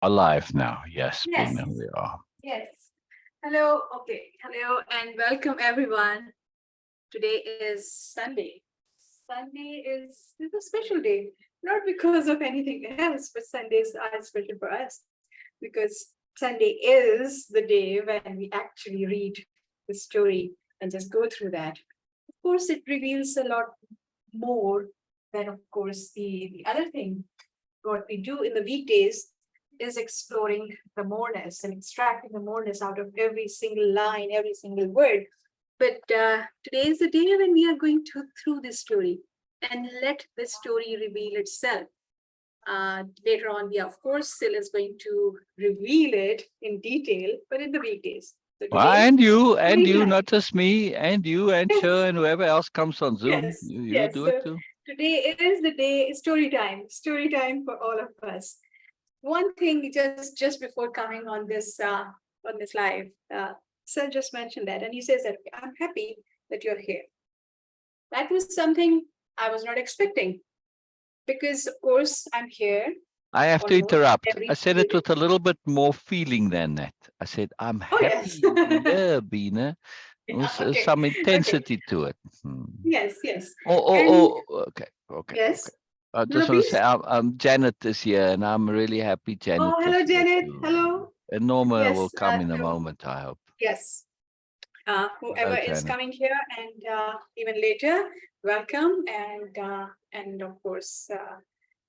Alive now. Yes, Yes, Beena, we are. yes. Hello, okay. Hello and welcome everyone. Today is Sunday. Sunday is a special day, not because of anything else, but Sundays are special for us because Sunday is the day when we actually read the story and just go through that. Of course, it reveals a lot more than, of course, the other thing. What we do in the weekdays is exploring the moreness and extracting the moreness out of every single line, every single word. But today is the day when we are going to through this story and let the story reveal itself. Later on, yeah, of course, Syl is going to reveal it in detail, but in the weekdays. So Well, today, and story you, time. not just me, and you, and Sher, Yes, and whoever else comes on Zoom. yes, You yes. do it So too. today is the day, story time for all of us. One thing just before coming on this live, Sir just mentioned that, and he says that I'm happy that you're here. That was something I was not expecting because, of course, I'm here I have to almost interrupt. every I said single it day. with a little bit more feeling than that. I said, I'm Oh yes, happy yeah, Beena. yeah, With okay, some okay, intensity to it. yes, yes, Oh, and okay, okay, okay. yes. I No, no, just want to say, please. Janet is here, and I'm really happy Oh, Janet is hello, here Janet. too. Hello. And Norma will Yes. come in a So moment, I hope. yes. Whoever Hello, is Janet. coming here and even later, welcome and of course,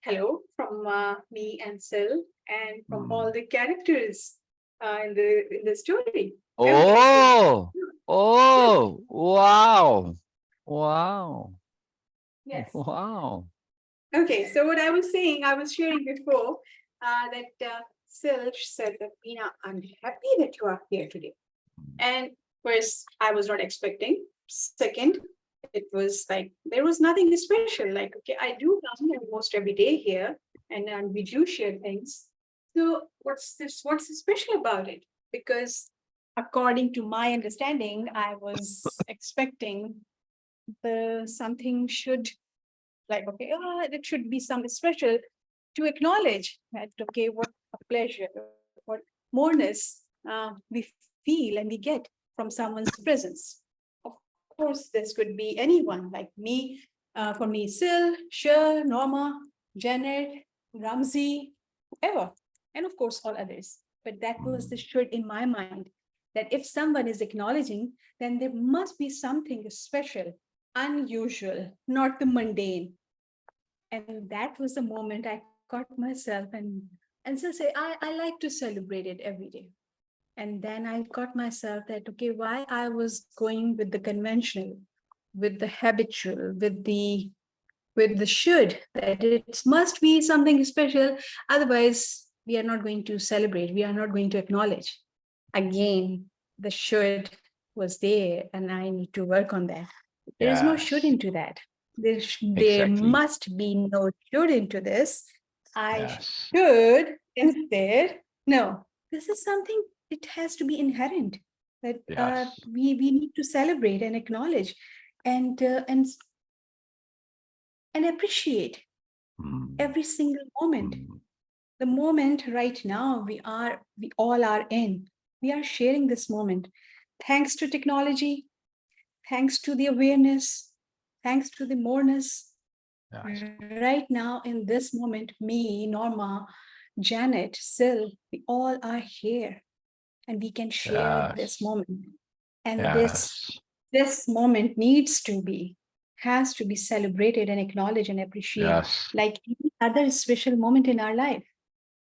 hello from me and Syl and from Hmm. all the characters in the story. Everybody is here. Oh, oh, wow, wow, Yes. wow. Okay. So what I was saying, I was sharing before that Syl said that Beena, I'm happy that you are here today. And first, I was not expecting. Second, it was like there was nothing special. Like, okay, I do come almost every day here and we do share things. So what's this? What's special about it? Because according to my understanding, I was expecting the something should like, okay, it should be something special to acknowledge that, okay, what a pleasure, what moreness we feel and we get from someone's presence. Of course, this could be anyone like me, for me, Syl, Sher, Norma, Janet, Ramsey, whoever, and of course, all others. But that was the should in my mind that if someone is acknowledging, then there must be something special, unusual, not the mundane. And that was the moment I caught myself and so say I like to celebrate it every day. And then I caught myself that okay, why I was going with the conventional, with the habitual, with the should, that it must be something special, otherwise we are not going to celebrate, we are not going to acknowledge. Again, the should was there and I need to work on that. There is no should Yes, into that. There exactly. must be no should into this. I Yes, should instead. No, this is something, it has to be inherent that yes. we need to celebrate and acknowledge and and appreciate Mm, every single moment. mm. The moment right now we all are in. We are sharing this moment. Thanks to technology, thanks to the awareness, thanks to the moreness. Yes, Right now, in this moment, me, Norma, Janet, Syl, we all are here and we can share this yes, moment. And yes, this moment needs to be, has to be celebrated and acknowledged and appreciated yes. like any other special moment in our life.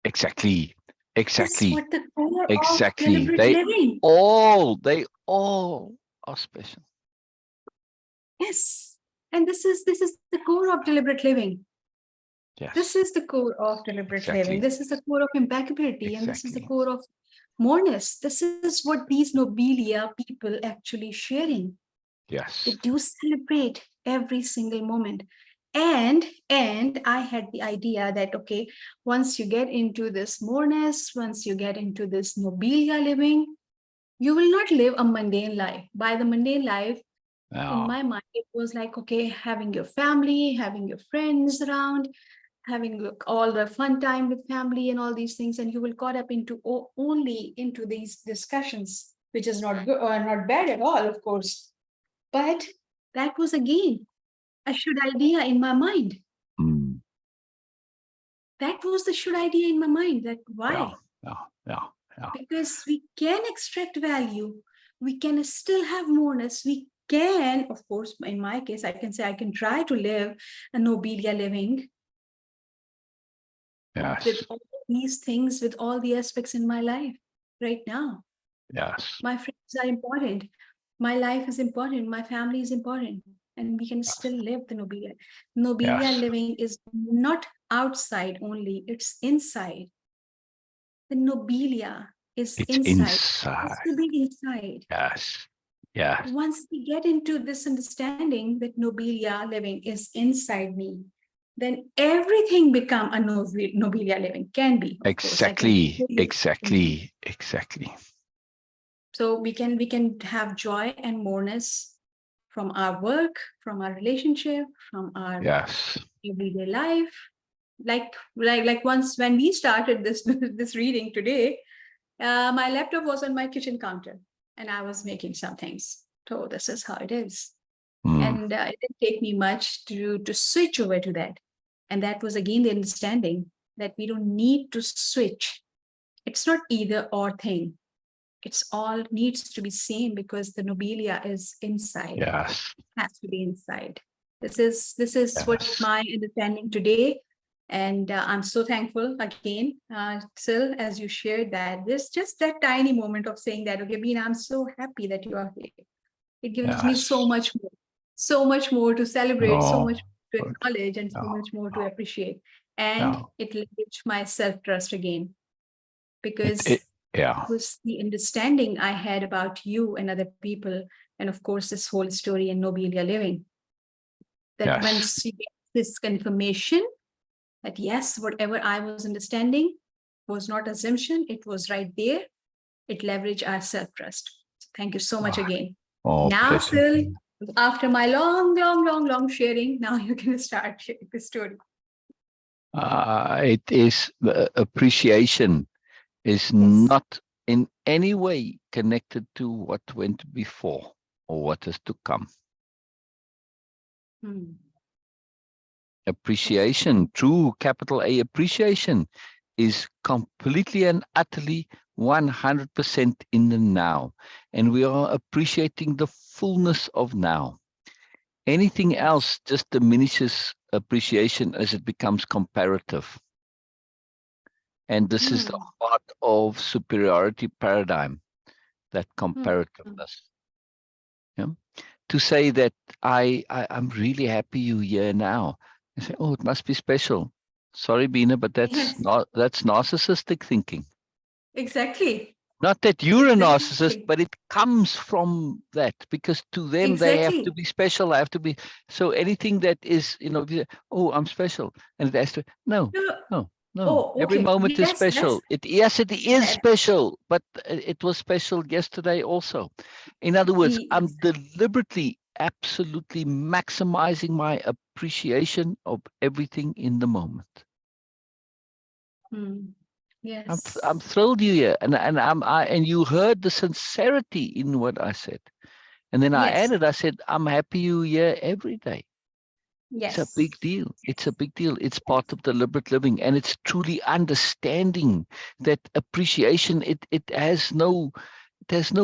Exactly, This is exactly, what the core of exactly. deliberate living. They all are special. Yes. And this is the core of deliberate living. This Yes, is the core of deliberate living. exactly, This is the core of impeccability. And this is the exactly. core of moreness. This is what these Nobelia people actually sharing. They Yes. do celebrate every single moment. And I had the idea that okay, once you get into this moreness, once you get into this Nobelia living, you will not live a mundane life. By the mundane life, in Yeah. my mind, it was like, okay, having your family, having your friends around, having all the fun time with family and all these things, and you will caught up into only into these discussions, which is not good or not bad at all, of course. But that was again a should idea in my mind. Mm. That was the should idea in my mind. That why? Yeah. Because we can extract value, we can still have moreness, we can, of course, in my case, I can say I can try to live a Nobelia-Living. Yes. With all these things, with all the aspects in my life right now. Yes. My friends are important. My life is important. My family is important. And we can still live the Nobelia. Nobelia-Living is not outside only, it's inside. The Nobelia is It's inside. inside. It has to be inside. Yes. Yes. Once we get into this understanding that Nobelia-Living is inside me, then everything become a Nobelia-Living, can be, of Exactly. course. Exactly. So we can have joy and moreness from our work, from our relationship, from our everyday life. Like once when we started this this reading today, my laptop was on my kitchen counter and I was making some things. So this is how it is. And it didn't take me much to switch over to that. And that was again the understanding that we don't need to switch. It's not either or thing. It's all needs to be same because the Nobelia is inside. Yes. It has to be inside. This is what my understanding today. And I'm so thankful again, Syl, as you shared that. This just that tiny moment of saying that, okay, Beena, I'm so happy that you are here. It gives me so much more to celebrate, so much to acknowledge, and so much more to appreciate. And it leveraged my self-trust again, because it was the understanding I had about you and other people, and of course, this whole story in Nobelia-Living. That once you get this confirmation that yes, whatever I was understanding was not assumption, it was right there. It leveraged our self-trust. So thank you so much again. Now, Syl, after my long sharing, now you can start sharing the story. It is appreciation is not in any way connected to what went before or what is to come. Appreciation, true capital A appreciation, is completely and utterly 100% in the now. And we are appreciating the fullness of now. Anything else just diminishes appreciation as it becomes comparative. And this is the heart of superiority paradigm, that comparativeness. To say that I'm really happy you're here now. I say, oh, it must be special. Sorry, Beena, but that's narcissistic thinking. Exactly. Not that you're a narcissist, but it comes from that, because to them they have to be special. They have to be. So anything that is, oh, I'm special, and it has to. No. Oh, okay. Every moment is special. It is special, but it was special yesterday also. In other words, I'm deliberately, absolutely maximizing my appreciation of everything in the moment. Yes, I'm thrilled you're here, and you heard the sincerity in what I said, and then I added. I said, I'm happy you're here every day. It's a big deal. It's a big deal. It's part of deliberate living, and it's truly understanding that appreciation. It has no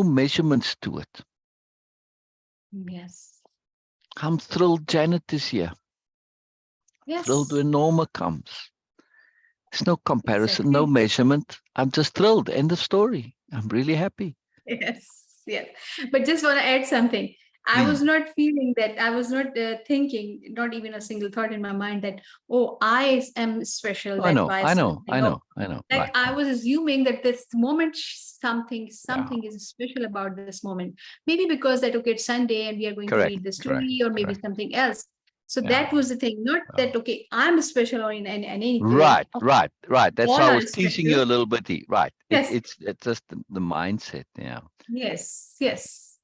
measurements to it. Yes. I'm thrilled Janet is here. Yes. Thrilled when Norma comes. There's no comparison, no measurement. I'm just thrilled. End of story. I'm really happy. Yes. But just want to add something. I was not feeling that. I was not thinking, not even a single thought in my mind that, oh, I am special. I know. Like I was assuming that this moment, something is special about this moment. Maybe because that, okay, it's Sunday and we are going to read the story, or maybe something else. So that was the thing, not that, okay, I'm special or in anything. Right. That's why I was teasing you a little bit. Right. It's just the mindset. Yeah. Yes.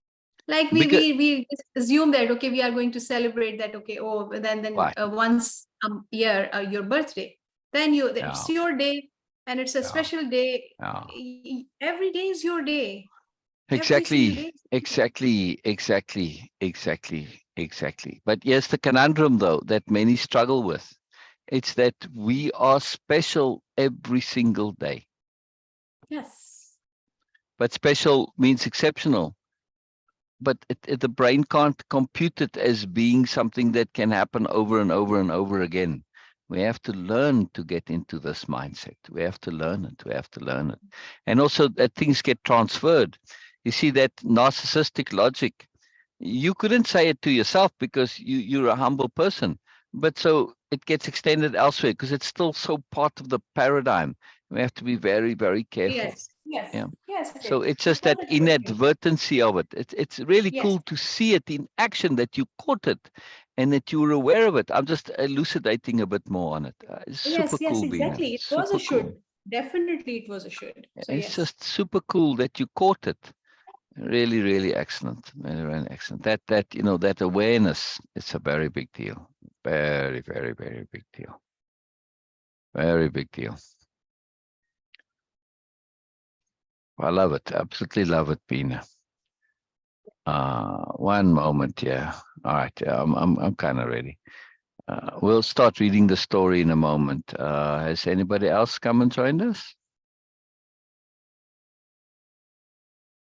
Like we just assume that, okay, we are going to celebrate that, okay, oh, then Right. once a year, your birthday, then it's your day, and it's a special day. Every day is your day. Every single day. Exactly. But yes, the conundrum though that many struggle with, it's that we are special every single day. Yes. But special means exceptional. But the brain can't compute it as being something that can happen over and over and over again. We have to learn to get into this mindset. We have to learn it. And also that things get transferred. You see that narcissistic logic, you couldn't say it to yourself because you're a humble person. But so it gets extended elsewhere because it's still so part of the paradigm. We have to be very, very careful. Yes. So it's just that inadvertency of it. It's really cool to see it in action, that you caught it and that you were aware of it. I'm just elucidating a bit more on it. It's super cool, Beena. Exactly. It was a should. Definitely, it was a should. So it's just super cool that you caught it. Really, really excellent. Really, really excellent. That awareness, it's a very big deal. Very, very, very big deal. Very big deal. I love it. Absolutely love it, Beena. One moment, yeah. All right, I'm kind of ready. We'll start reading the story in a moment. Has anybody else come and joined us?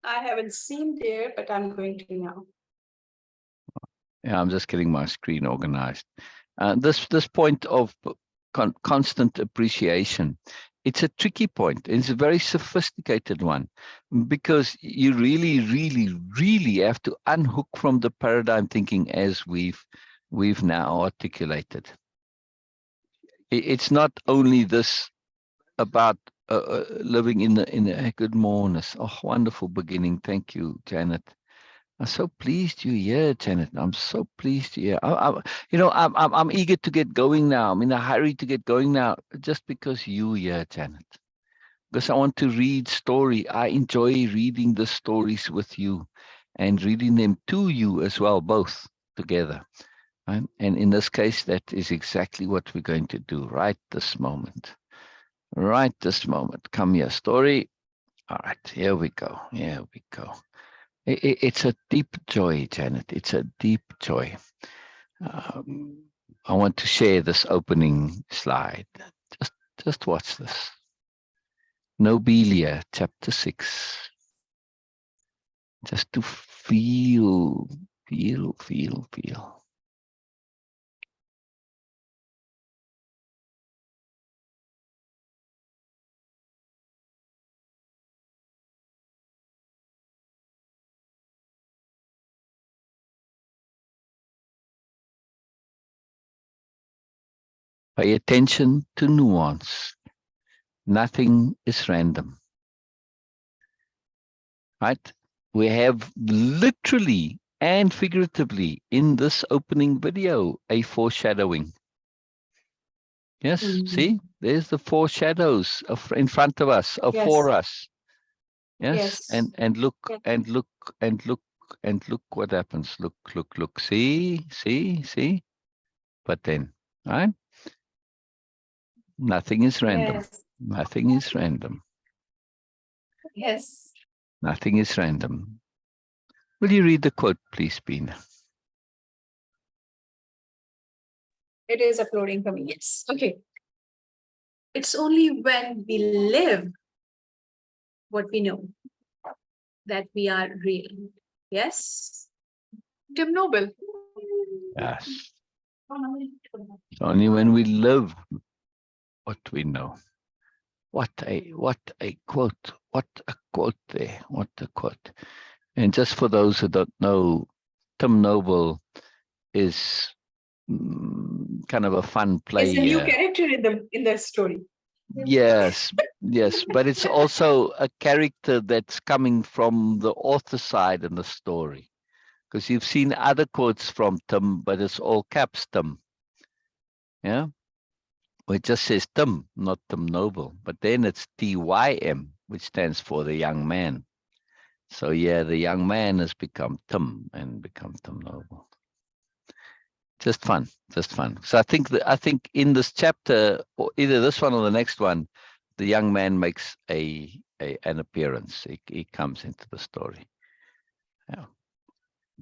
I haven't seen there, but I'm going to now. Yeah, I'm just getting my screen organized. This point of constant appreciation, it's a tricky point. It's a very sophisticated one because you really, really, really have to unhook from the paradigm thinking as we've now articulated. It's not only this about living in the good morness. Oh, wonderful beginning. Thank you, Janet. I'm so pleased you're here, Janet. I'm so pleased you're here. I'm eager to get going now. I'm in a hurry to get going now, just because you're here, Janet. Because I want to read story. I enjoy reading the stories with you and reading them to you as well, both together. Right? And in this case, that is exactly what we're going to do right this moment. Right this moment. Come here, story. All right, here we go. Here we go. It's a deep joy, Janet. It's a deep joy. I want to share this opening slide. Just watch this. Nobelia, chapter 6. Just to feel. Pay attention to nuance. Nothing is random. Right? We have literally and figuratively in this opening video a foreshadowing. Yes, see, there's the four shadows in front of us, for us. Yes, and look what happens. Look. See. But then, right? Nothing is random. Nothing is random. Yes. Nothing is random. Will you read the quote, please, Beena? It is uploading for me. Yes. Okay. It's only when we live what we know that we are real. Yes. Tim Noble. Yes. It's only when we live what we know. What a quote. What a quote there. What a quote. And just for those who don't know, Tim Noble is kind of a fun player. It's a new character in the story. Yes, but it's also a character that's coming from the author side in the story, because you've seen other quotes from Tim, but it's all caps Tim. Yeah, it just says Tim, not Tim Noble, but then it's TYM, which stands for the young man. So yeah, the young man has become Tim and become Tim Noble. Just fun, just fun. So I think in this chapter, or either this one or the next one, the young man makes an appearance. He comes into the story. Yeah.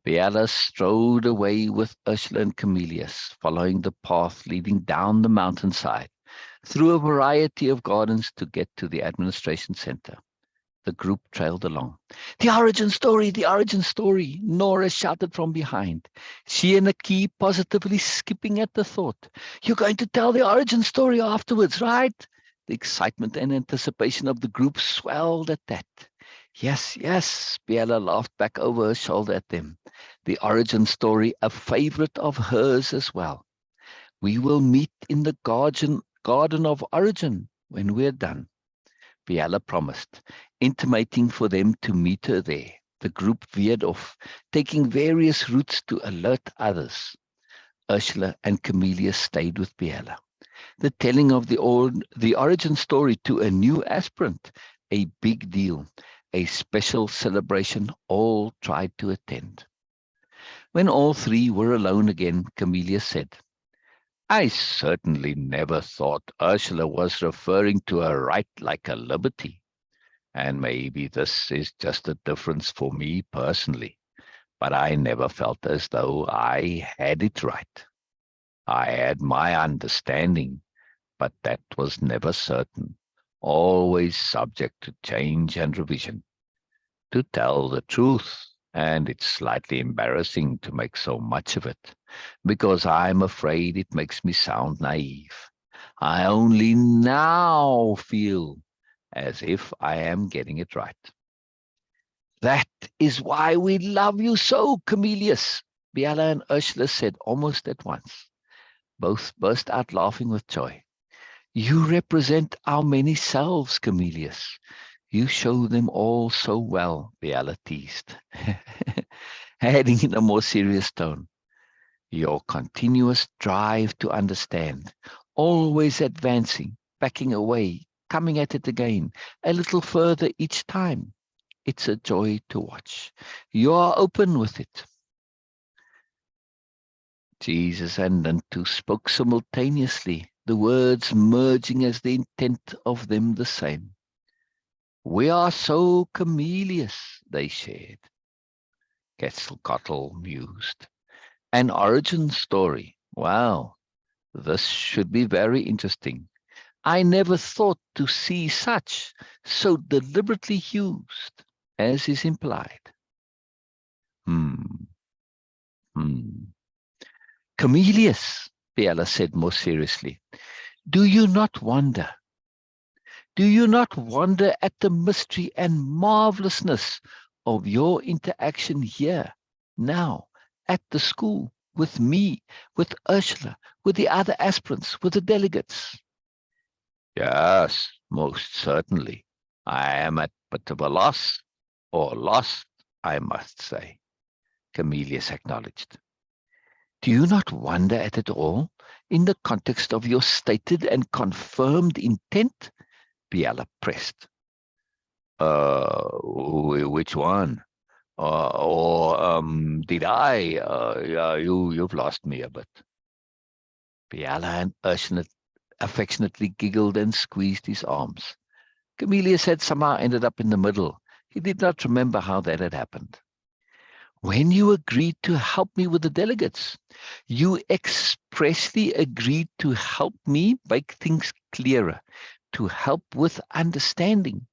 Biella strode away with Ursula and Camillus, following the path leading down the mountainside, through a variety of gardens to get to the administration center. The group trailed along. The origin story, Nora shouted from behind. She and Aki positively skipping at the thought. You're going to tell the origin story afterwards, right? The excitement and anticipation of the group swelled at that. Yes, yes, Biella laughed back over her shoulder at them. The origin story, a favorite of hers as well. We will meet in the garden of origin when we're done. Biella promised, intimating for them to meet her there. The group veered off, taking various routes to alert others. Ursula and Camillus stayed with Biella. The telling of the origin story to a new aspirant, a big deal, a special celebration all tried to attend. When all three were alone again, Camillus said, I certainly never thought Ursula was referring to a right like a liberty. And maybe this is just a difference for me personally, but I never felt as though I had it right. I had my understanding, but that was never certain, always subject to change and revision. To tell the truth, and it's slightly embarrassing to make so much of it, because I'm afraid it makes me sound naive. I only now feel as if I am getting it right. That is why we love you so, Camillus, Biella and Ursula said almost at once. Both burst out laughing with joy. You represent our many selves, Camillus. You show them all so well, Biella teased, adding in a more serious tone. Your continuous drive to understand, always advancing, backing away, coming at it again, a little further each time. It's a joy to watch. You are open with it. Jesus and Nantu spoke simultaneously, the words merging as the intent of them the same. We are so Camillus, they shared. Quetzalcoatl mused. An origin story. Wow, this should be very interesting. I never thought to see such, so deliberately used, as is implied. Camillus, Biella said more seriously, do you not wonder at the mystery and marvelousness of your interaction here, now, at the school, with me, with Ursula, with the other aspirants, with the delegates? Yes, most certainly. I am at a bit of a loss, or lost, I must say, Camillus acknowledged. Do you not wonder at it all in the context of your stated and confirmed intent? Biella pressed. Which one? Did I? Yeah, you've lost me a bit. Biella and Ursula affectionately giggled and squeezed his arms. Camillus had somehow ended up in the middle. He did not remember how that had happened. When you agreed to help me with the delegates, you expressly agreed to help me make things clearer, to help with understanding,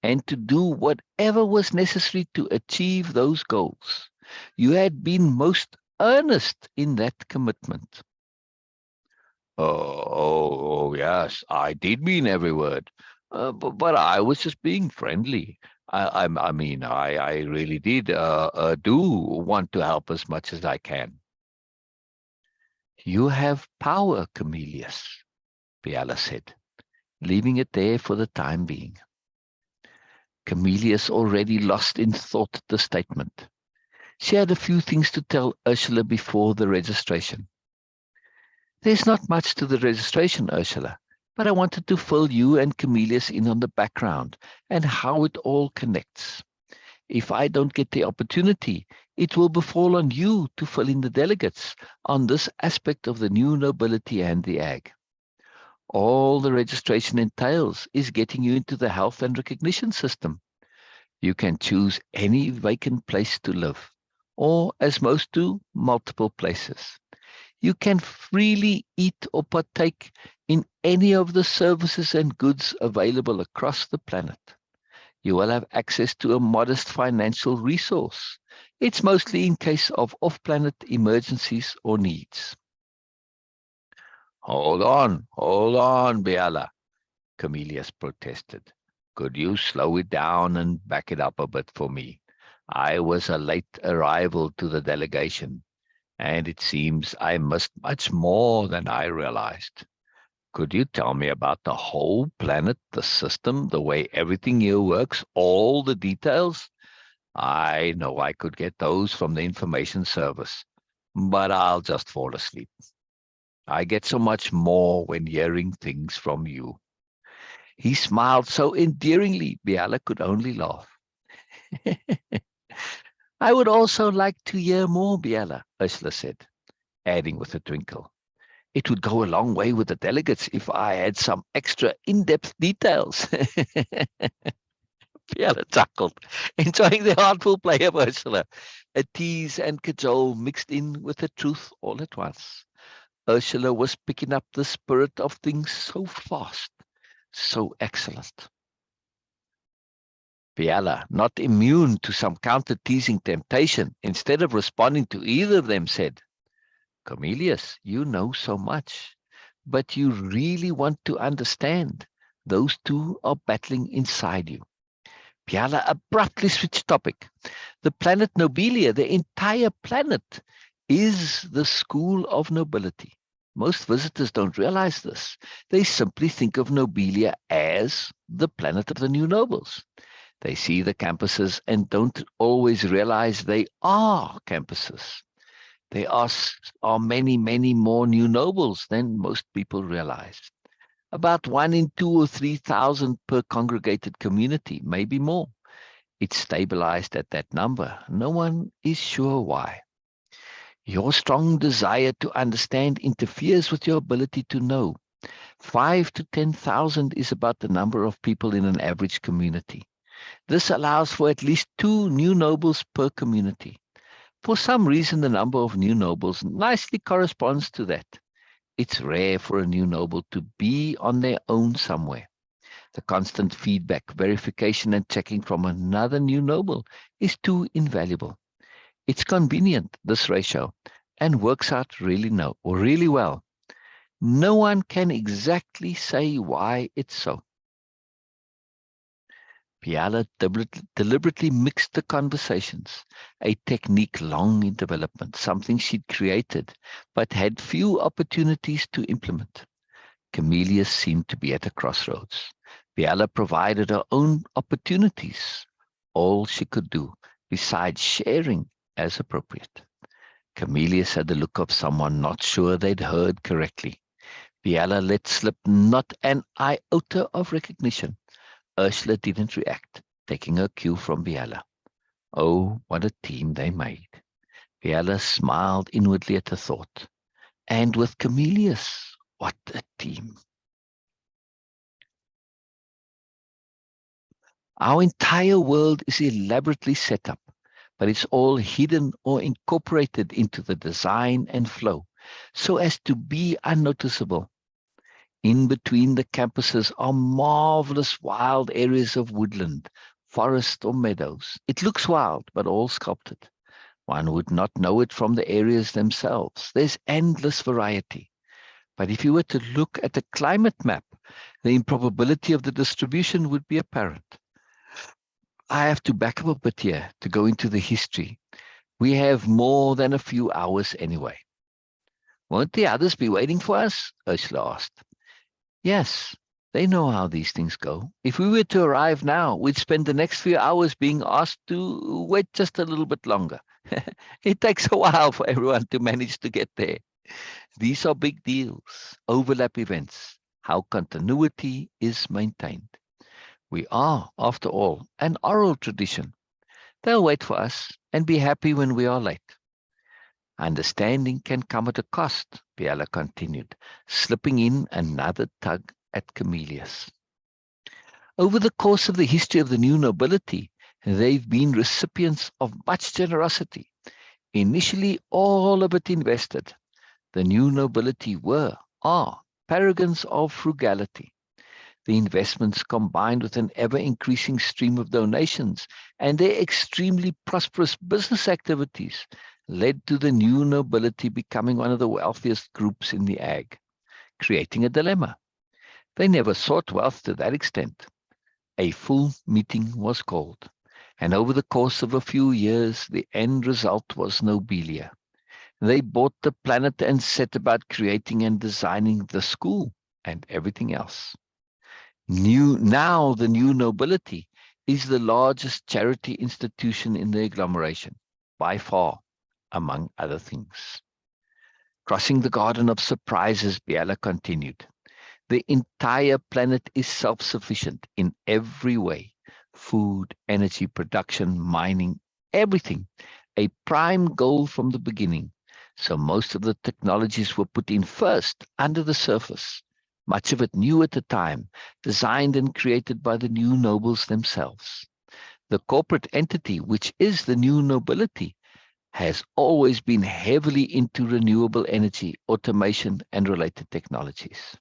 and to do whatever was necessary to achieve those goals. You had been most earnest in that commitment. Oh, yes, I did mean every word, but I was just being friendly. I mean, I really did do want to help as much as I can. You have power, Camillus, Biella said, leaving it there for the time being. Camillus already lost in thought at the statement. She had a few things to tell Ursula before the registration. There's not much to the registration, Ursula, but I wanted to fill you and Camillus in on the background and how it all connects. If I don't get the opportunity, it will befall on you to fill in the delegates on this aspect of the new nobility and the ag. All the registration entails is getting you into the health and recognition system. You can choose any vacant place to live, or as most do, multiple places. You can freely eat or partake in any of the services and goods available across the planet. You will have access to a modest financial resource. It's mostly in case of off-planet emergencies or needs. Hold on, Biella, Camillus protested. Could you slow it down and back it up a bit for me? I was a late arrival to the delegation, and it seems I missed much more than I realized. Could you tell me about the whole planet, the system, the way everything here works, all the details? I know I could get those from the information service, but I'll just fall asleep. I get so much more when hearing things from you. He smiled so endearingly, Biella could only laugh. I would also like to hear more, Biella, Ursula said, adding with a twinkle. It would go a long way with the delegates if I had some extra in-depth details. Biella chuckled, enjoying the artful play of Ursula, a tease and cajole mixed in with the truth all at once. Ursula was picking up the spirit of things so fast, so excellent. Biella, not immune to some counter-teasing temptation, instead of responding to either of them, said, Camillus, you know so much, but you really want to understand. Those two are battling inside you. Biella abruptly switched topic. The planet Nobelia, the entire planet, is the school of nobility. Most visitors don't realize this. They simply think of Nobelia as the planet of the new nobles. They see the campuses and don't always realize they are campuses. There are many, many more new nobles than most people realize. About 1 in 2 or 3,000 per congregated community, maybe more. It's stabilized at that number. No one is sure why. Your strong desire to understand interferes with your ability to know. 5 to 10,000 is about the number of people in an average community. This allows for at least 2 new nobles per community. For some reason, the number of new nobles nicely corresponds to that. It's rare for a new noble to be on their own somewhere. The constant feedback, verification, and checking from another new noble is too invaluable. It's convenient, this ratio, and works out really well. No one can exactly say why it's so. Biella deliberately mixed the conversations, a technique long in development, something she'd created, but had few opportunities to implement. Camillus seemed to be at a crossroads. Biella provided her own opportunities, all she could do, besides sharing as appropriate. Camillus had the look of someone not sure they'd heard correctly. Biella let slip not an iota of recognition. Ursula didn't react, taking her cue from Biella. Oh, what a team they made. Biella smiled inwardly at the thought. And with Camillus, what a team. Our entire world is elaborately set up, but it's all hidden or incorporated into the design and flow, so as to be unnoticeable. In between the campuses are marvelous wild areas of woodland, forest or meadows. It looks wild, but all sculpted. One would not know it from the areas themselves. There's endless variety. But if you were to look at a climate map, the improbability of the distribution would be apparent. I have to back up a bit here to go into the history. We have more than a few hours anyway. Won't the others be waiting for us? Ursula asked. Yes, they know how these things go. If we were to arrive now, we'd spend the next few hours being asked to wait just a little bit longer. It takes a while for everyone to manage to get there. These are big deals, overlap events, how continuity is maintained. We are, after all, an oral tradition. They'll wait for us and be happy when we are late. Understanding can come at a cost, Biella continued, slipping in another tug at Camellius. Over the course of the history of the new nobility, they've been recipients of much generosity. Initially, all of it invested. The new nobility are paragons of frugality. The investments, combined with an ever-increasing stream of donations and their extremely prosperous business activities, led to the new nobility becoming one of the wealthiest groups in the ag, creating a dilemma. They never sought wealth to that extent. A full meeting was called, and over the course of a few years, the end result was Nobelia. They bought the planet and set about creating and designing the school and everything else. Now the new nobility is the largest charity institution in the agglomeration, by far, among other things. Crossing the garden of surprises, Biella continued. The entire planet is self-sufficient in every way. Food, energy production, mining, everything. A prime goal from the beginning. So most of the technologies were put in first, under the surface. Much of it new at the time, designed and created by the new nobles themselves. The corporate entity, which is the new nobility, has always been heavily into renewable energy, automation, and related technologies.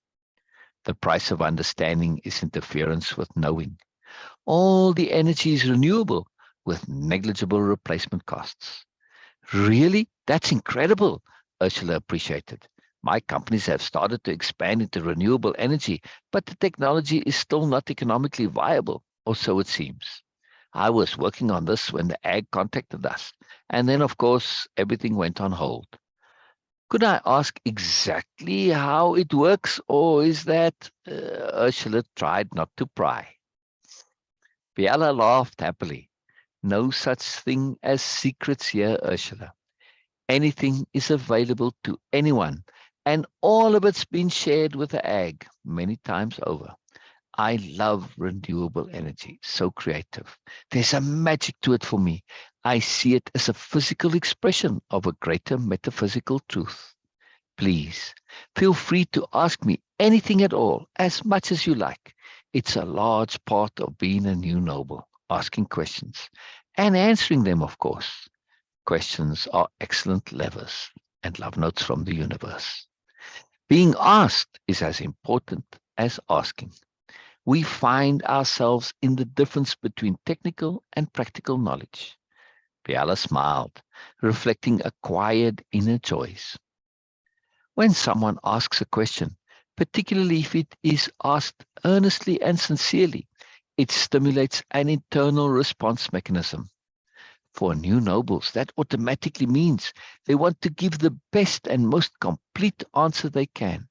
The price of understanding is interference with knowing. All the energy is renewable with negligible replacement costs. Really? That's incredible, Ursula appreciated. My companies have started to expand into renewable energy, but the technology is still not economically viable, or so it seems. I was working on this when the ag contacted us, and then, of course, everything went on hold. Could I ask exactly how it works, or is that Ursula tried not to pry? Biella laughed happily. No such thing as secrets here, Ursula. Anything is available to anyone, and all of it's been shared with the ag many times over. I love renewable energy, so creative. There's a magic to it for me. I see it as a physical expression of a greater metaphysical truth. Please, feel free to ask me anything at all, as much as you like. It's a large part of being a new noble, asking questions and answering them, of course. Questions are excellent levers and love notes from the universe. Being asked is as important as asking. We find ourselves in the difference between technical and practical knowledge. Biella smiled, reflecting a quiet inner joys. When someone asks a question, particularly if it is asked earnestly and sincerely, it stimulates an internal response mechanism. For new nobles, that automatically means they want to give the best and most complete answer they can.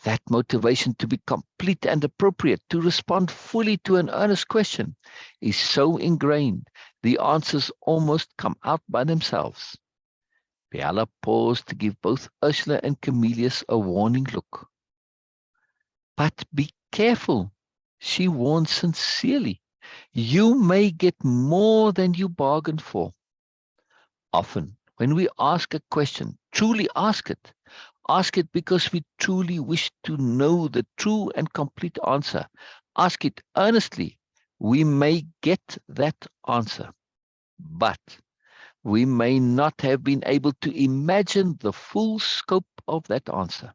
That motivation to be complete and appropriate, to respond fully to an earnest question, is so ingrained, the answers almost come out by themselves. Biella paused to give both Ursula and Camellius a warning look. But be careful, she warned sincerely. You may get more than you bargained for. Often, when we ask a question, truly ask it. Ask it because we truly wish to know the true and complete answer. Ask it earnestly. We may get that answer, but we may not have been able to imagine the full scope of that answer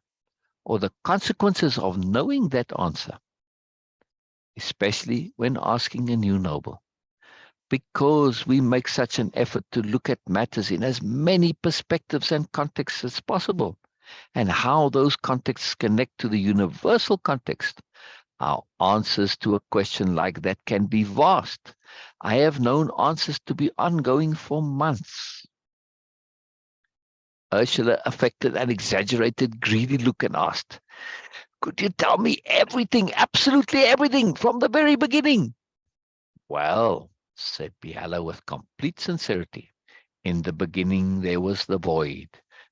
or the consequences of knowing that answer, especially when asking a new noble. Because we make such an effort to look at matters in as many perspectives and contexts as possible, and how those contexts connect to the universal context, our answers to a question like that can be vast. I have known answers to be ongoing for months. Ursula affected an exaggerated, greedy look and asked, "Could you tell me everything, absolutely everything, from the very beginning?" "Well," said Biella with complete sincerity, "in the beginning there was the void.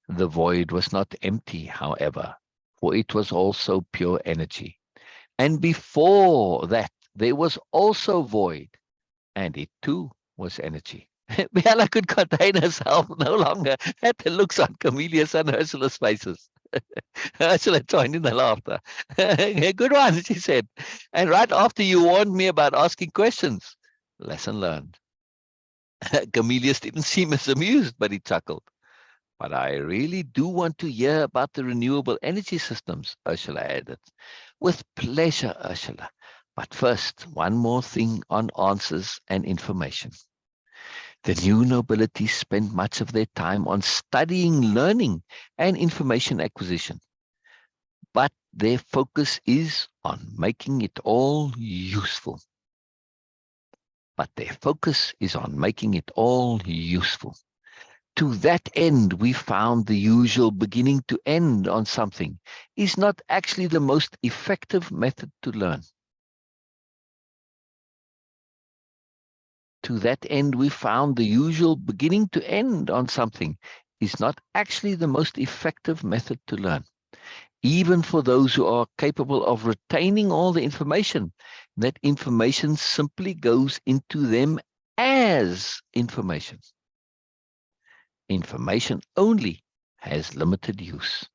The void was not empty, however, for it was also pure energy. And before that, there was also void, and it too was energy. Biella could contain herself no longer at the looks on Cornelius and Ursula's faces. Ursula joined in the laughter. Good one, she said. And right after you warned me about asking questions. Lesson learned. Cornelius didn't seem as amused, but he chuckled. But I really do want to hear about the renewable energy systems, Ursula added. With pleasure, Ursula. But first, one more thing on answers and information. The new nobility spend much of their time on studying, learning, and information acquisition. But their focus is on making it all useful. But their focus is on making it all useful. To that end, we found the usual beginning to end on something is not actually the most effective method to learn. To that end, we found the usual beginning to end on something is not actually the most effective method to learn. Even for those who are capable of retaining all the information, that information simply goes into them as information. Information only has limited use,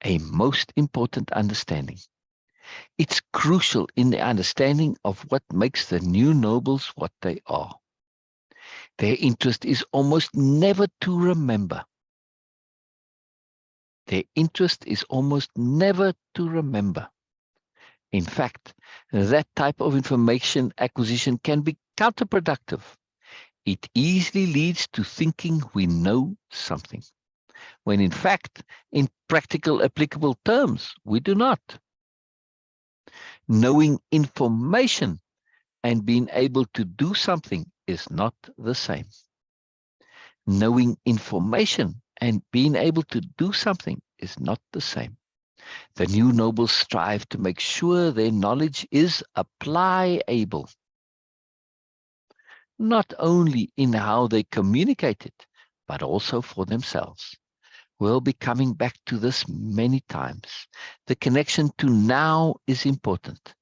a most important understanding. It's crucial in the understanding of what makes the new nobles what they are. Their interest is almost never to remember. Their interest is almost never to remember. In fact, that type of information acquisition can be counterproductive. It easily leads to thinking we know something, when in fact, in practical applicable terms, we do not. Knowing information and being able to do something is not the same. Knowing information and being able to do something is not the same. The new nobles strive to make sure their knowledge is applicable, not only in how they communicate it, but also for themselves. We'll be coming back to this many times. The connection to now is important.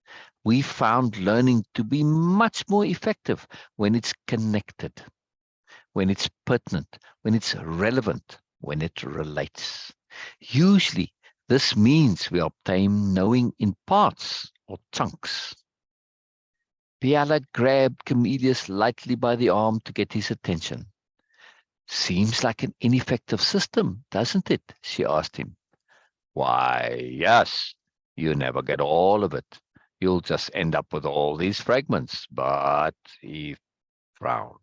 We found learning to be much more effective when it's connected, when it's pertinent, when it's relevant, when it relates. Usually, this means we obtain knowing in parts or chunks. Biella grabbed Cornelius lightly by the arm to get his attention. Seems like an ineffective system, doesn't it? She asked him. Why, yes, you never get all of it. You'll just end up with all these fragments. But he frowned.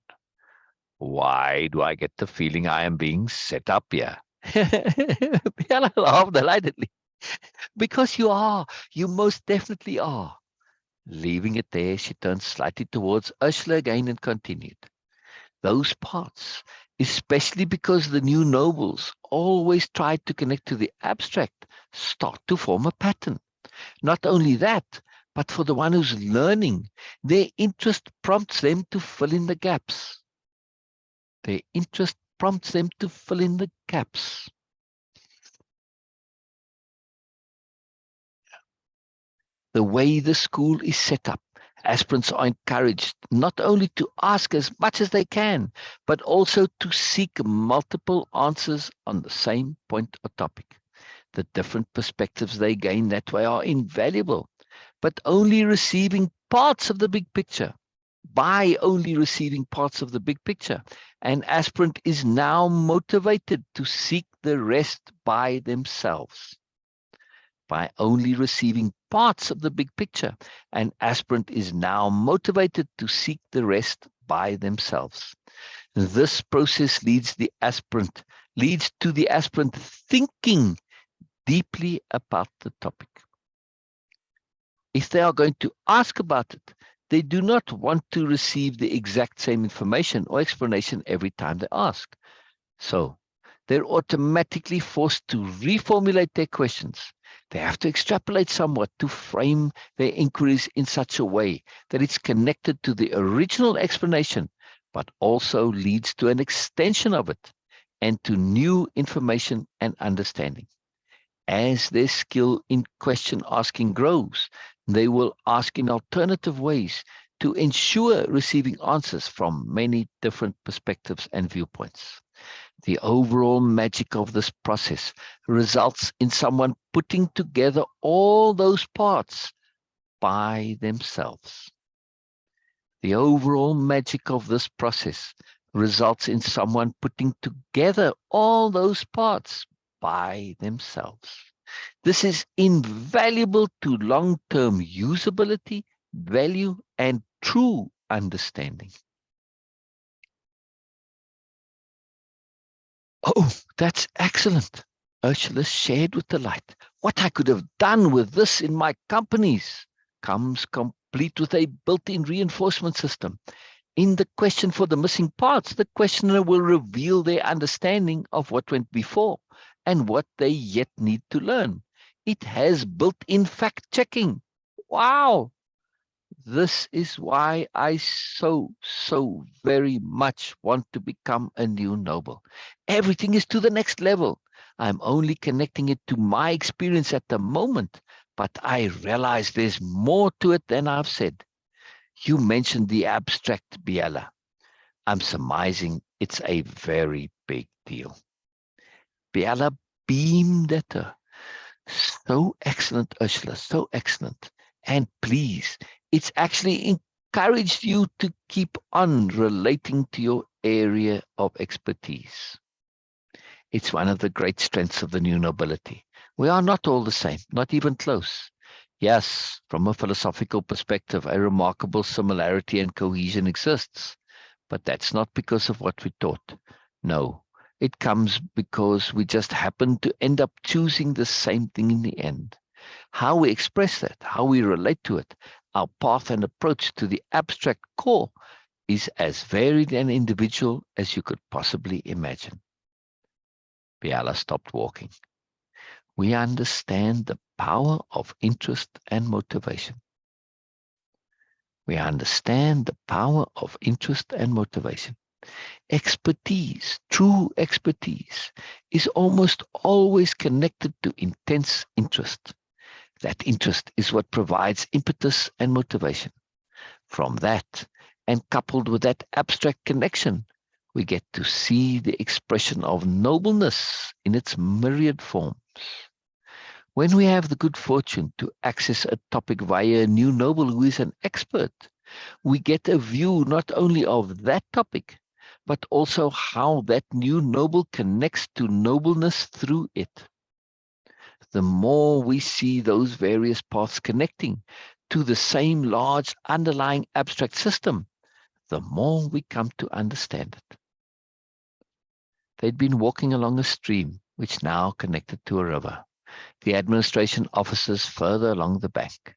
Why do I get the feeling I am being set up here? Biella laughed delightedly. Because you are. You most definitely are. Leaving it there, she turned slightly towards Ursula again and continued. Those parts, especially because the new nobles always tried to connect to the abstract, start to form a pattern. Not only that, but for the one who's learning, their interest prompts them to fill in the gaps. Their interest prompts them to fill in the gaps. The way the school is set up, aspirants are encouraged not only to ask as much as they can, but also to seek multiple answers on the same point or topic. The different perspectives they gain that way are invaluable, but only receiving parts of the big picture. By only receiving parts of the big picture, an aspirant is now motivated to seek the rest by themselves. By only receiving parts of the big picture, an aspirant is now motivated to seek the rest by themselves. This process leads to the aspirant thinking deeply about the topic. If they are going to ask about it, they do not want to receive the exact same information or explanation every time they ask. So they're automatically forced to reformulate their questions. They have to extrapolate somewhat to frame their inquiries in such a way that it's connected to the original explanation, but also leads to an extension of it and to new information and understanding. As their skill in question asking grows, they will ask in alternative ways to ensure receiving answers from many different perspectives and viewpoints. The overall magic of this process results in someone putting together all those parts by themselves. The overall magic of this process results in someone putting together all those parts by themselves. This is invaluable to long-term usability, value, and true understanding. Oh, that's excellent. Ursula shared with delight. What I could have done with this in my companies comes complete with a built-in reinforcement system. In the question for the missing parts, the questioner will reveal their understanding of what went before and what they yet need to learn. It has built-in fact-checking. Wow! This is why I so very much want to become a new noble. Everything is to the next level. I'm only connecting it to my experience at the moment, but I realize there's more to it than I've said. You mentioned the abstract, Biella. I'm surmising it's a very big deal. Biella beamed at her. So excellent, Ursula, so excellent. And please, it's actually encouraged you to keep on relating to your area of expertise. It's one of the great strengths of the new nobility. We are not all the same, not even close. Yes, from a philosophical perspective, a remarkable similarity and cohesion exists, but that's not because of what we taught. No, it comes because we just happen to end up choosing the same thing in the end. How we express that, how we relate to it, our path and approach to the abstract core is as varied and individual as you could possibly imagine. Biella stopped walking. We understand the power of interest and motivation. We understand the power of interest and motivation. Expertise, true expertise, is almost always connected to intense interest. That interest is what provides impetus and motivation. From that, and coupled with that abstract connection, we get to see the expression of nobleness in its myriad forms. When we have the good fortune to access a topic via a new noble who is an expert, we get a view not only of that topic, but also how that new noble connects to nobleness through it. The more we see those various paths connecting to the same large underlying abstract system, the more we come to understand it. They'd been walking along a stream, which now connected to a river. The administration offices further along the bank.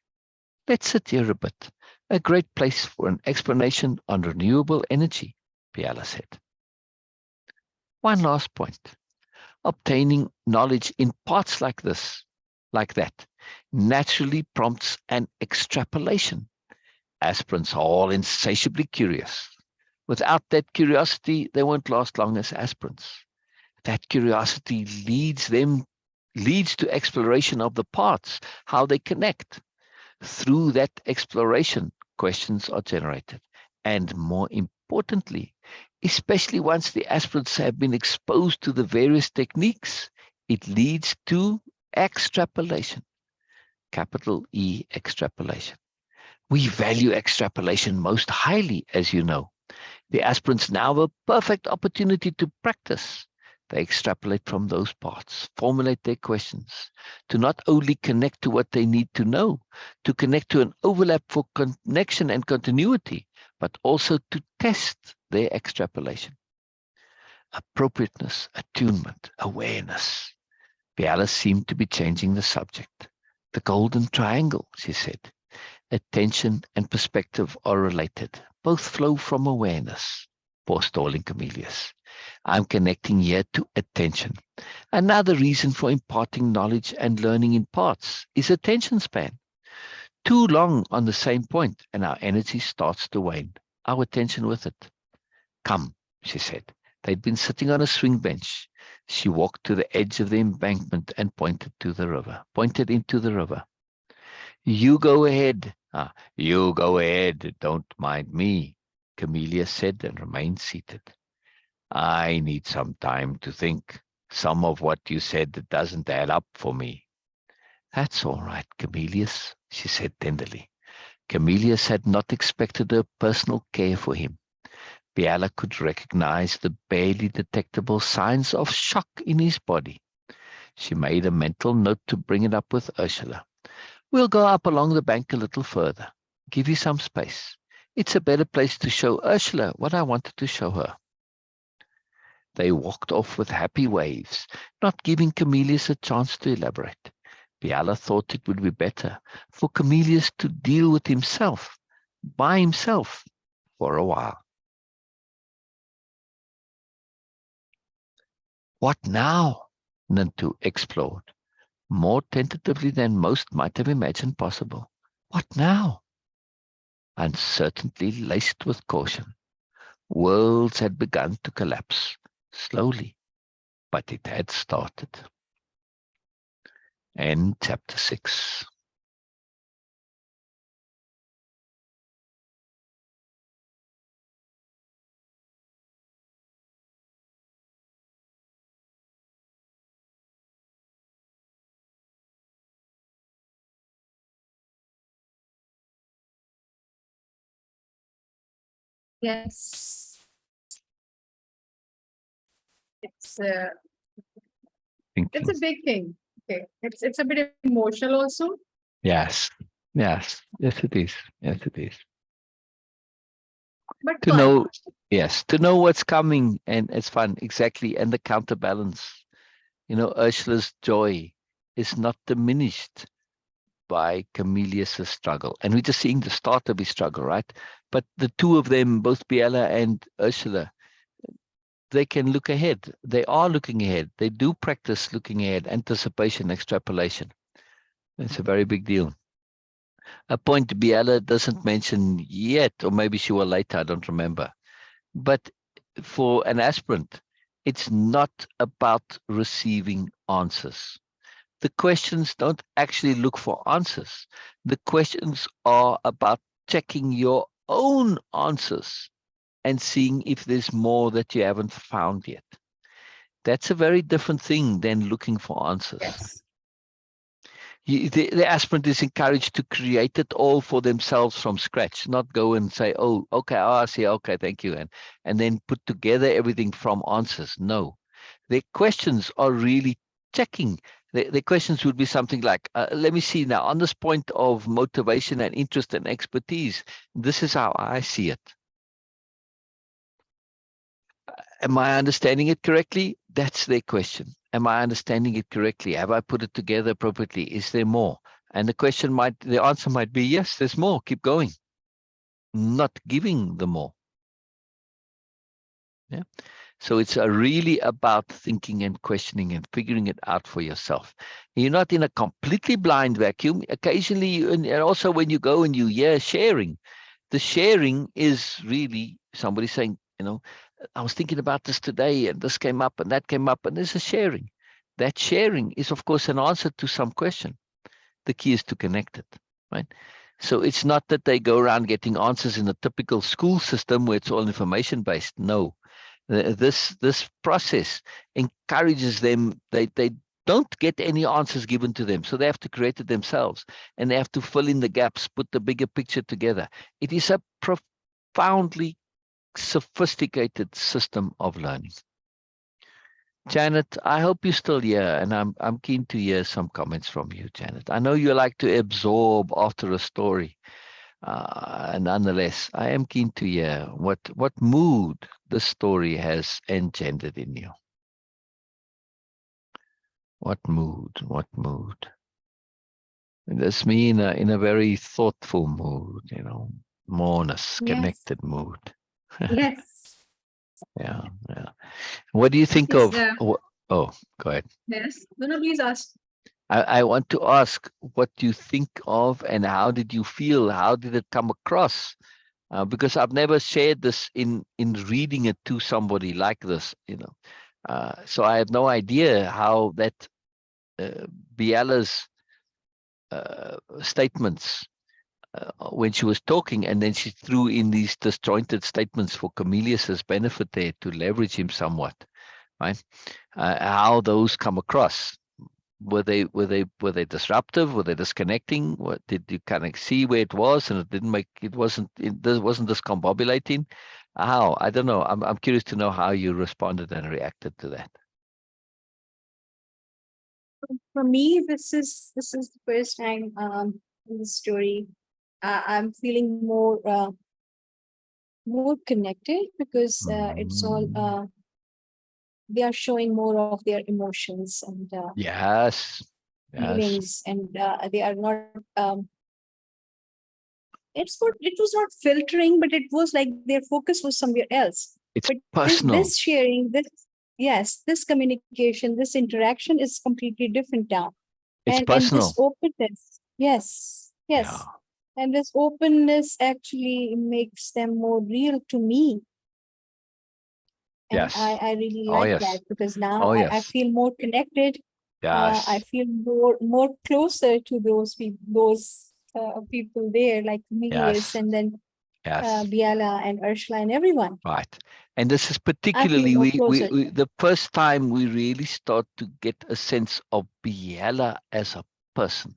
Let's sit here a bit. A great place for an explanation on renewable energy, Biella said. One last point. Obtaining knowledge in parts like this, like that, naturally prompts an extrapolation. Aspirants are all insatiably curious. Without that curiosity, they won't last long as aspirants. That curiosity leads to exploration of the parts, how they connect. Through that exploration, questions are generated. And more importantly, especially once the aspirants have been exposed to the various techniques, it leads to extrapolation. Capital E, extrapolation. We value extrapolation most highly, as you know. The aspirants now have a perfect opportunity to practice. They extrapolate from those parts, formulate their questions, to not only connect to what they need to know, to connect to an overlap for connection and continuity, but also to test their extrapolation. Appropriateness, attunement, awareness. Biella seemed to be changing the subject. The golden triangle, she said. Attention and perspective are related. Both flow from awareness. Poor stalling Camelius. I'm connecting here to attention. Another reason for imparting knowledge and learning in parts is attention span. Too long on the same point and our energy starts to wane. Our attention with it. Come, she said. They'd been sitting on a swing bench. She walked to the edge of the embankment and pointed into the river. You go ahead. You go ahead, don't mind me, Camellia said and remained seated. I need some time to think. Some of what you said doesn't add up for me. That's all right, Camelius, she said tenderly. Camelius had not expected her personal care for him. Biella could recognize the barely detectable signs of shock in his body. She made a mental note to bring it up with Ursula. We'll go up along the bank a little further. Give you some space. It's a better place to show Ursula what I wanted to show her. They walked off with happy waves, not giving Camelius a chance to elaborate. Biella thought it would be better for Camelius to deal with himself, by himself, for a while. What now? Nantu explored, more tentatively than most might have imagined possible. What now? Uncertainty laced with caution. Worlds had begun to collapse, slowly, but it had started. End chapter 6. Yes. It's Thinking. a big thing. Okay. It's a bit emotional also. Yes, yes, yes it is. Yes it is. But To fun. know, yes, to know what's coming, and it's fun, exactly, and the counterbalance. Ursula's joy is not diminished by Camelius's struggle. And we're just seeing the start of his struggle, right? But the two of them, both Biella and Ursula, they can look ahead. They are looking ahead. They do practice looking ahead, anticipation, extrapolation. It's a very big deal. A point Biella doesn't mention yet, or maybe she will later, I don't remember. But for an aspirant, it's not about receiving answers. The questions don't actually look for answers. The questions are about checking your own answers and seeing if there's more that you haven't found yet. That's a very different thing than looking for answers. Yes. The aspirant is encouraged to create it all for themselves from scratch, not go and say, oh, okay, I see, okay, thank you, and then put together everything from answers. No, their questions are really checking. The questions would be something like, let me see now, on this point of motivation and interest and expertise, this is how I see it. Am I understanding it correctly? That's their question. Am I understanding it correctly? Have I put it together appropriately? Is there more? And the answer might be, yes, there's more. Keep going. Not giving them more. Yeah. So it's really about thinking and questioning and figuring it out for yourself. You're not in a completely blind vacuum. Occasionally, and also when you go and you hear sharing, the sharing is really somebody saying, I was thinking about this today and this came up and that came up, and there's a sharing. That sharing is, of course, an answer to some question. The key is to connect it, right? So it's not that they go around getting answers in a typical school system where it's all information-based. No, this process encourages them. They don't get any answers given to them, so they have to create it themselves, and they have to fill in the gaps, put the bigger picture together. It is a profoundly sophisticated system of learning. Janet, I hope you're still here, and I'm keen to hear some comments from you, Janet. I know you like to absorb after a story, and nonetheless, I am keen to hear what mood the story has engendered in you. What mood? What mood? And that's me in a very thoughtful mood, moreness, connected mood. Yes. Yeah. What do you think Yes. of? Oh, go ahead. Yes. No, please ask. I want to ask what you think of and how did you feel? How did it come across? Because I've never shared this in reading it to somebody like this, so I have no idea how that Biella's statements when she was talking, and then she threw in these disjointed statements for Camilius's benefit there to leverage him somewhat, right? How those come across. Were they disruptive? Were they disconnecting? What did you kind of see where it was, and it wasn't discombobulating? How? I don't know. I'm curious to know how you responded and reacted to that. For me, this is the first time in the story I'm feeling more connected, because it's all they are showing more of their emotions and Yes. feelings, and they are not. It was not filtering, but it was like their focus was somewhere else. It's But personal. this sharing, this communication, this interaction is completely different now. It's And this personal. openness, yes, Yeah. and this openness actually makes them more real to me. And Yes. I really Oh, like yes. that, because now Oh, I yes. feel more connected. Yes. I feel more closer to those people there, like Milius, Yes. and then Yes. Biella and Ursula and everyone. Right. And this is I feel particularly more closer. the first time we really start to get a sense of Biella as a person.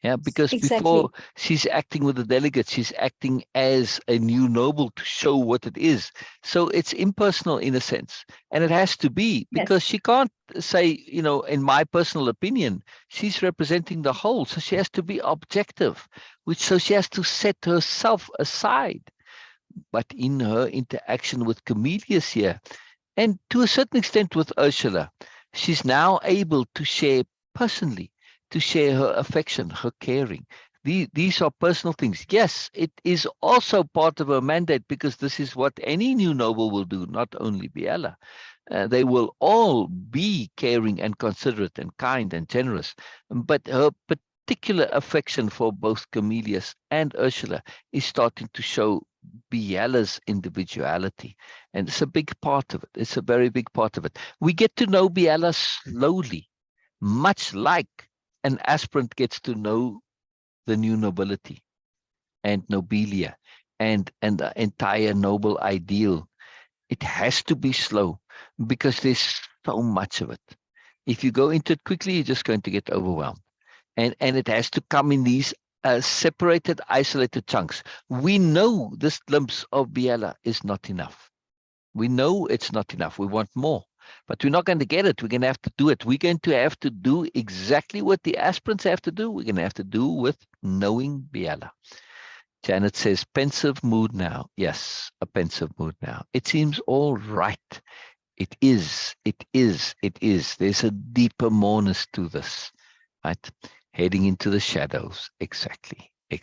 Yeah, because before Exactly. she's acting with the delegates, she's acting as a new noble to show what it is. So it's impersonal in a sense. And it has to be, because Yes. she can't say, in my personal opinion, she's representing the whole. So she has to be objective, so she has to set herself aside. But in her interaction with Camillus here, and to a certain extent with Ursula, she's now able to share personally, to share her affection, her caring. These are personal things. Yes, it is also part of her mandate, because this is what any new noble will do, not only Biella. They will all be caring and considerate and kind and generous. But her particular affection for both Camillus and Ursula is starting to show Biella's individuality. And it's a big part of it. It's a very big part of it. We get to know Biella slowly, much like an aspirant gets to know the new nobility and nobelia and the entire noble ideal. It has to be slow, because there's so much of it. If you go into it quickly, you're just going to get overwhelmed. And it has to come in these separated, isolated chunks. We know this glimpse of Biella is not enough. We know it's not enough. We want more, but we're not going to get it. We're going to have to do it. We're going to have to do exactly what the aspirants have to do. We're going to have to do with knowing Biella. Janet says, pensive mood now. Yes, a pensive mood now. It seems all right. It is. There's a deeper moreness to this, right? Heading into the shadows. Exactly. At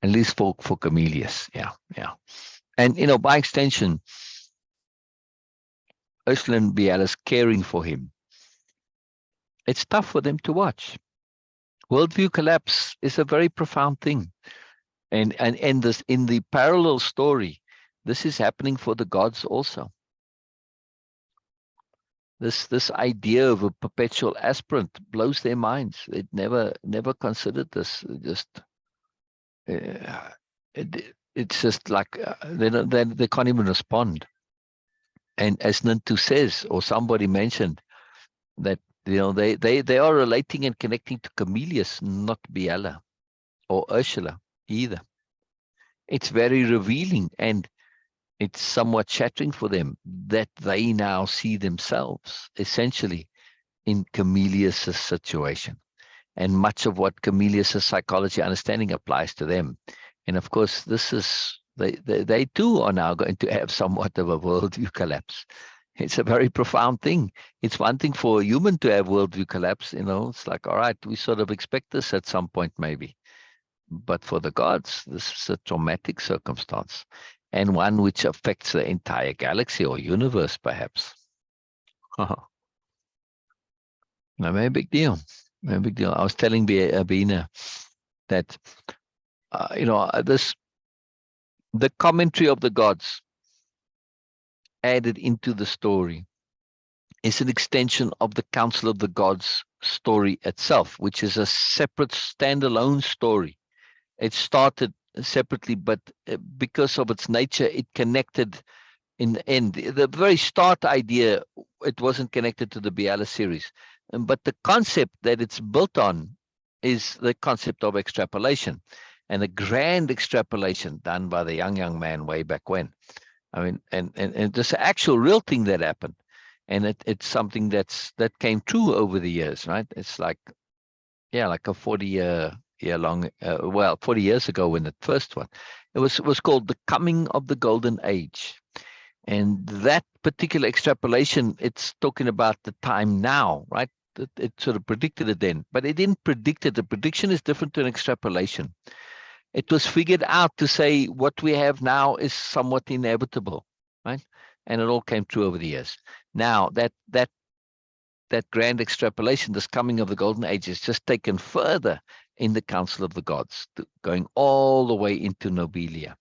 least for Camillus. Yeah. And, by extension, Ursula and Biella's caring for him. It's tough for them to watch. Worldview collapse is a very profound thing. And this, in the parallel story, this is happening for the gods also. This idea of a perpetual aspirant blows their minds. They'd never considered this. It's just like they can't even respond. And as Nintu says, or somebody mentioned, that they are relating and connecting to Camillus, not Biella or Ursula either. It's very revealing, and it's somewhat shattering for them that they now see themselves essentially in Camillus' situation. And much of what Camillus' psychology understanding applies to them. And of course, this is they too are now going to have somewhat of a worldview collapse. It's a very profound thing. It's one thing for a human to have worldview collapse. It's like, all right, we sort of expect this at some point, maybe. But for the gods, this is a traumatic circumstance, and one which affects the entire galaxy or universe, perhaps. A very big deal. Very big deal. I was telling Beena that the commentary of the gods added into the story is an extension of the Council of the Gods story itself, which is a separate standalone story. It started separately, but because of its nature, it connected in the end. The very start idea, it wasn't connected to the Biella series. But the concept that it's built on is the concept of extrapolation, and a grand extrapolation done by the young man way back when. I mean, and this actual real thing that happened. And it's something that came true over the years, right? It's like, yeah, like a 40 year long, 40 years ago when the first one, it was called The Coming of the Golden Age. And that particular extrapolation, it's talking about the time now, right? It sort of predicted it then, but it didn't predict it. The prediction is different to an extrapolation. It was figured out to say what we have now is somewhat inevitable, right? And it all came true over the years. Now that grand extrapolation, this coming of the golden age, is just taken further in the Council of the Gods, going all the way into Nobelia.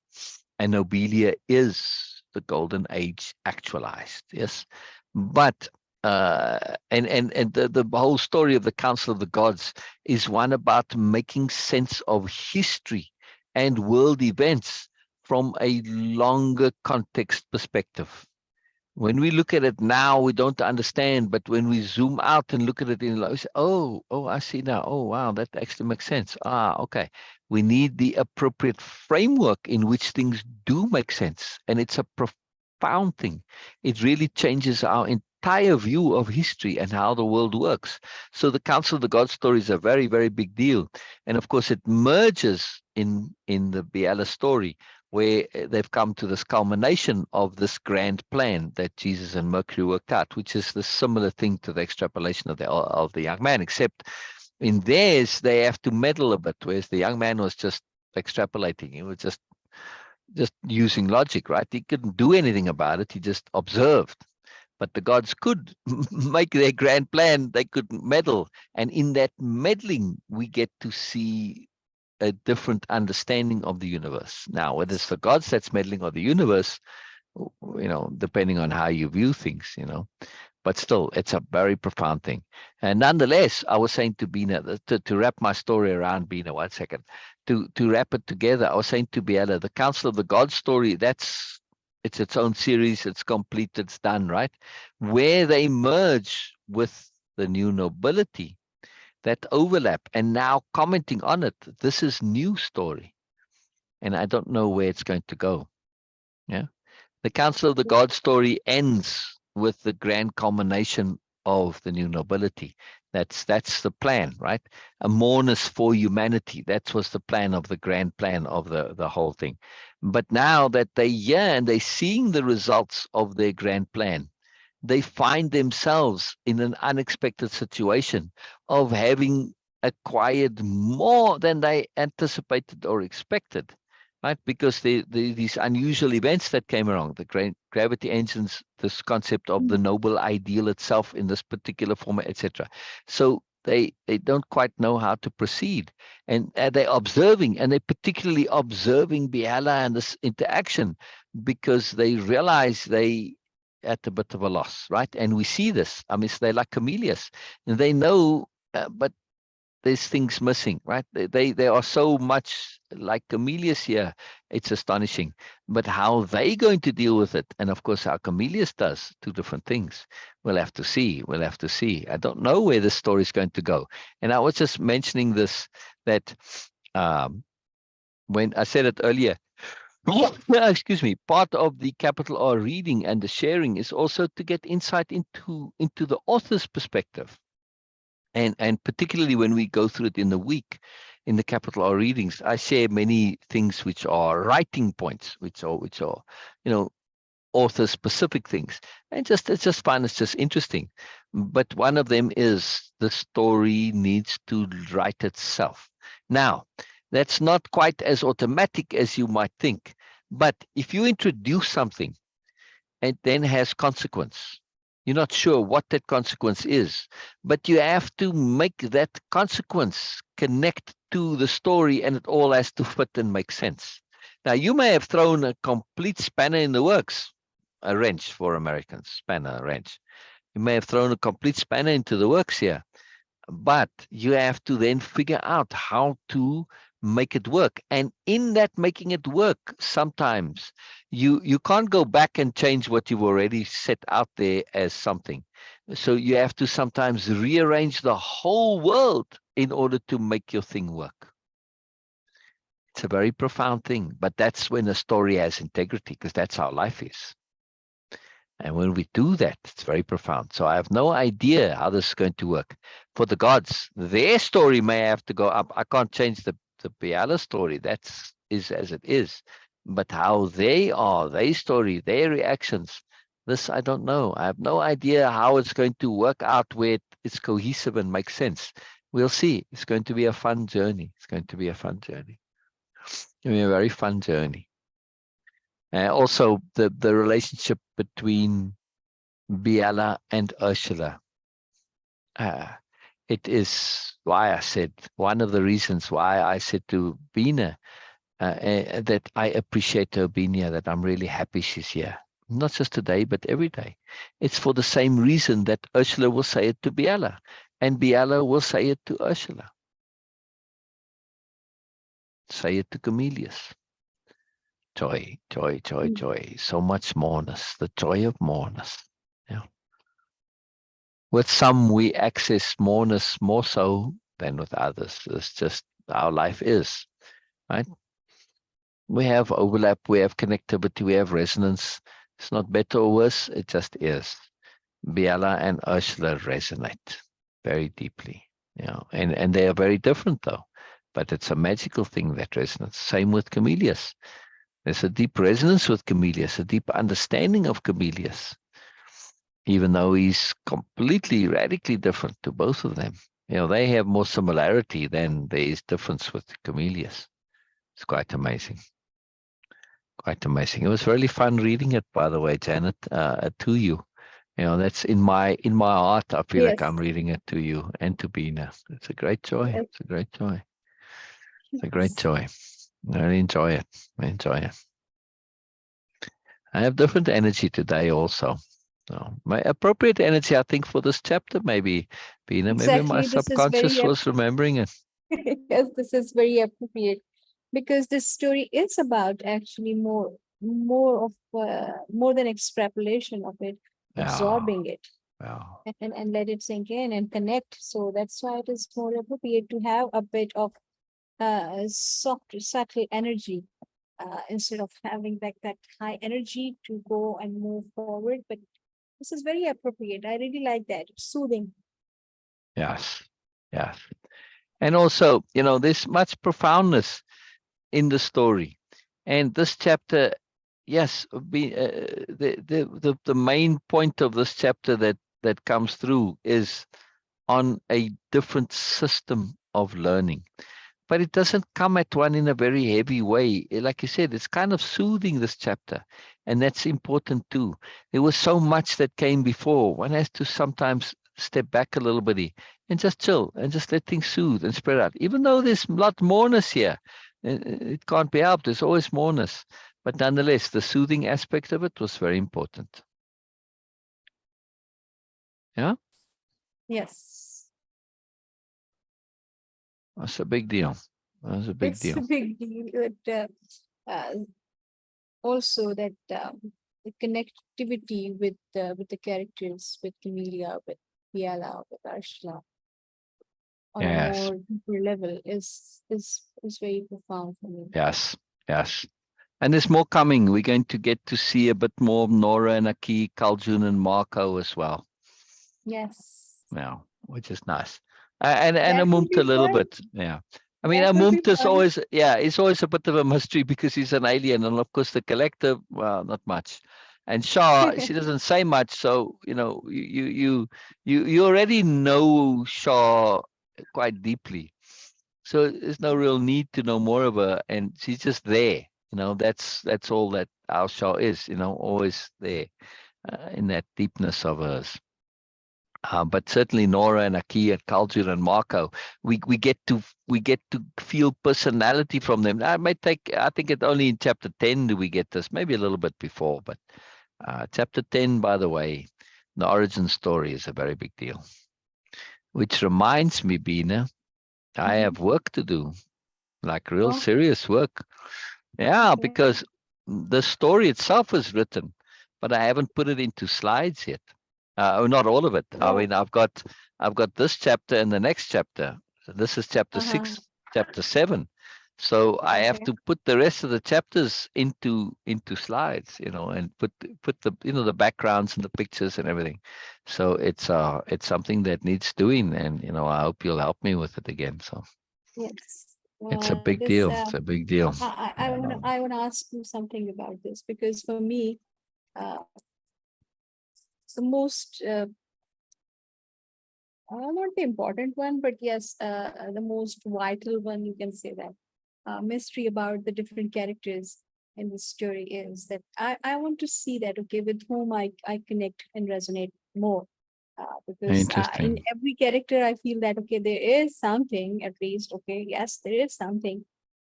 And Nobelia is the golden age actualized, yes. But and the whole story of the Council of the Gods is one about making sense of history and world events from a longer context perspective. When we look at it now, we don't understand, but when we zoom out and look at it in, we say, oh, I see now. Oh, wow, that actually makes sense. Okay. We need the appropriate framework in which things do make sense. And it's a profound thing. It really changes our entire view of history and how the world works. So the Council of the Gods story is a very, very big deal. And of course, it merges in the Biella story, where they've come to this culmination of this grand plan that Jesus and Mercury worked out, which is the similar thing to the extrapolation of the young man, except in theirs, they have to meddle a bit, whereas the young man was just extrapolating. He was just using logic, right? He couldn't do anything about it. He just observed. But the gods could make their grand plan. They could meddle. And in that meddling, we get to see a different understanding of the universe. Now, whether it's the gods that's meddling or the universe, depending on how you view things, but still, it's a very profound thing. And nonetheless, I was saying to Beena, to wrap my story around Beena, 1 second, to wrap it together, I was saying to Biella, the Council of the Gods story, it's its own series, it's complete, it's done, right? Where they merge with the new nobility, that overlap, and now commenting on it, this is new story, and I don't know where it's going to go. Yeah, the Council of the Gods story ends with the grand culmination of the new nobility. That's the plan, right? A Moreness for humanity. That was the plan of the grand plan of the whole thing. But now that they're here and they're seeing the results of their grand plan, they find themselves in an unexpected situation of having acquired more than they anticipated or expected, right? Because these unusual events that came along, the gravity engines, this concept of the noble ideal itself in this particular format, etc. So they don't quite know how to proceed, and they're observing, and they're particularly observing Biella and this interaction, because they realize they at a bit of a loss, right? And we see this. I mean, they're like chameleons, and they know, but there's things missing, right? They are so much like chameleons here. It's astonishing. But how they going to deal with it, and of course, how chameleons does, two different things. We'll have to see. We'll have to see. I don't know where this story is going to go. And I was just mentioning this, that when I said it earlier, excuse me, part of the capital R reading and the sharing is also to get insight into the author's perspective. And particularly when we go through it in the week, in the capital R readings, I share many things which are writing points, which are author specific things. And it's just fun, it's just interesting. But one of them is the story needs to write itself. Now, that's not quite as automatic as you might think. But if you introduce something, it then has consequence. You're not sure what that consequence is, but you have to make that consequence connect to the story, and it all has to fit and make sense. Now, you may have thrown a complete spanner in the works, a wrench for Americans, spanner, wrench. You may have thrown a complete spanner into the works here, but you have to then figure out how to make it work. And in that making it work, sometimes you can't go back and change what you've already set out there as something. So you have to sometimes rearrange the whole world in order to make your thing work. It's a very profound thing, but that's when a story has integrity, because that's how life is. And when we do that, it's very profound. So I have no idea how this is going to work. For the gods, their story may have to go up. I can't change the Biella story. That is as it is. But how they are, their story, their reactions, this I don't know. I have no idea how it's going to work out where it's cohesive and makes sense. We'll see. It's going to be a fun journey. It's going to be a fun journey. It's going to be a very fun journey. Also, the relationship between Biella and Ursula. It is why I said, one of the reasons why I said to Beena that I appreciate her being here, that I'm really happy she's here. Not just today, but every day. It's for the same reason that Ursula will say it to Biella, and Biella will say it to Ursula. Say it to Camillus. Joy, joy, joy, joy. So much moreness, the joy of moreness. Yeah. With some, we access moreness more so than with others. It's just how life is, right? We have overlap, we have connectivity, we have resonance. It's not better or worse, it just is. Biella and Ursula resonate very deeply, you know, and they are very different though. But it's a magical thing that resonates. Same with Camillus. There's a deep resonance with Camillus, a deep understanding of Camillus, even though he's completely, radically different to both of them. You know, they have more similarity than there is difference with Camillus. It's quite amazing. Quite amazing. It was really fun reading it, by the way, Janet, to you. You know, that's in my heart. I feel like I'm reading it to you and to Beena. It's a great joy. Yes. It's a great joy. It's a great joy. I really enjoy it. I enjoy it. I have different energy today also. So my appropriate energy, I think, for this chapter, maybe, Beena, maybe my Exactly. This is subconscious very was remembering it. yes, this is very appropriate because this story is about actually more than extrapolation of it, absorbing it and let it sink in and connect. So that's why it is more appropriate to have a bit of soft, subtle energy instead of having that high energy to go and move forward. But this is very appropriate. I really like that. It's soothing. Yes. Yes. And also, you know, there's much profoundness in the story. And this chapter, yes, the main point of this chapter that comes through is on a different system of learning. But it doesn't come at one in a very heavy way. Like you said, it's kind of soothing, this chapter. And that's important too. There was so much that came before. One has to sometimes step back a little bit and just chill and just let things soothe and spread out. Even though there's a lot moreness here, it can't be helped. There's always moreness. But nonetheless, the soothing aspect of it was very important. Yeah? Yes. That's a big deal. That's a big It's deal. a big deal. Also that the connectivity with the characters, with Camellia, with Biella, with Ursula, on a Yes. more deeper level is very profound for me. Yes. Yes. And there's more coming. We're going to get to see a bit more of Nora and Aki, Kaljun and Marco as well. Yes. Yeah, which is nice. And That will Amumta be a little fun. bit. Yeah. I mean, That will be Amumta's fun. always, yeah, it's always a bit of a mystery because he's an alien. And of course, the collective, well, not much. And Shah, she doesn't say much. So, you know, you already know Shah quite deeply. So there's no real need to know more of her. And she's just there. You know, that's all that our Shah is, you know, always there in that deepness of hers. But certainly Nora and Aki and Kaljun and Marco, we get to feel personality from them. That might take, I think it only in chapter 10 do we get this, maybe a little bit before, but chapter 10, by the way, The origin story is a very big deal. Which reminds me, Beena, I have work to do, like real Oh, serious work. Yeah, okay. because the story itself is written, but I haven't put it into slides yet. Not all of it. I Oh, mean, I've got this chapter and the next chapter. This is chapter uh-huh. 6, chapter 7. So I have Okay. to put the rest of the chapters into slides, and put the the backgrounds and the pictures and everything. So it's something that needs doing, and I hope you'll help me with it again. So Yes. it's a big This deal. It's a big deal. I want to ask you something about this because for me, uh, the most not the important one, but yes, the most vital one, you can say that. Mystery about the different characters in the story is that I want to see that, okay, with whom I connect and resonate more. Because in Interesting. every character, I feel that, okay, there is something, at least, okay, yes, there is something.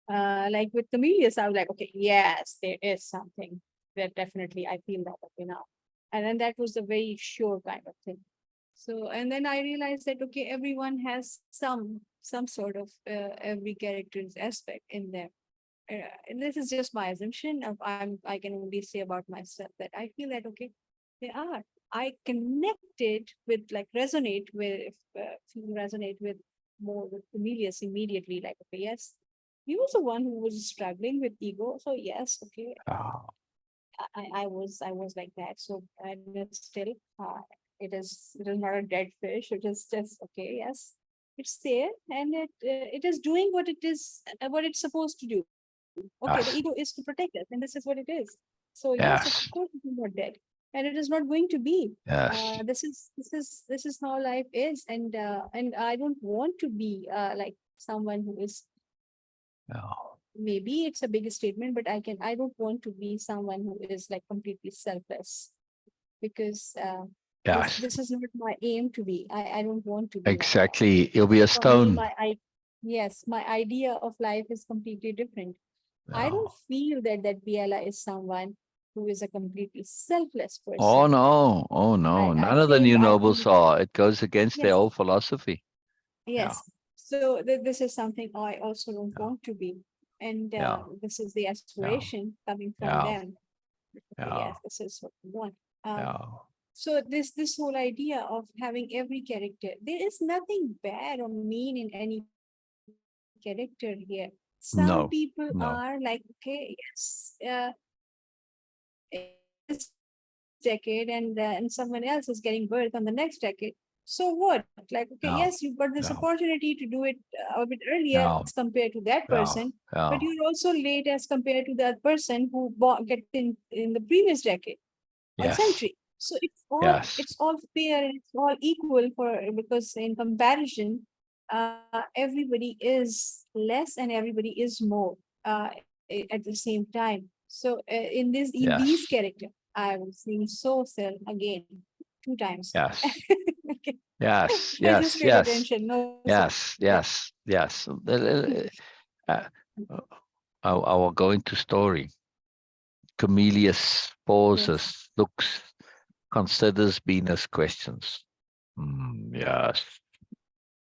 Like with Camellias, I was like, okay, yes, there is something. That definitely, I feel that, okay, now. And then that was a very sure kind of thing. So, and then I realized that, okay, everyone has some sort of every character's aspect in them. And this is just my assumption of I can only say about myself that I feel that, okay, they are. I connected with, like, resonate with, resonate with more with Cornelius immediately, like, okay, yes, he was the one who was struggling with ego. So yes, okay, Oh, I was like that. So, and it's still, it is not a dead fish. It is just, okay, yes, it's there, and it is doing what it is, what it's supposed to do. Okay, the ego yes, is to protect us, and this is what it is. So yes, of yes, course, it is not dead, and it is not going to be. yes. This is how life is, and I don't want to be like someone who is, Oh, maybe it's a big statement, but I don't want to be someone who is like completely selfless, because this yes, this is not my aim to be. I don't want to be like that. exactly. It'll be a For me, stone. yes, my idea of life is completely different. I don't Oh. feel that Biella is someone who is a completely selfless Oh person. no, oh no. I None of the feel new I nobles feel are. It goes against their yes, whole philosophy. Yeah, yes. So this is something I also don't yeah, want to be, and yeah, this is the yeah, aspiration coming from yeah, them. Okay, yeah, yes, this is what we want. Um, yeah. so this whole idea of having every character, there is nothing bad or mean in any character here. Some people are No, like, no. okay, yes, in this decade, and someone else is getting birth on the next decade. So what? Like, okay, yes, you got this No, opportunity to do it no, a bit earlier as compared to that no, person, but you're no, also late no. as compared to that person who get birth in the previous decade or century. Yes, So it's yes, all fair and it's all equal, for because in comparison, everybody is less and everybody is more at the same time. So in these yes, character, I was seeing so Syl again 2 times. yes, Okay. yes, I just yes, paid yes, attention. No, sir. yes, Yeah. yes, yes. Uh, I will go into story. Camillus Yes. pauses, looks, considers Venus questions. Yes,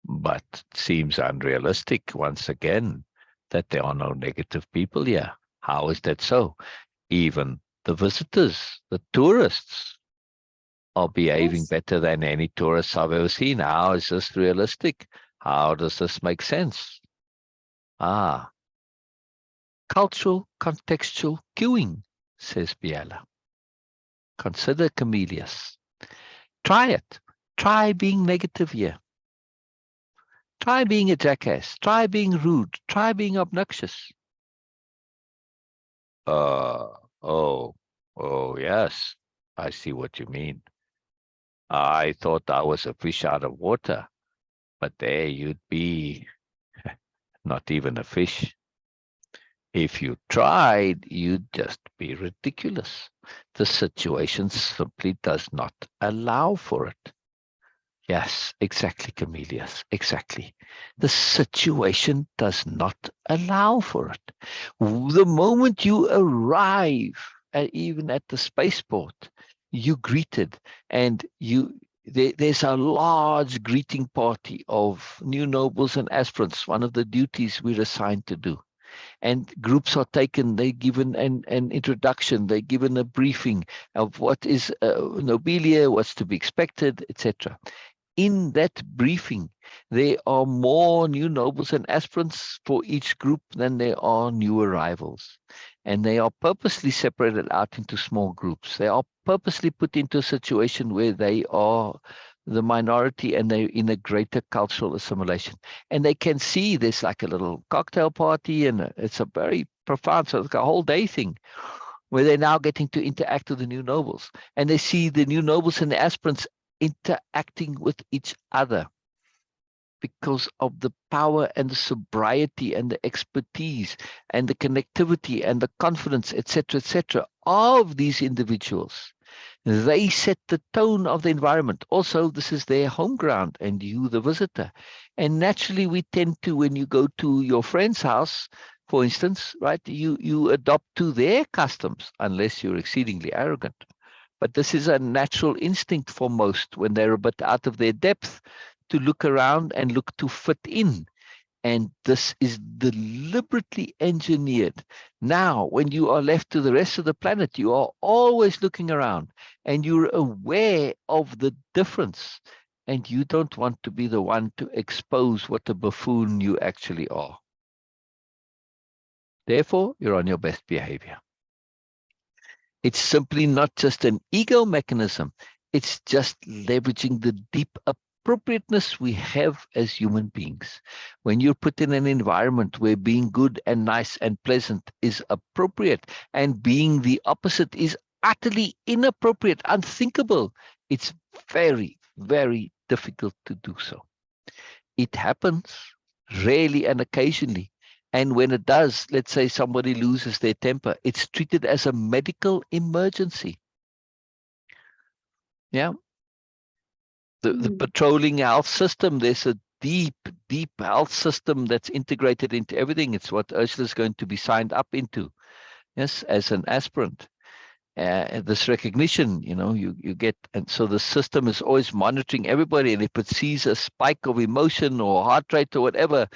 but it seems unrealistic once again that there are no negative people here. How is that so? Even the visitors, the tourists, are behaving Yes. better than any tourists I've ever seen. How is this realistic? How does this make sense? Ah, cultural contextual cueing, says Biella. Consider Camillus. Try it. Try being negative here. Try being a jackass. Try being rude. Try being obnoxious. Uh, oh, oh, yes. I see what you mean. I thought I was a fish out of water, but there you'd be not even a fish. If you tried, you'd just be ridiculous. The situation simply does not allow for it. Yes, exactly, Camillus. Exactly. The situation does not allow for it. The moment you arrive, even at the spaceport, you greeted, and there's a large greeting party of new nobles and aspirants, one of the duties we're assigned to do. And groups are taken, they're given an introduction, they're given a briefing of what is nobelia, what's to be expected, etc. In that briefing, there are more new nobles and aspirants for each group than there are new arrivals. And they are purposely separated out into small groups. They are purposely put into a situation where they are the minority and they're in a greater cultural assimilation. And they can see there's like a little cocktail party, and it's a very profound, so it's like a whole day thing where they're now getting to interact with the new nobles. And they see the new nobles and the aspirants interacting with each other because of the power and the sobriety and the expertise and the connectivity and the confidence, etc., of these individuals. They set the tone of the environment. Also, this is their home ground and you, the visitor. And naturally, we tend to, when you go to your friend's house, for instance, right, you adopt to their customs, unless you're exceedingly arrogant. But this is a natural instinct for most when they're a bit out of their depth, to look around and look to fit in. And this is deliberately engineered. Now, when you are left to the rest of the planet, you are always looking around and you're aware of the difference. And you don't want to be the one to expose what a buffoon you actually are. Therefore, you're on your best behavior. It's simply not just an ego mechanism. It's just leveraging the deep appropriateness we have as human beings. When you're put in an environment where being good and nice and pleasant is appropriate and being the opposite is utterly inappropriate, unthinkable, it's very, very difficult to do so. It happens rarely and occasionally. And when it does, let's say somebody loses their temper, it's treated as a medical emergency. Yeah. The patrolling health system, there's a deep, deep health system that's integrated into everything. It's what Ursula's going to be signed up into, yes, as an aspirant. This recognition, you get, and so the system is always monitoring everybody, and if it sees a spike of emotion or heart rate or whatever,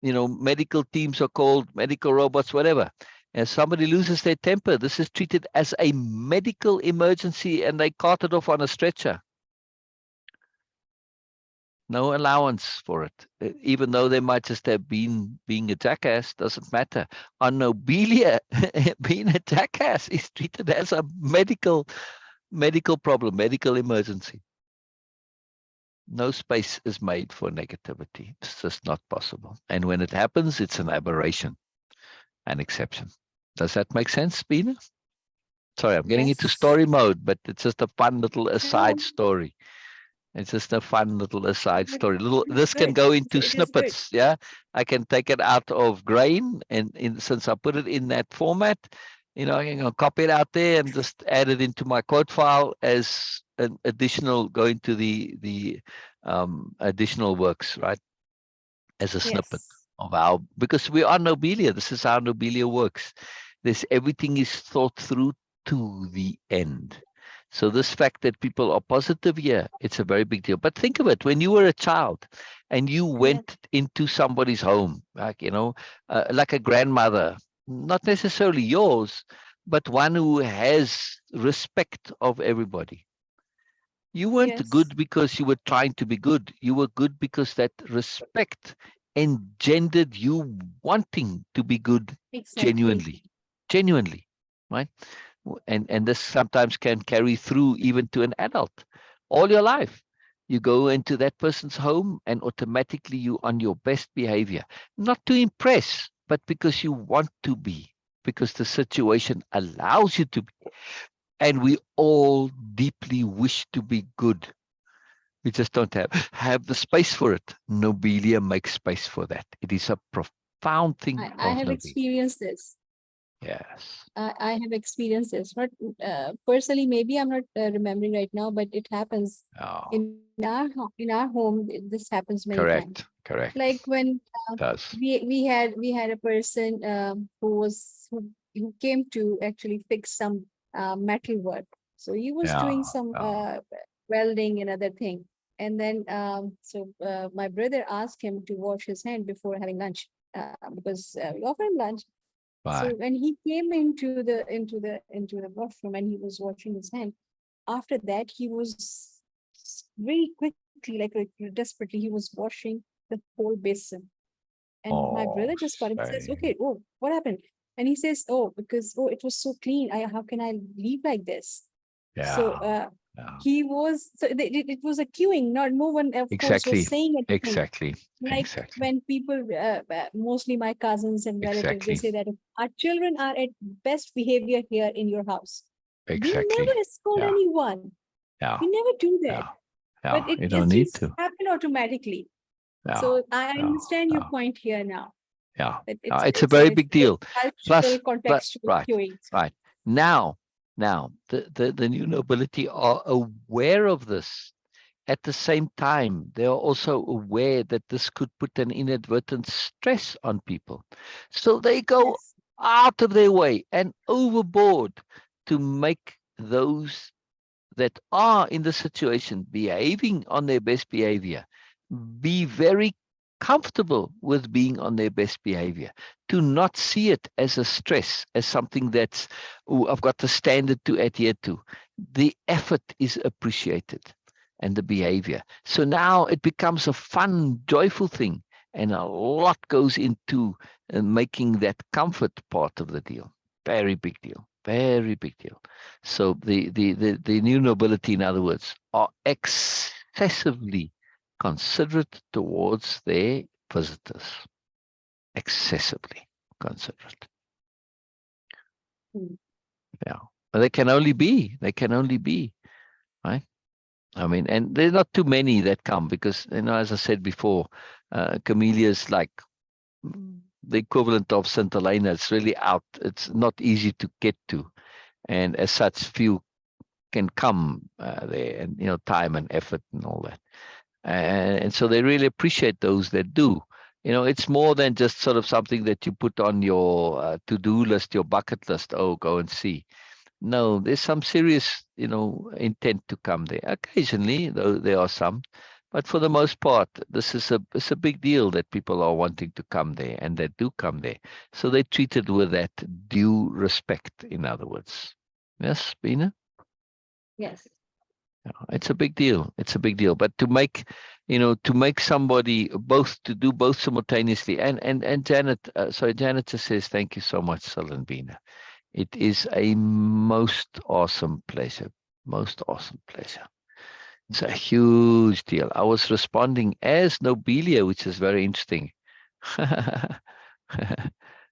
medical teams are called, medical robots, whatever. And somebody loses their temper, this is treated as a medical emergency and they carted off on a stretcher. No allowance for it. Even though they might just have been being a jackass, doesn't matter. On Nobelia, being a jackass is treated as a medical problem, medical emergency. No space is made for negativity. It's just not possible. And when it happens, it's an aberration, an exception. Does that make sense, Beena? Sorry, I'm getting into story mode, but it's just a fun little aside story. It's just a fun little aside story. This can go into snippets. Yeah, I can take it out of grain, and since I put it in that format, I can copy it out there and just add it into my quote file as an additional, going to the additional works, right? As a snippet of how, because we are Nobelia. This is how Nobelia works. Everything is thought through to the end. So this fact that people are positive here, it's a very big deal. But think of it, when you were a child and you went into somebody's home, like, like a grandmother, not necessarily yours, but one who has respect of everybody. You weren't good because you were trying to be good. You were good because that respect engendered you wanting to be good genuinely, right? And this sometimes can carry through even to an adult. All your life, you go into that person's home and automatically you on your best behavior, not to impress, but because you want to be, because the situation allows you to be. And we all deeply wish to be good. We just don't have the space for it. Nobelia makes space for that. It is a profound thing. I have experienced this. Yes. I have experienced this. But personally, maybe I'm not remembering right now, but it happens in our home. This happens many times. Correct. Like when we had a person who came to actually fix some metal work. So he was doing some welding and other thing. And then, my brother asked him to wash his hand before having lunch, because we offer him lunch. So when he came into the washroom and he was washing his hand, after that he was very quickly, like desperately, he was washing the whole basin. And my brother just got him. He says, "Okay, oh, what happened?" And he says, "Oh, because it was so clean. How can I leave like this?" So he was, so it was a queuing. No one, of course, was saying anything. Like when people, mostly my cousins and relatives, they say that our children are at best behavior here in your house. We never scold anyone. We never do that. But it just happen automatically. So I understand your point here now. It's a very big deal. Plus, queuing. right. Now, the new nobility are aware of this. At the same time, they are also aware that this could put an inadvertent stress on people. So they go out of their way and overboard to make those that are in the situation behaving on their best behavior be very comfortable with being on their best behavior, to not see it as a stress, as something that's, oh, I've got the standard to adhere to. The effort is appreciated and the behavior. So now it becomes a fun, joyful thing, and a lot goes into making that comfort part of the deal. Very big deal. Very big deal. So the new nobility, in other words, are excessively considerate towards their visitors. Excessively considerate. Yeah. But they can only be, right? I mean, and there's not too many that come because, as I said before, camellias like the equivalent of St. Helena. It's really out. It's not easy to get to. And as such, few can come there, and, time and effort and all that. And so they really appreciate those that do. It's more than just sort of something that you put on your to-do list, your bucket list. Oh, go and see. No, there's some serious, intent to come there. Occasionally, though, there are some, but for the most part, it's a big deal that people are wanting to come there and that do come there. So they treat it with that due respect, in other words. Yes, Beena? Yes. It's a big deal. It's a big deal. But to make somebody to do both simultaneously, and Janet, Janet just says, thank you so much, Syl and Beena. It is a most awesome pleasure. Most awesome pleasure. It's a huge deal. I was responding as Nobelia, which is very interesting.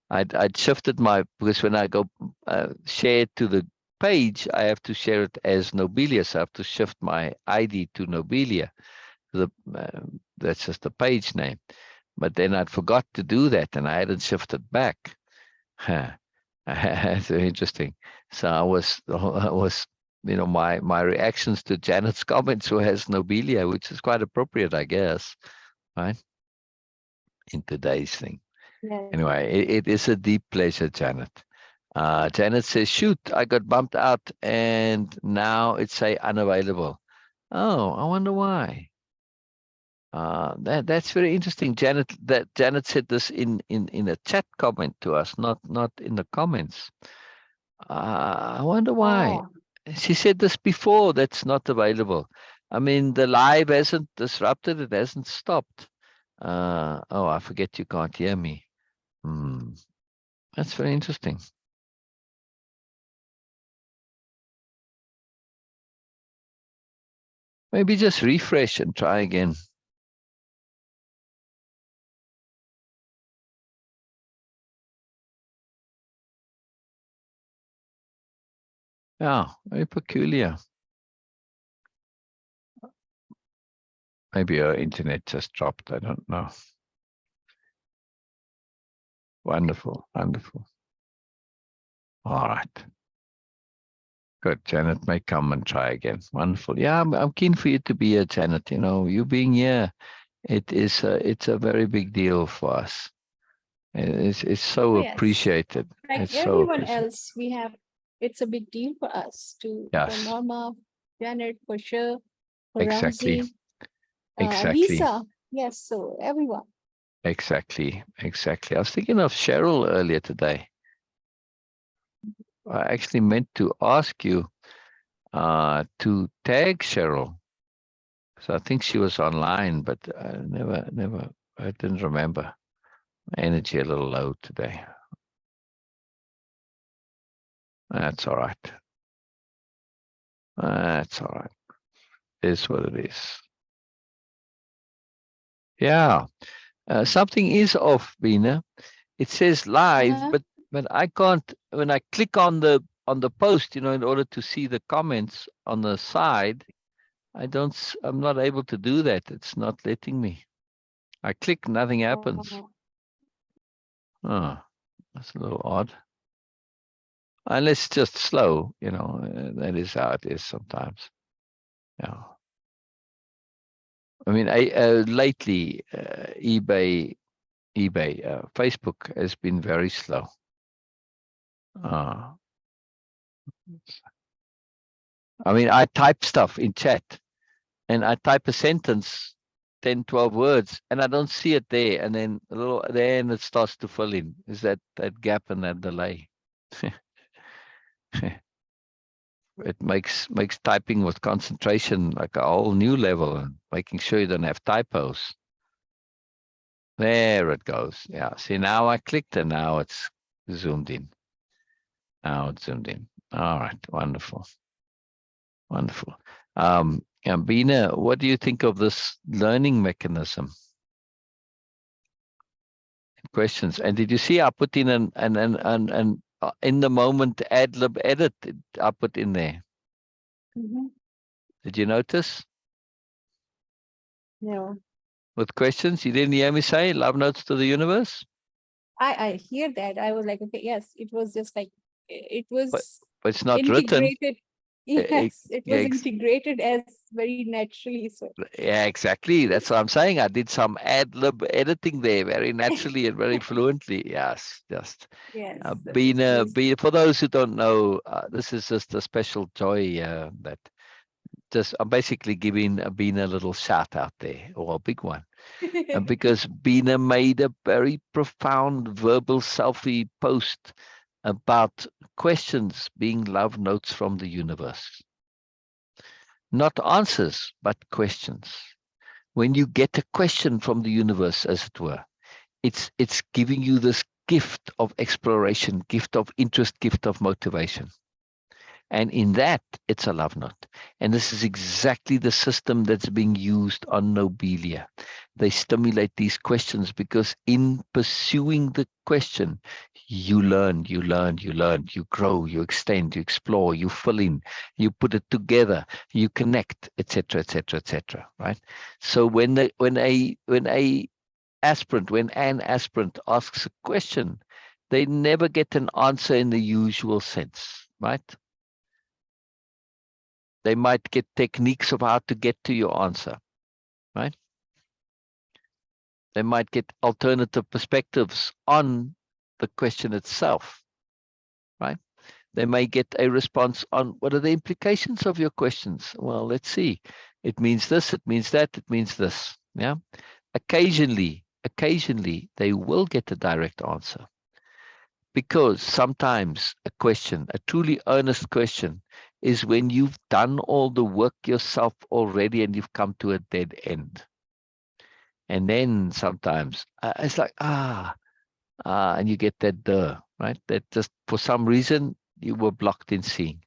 I'd shifted because when I go share to the page, I have to share it as Nobelia. So I have to shift my ID to Nobelia. That's just the page name. But then I'd forgot to do that, and I hadn't shifted back. That's very interesting. So I was, my reactions to Janet's comments were as Nobelia, which is quite appropriate, I guess, right? In today's thing. Yes. Anyway, it is a deep pleasure, Janet. Janet says, shoot, I got bumped out and now it's unavailable. Oh, I wonder why. That's very interesting, Janet. That Janet said this in a chat comment to us, not in the comments. I wonder why. Oh. She said this before. That's not available. I mean, the live hasn't disrupted. It hasn't stopped. Oh, I forget you can't hear me. That's very interesting. Maybe just refresh and try again. Yeah, very peculiar. Maybe our internet just dropped. I don't know. Wonderful, wonderful. All right. Good. Janet may come and try again. Wonderful. Yeah, I'm keen for you to be here, Janet. You being here, it's a very big deal for us. It's so appreciated. Like it's everyone else, we have it's a big deal for us to, for Yes, Norma, Janet, for Sher, for exactly. Ramsey, Exactly. Lisa. Yes, so everyone. Exactly. I was thinking of Cheryl earlier today. I actually meant to ask you to tag Cheryl. So I think she was online, but I I didn't remember. Energy a little low today. That's all right. That's all right. It is what it is. Yeah. Something is off, Beena. It says live, but I can't. When I click on the post, in order to see the comments on the side, I'm not able to do that. It's not letting me. I click, nothing happens. Oh, that's a little odd. Unless it's just slow, that is how it is sometimes. Yeah. I mean, lately, eBay, Facebook has been very slow. I mean, I type stuff in chat and I type a sentence, 10, 12 words, and I don't see it there. And then then it starts to fill in. Is that gap and that delay? It makes typing with concentration like a whole new level, and making sure you don't have typos. There it goes. Yeah. See, now I clicked and now it's zoomed in. Now it's zoomed in. All right. Wonderful. Wonderful. And Beena, what do you think of this learning mechanism? Questions. And did you see I put in an in the moment ad lib edit? I put in there. Did you notice? No. With questions, you didn't hear me say love notes to the universe? I hear that. I was like, okay, yes, it was just like, it was But it's not written. integrated. Yes, it was integrated as very naturally. So Yeah, exactly. That's what I'm saying. I did some ad lib editing there very naturally and very fluently. Yes, just. yes, Beena, for those who don't know, this is just a special joy that I'm basically giving Beena a little shout out there, or a big one. Because Beena made a very profound verbal selfie post about questions being love notes from the universe. Not answers, but questions. When you get a question from the universe, as it were, it's giving you this gift of exploration, gift of interest, gift of motivation. And in that, it's a love note. And this is exactly the system that's being used on Nobelia. They stimulate these questions because in pursuing the question, you learn, you grow, you extend, you explore, you fill in, you put it together, you connect, etc., etc., etc. Right? So when an aspirant asks a question, they never get an answer in the usual sense, right? They might get techniques of how to get to your answer, right? They might get alternative perspectives on the question itself, right? They may get a response on what are the implications of your questions. Well, let's see. It means this, it means that, it means this. Yeah. Occasionally, they will get a direct answer. Because sometimes a question, a truly earnest question, is when you've done all the work yourself already and you've come to a dead end. And then sometimes it's like, and you get that right? That just for some reason you were blocked in seeing.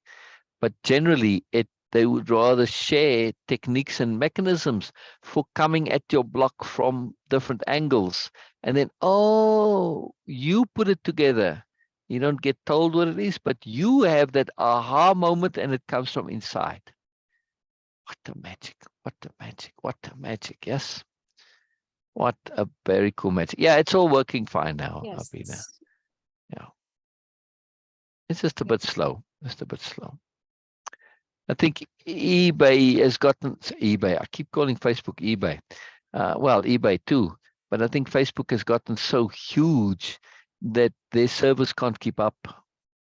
But generally, they would rather share techniques and mechanisms for coming at your block from different angles. And then, you put it together. You don't get told what it is, but you have that aha moment and it comes from inside. What a magic, what a magic, what a magic, yes? What a very cool magic. Yeah, it's all working fine now, yes. Beena. Yeah. It's just a bit slow, just a bit slow. I think eBay has gotten eBay. I keep calling Facebook eBay. Well, eBay too, but I think Facebook has gotten so huge that their servers can't keep up.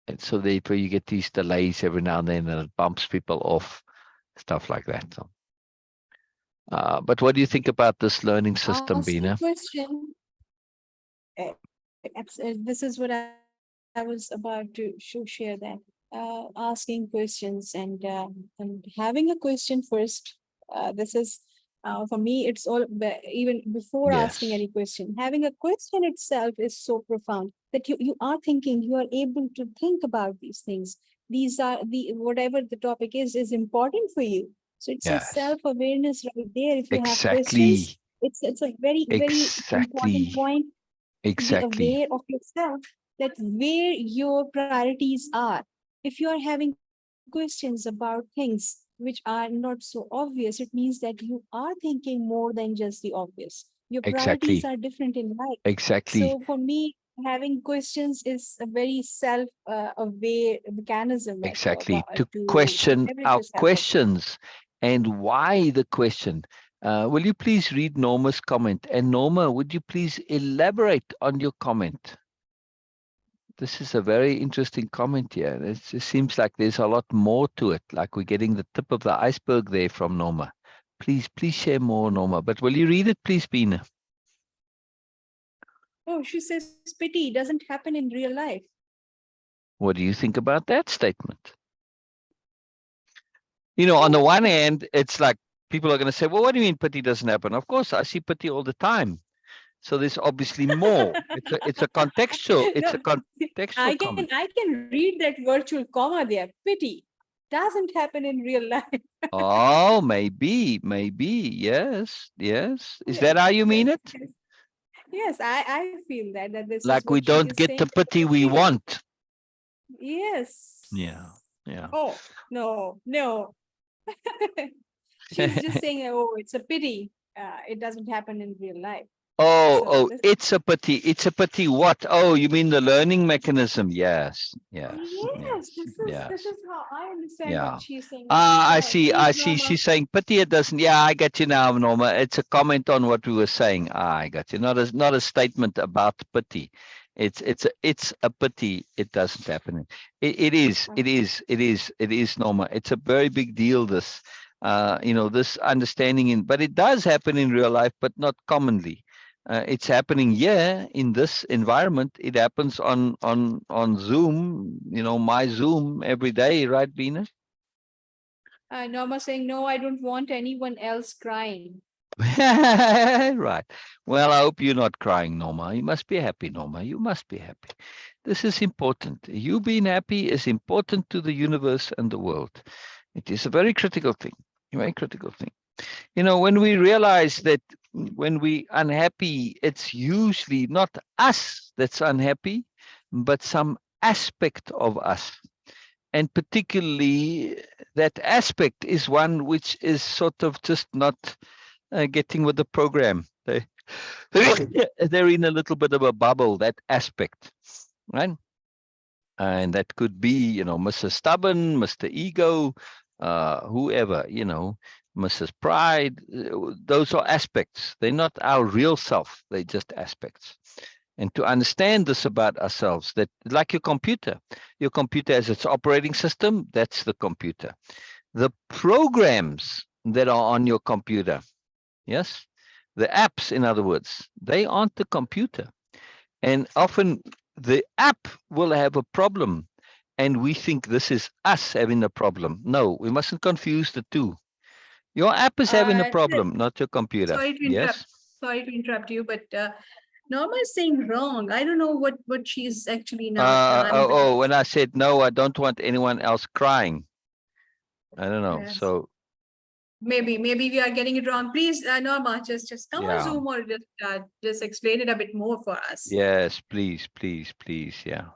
And so therefore you get these delays every now and then, and it bumps people off, stuff like that. So, but what do you think about this learning system, Asking Beena? question. This is what I was about to share that. Asking questions and having a question first. This is for me, it's all even before asking Yes. any question. Having a question itself is so profound that you are thinking, you are able to think about these things. These are whatever the topic is important for you. So it's a Yes. self-awareness right there. If you have Exactly. questions, it's a very, very important point. Be Exactly. aware of yourself, that where your priorities are. If you are having questions about things which are not so obvious, it means that you are thinking more than just the obvious. Your priorities Exactly. are different in life. Exactly. So for me, having questions is a very self-aware mechanism Exactly. To to question leverage our yourself. questions and why the question. Will you please read Norma's comment? And Norma, would you please elaborate on your comment? This is a very interesting comment here. It seems like there's a lot more to it, like we're getting the tip of the iceberg there from Norma. Please share more, Norma. But will you read it, please, Beena? Oh, she says pity doesn't happen in real life. What do you think about that statement? You know, on the one hand, it's like people are going to say, well, what do you mean pity doesn't happen? Of course, I see pity all the time. So there's obviously more. It's a contextual, it's No, a contextual comment. I can read that virtual comma there. Pity doesn't happen in real life. Oh, maybe. Yes. Is Yes, that how you mean yes, it? yes. Yes, I feel that this is Like we what she don't is get the saying. pity I we feel it. want. Yes. Yeah. Oh, no. She's just saying, oh, it's a pity. It doesn't happen in real life. So this, It's a pity. It's a pity what? Oh, you mean the learning mechanism? Yes. yes, this is how I understand what Yeah. she's saying. I Oh, see. please, Norma. She's saying pity it doesn't. Yeah, I get you now, Norma. It's a comment on what we were saying. I got you. Not a statement about pity. It's a pity it doesn't happen. It is, Norma. It's a very big deal, this this understanding but it does happen in real life, but not commonly. It's happening here in this environment. It happens on Zoom, my Zoom every day, right, Beena? Norma saying, no, I don't want anyone else crying. Right. Well, I hope you're not crying, Norma. You must be happy, Norma. You must be happy. This is important. You being happy is important to the universe and the world. It is a very critical thing. Very critical thing. When we realize that when we unhappy, it's usually not us that's unhappy, but some aspect of us. And particularly that aspect is one which is sort of just not getting with the program. They're in a little bit of a bubble, that aspect, right? And that could be, Mr. Stubborn, Mr. Ego, whoever, Mrs. Pride. Those are aspects. They're not our real self. They're just aspects. And to understand this about ourselves, that like your computer has its operating system, that's the computer. The programs that are on your computer, yes, the apps, in other words, they aren't the computer. And often the app will have a problem and we think this is us having a problem. No, we mustn't confuse the two. Your app is having a problem, not your computer. Sorry to Yes? interrupt. Sorry to interrupt you, but Norma is saying wrong. I don't know what she's actually now. When I said no, I don't want anyone else crying. I don't know. Yes. So Maybe we are getting it wrong. Please, Norma, just come on yeah. Zoom or just explain it a bit more for us. Yes, please. Yeah.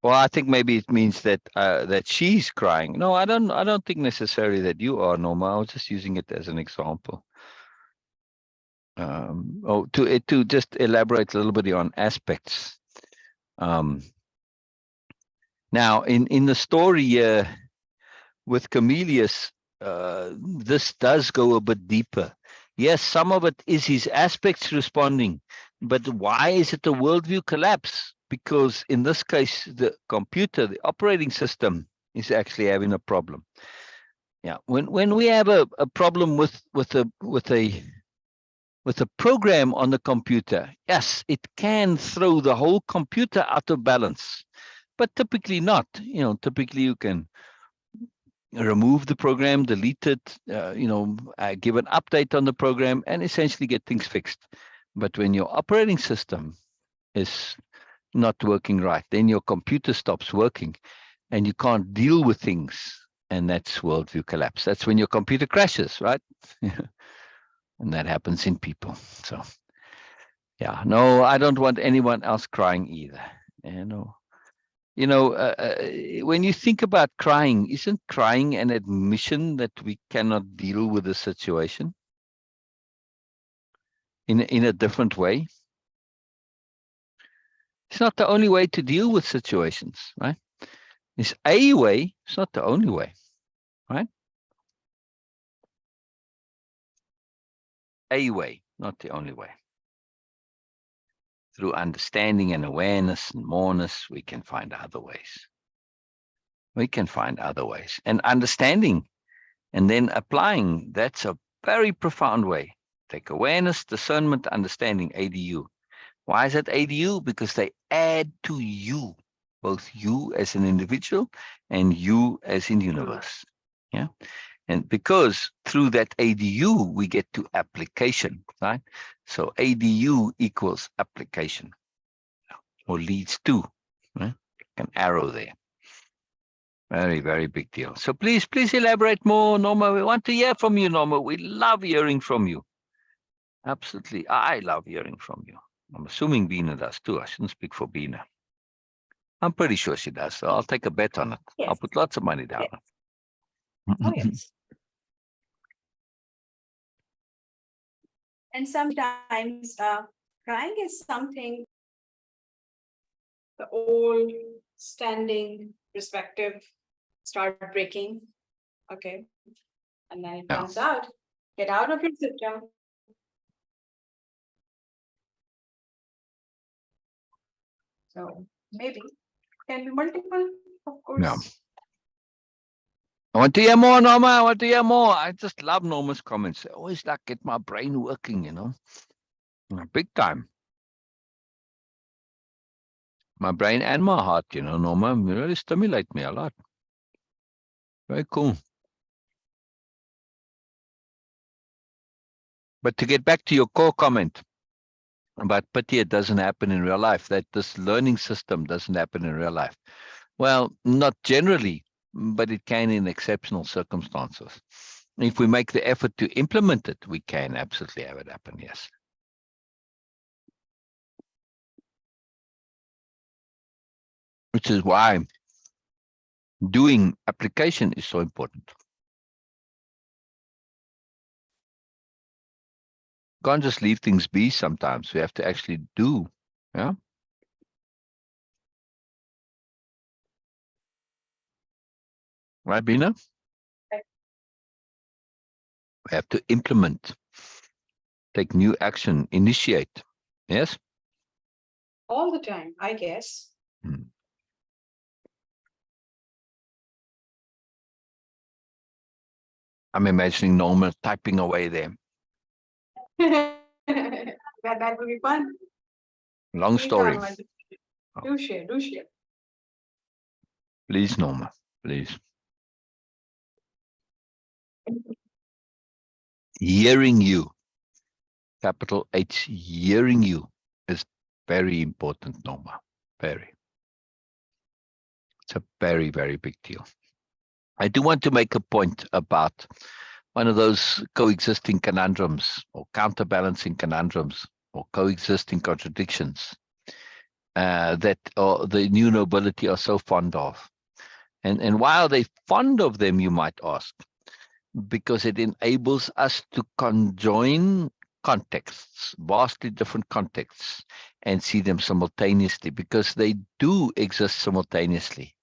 Well, I think maybe it means that that she's crying. No, I don't think necessarily that you are, Norma. I was just using it as an example. To just elaborate a little bit on aspects. Now, in the story with Camellius, this does go a bit deeper. Yes, some of it is his aspects responding, but why is it a worldview collapse? because in this case, the computer, the operating system, is actually having a problem. Yeah, when we have a problem with a program on the computer, yes, it can throw the whole computer out of balance, but typically not. Typically you can remove the program, delete it, give an update on the program, and essentially get things fixed. But when your operating system is not working right, then your computer stops working, and you can't deal with things, and that's worldview collapse. That's when your computer crashes, right? And that happens in people. So, yeah, no, I don't want anyone else crying either. When you think about crying, isn't crying an admission that we cannot deal with the situation in a different way? It's not the only way to deal with situations, right? It's a way, it's not the only way, right? A way, not the only way. Through understanding and awareness and moreness, we can find other ways. We can find other ways. And understanding and then applying, that's a very profound way. Take awareness, discernment, understanding, ADU. Why is that ADU? Because they add to you, both you as an individual and you as in universe. Yeah. And because through that ADU, we get to application, right? So ADU equals application, or leads to, right? An arrow there. Very, very big deal. So please elaborate more, Norma. We want to hear from you, Norma. We love hearing from you. Absolutely. I love hearing from you. I'm assuming Beena does too. I shouldn't speak for Beena. I'm pretty sure she does. So I'll take a bet on it. Yes. I'll put lots of money down. Yes. Oh, yes. And sometimes crying is something, the old standing perspective start breaking. Okay. And then it comes out. Get out of your system. So maybe can be multiple, of course. Yeah. I want to hear more, Norma. I want to hear more. I just love Norma's comments. They always like get my brain working, big time. My brain and my heart, Norma, you really stimulate me a lot. Very cool. But to get back to your core comment about pity, it doesn't happen in real life, that this learning system doesn't happen in real life. Well, not generally, but it can in exceptional circumstances. If we make the effort to implement it, we can absolutely have it happen, yes. Which is why doing application is so important. Can't just leave things be sometimes. We have to actually do, yeah? Right, Beena? Right. We have to implement, take new action, initiate, yes? All the time, I guess. I'm imagining Norma typing away there. that would be fun. Long story. Do share. Please, Norma, please. Hearing you, capital H, hearing you is very important, Norma. Very. It's a very, very big deal. I do want to make a point about one of those coexisting conundrums or counterbalancing conundrums or coexisting contradictions that the new nobility are so fond of. And why are they fond of them, you might ask? Because it enables us to conjoin contexts, vastly different contexts, and see them simultaneously, because they do exist simultaneously.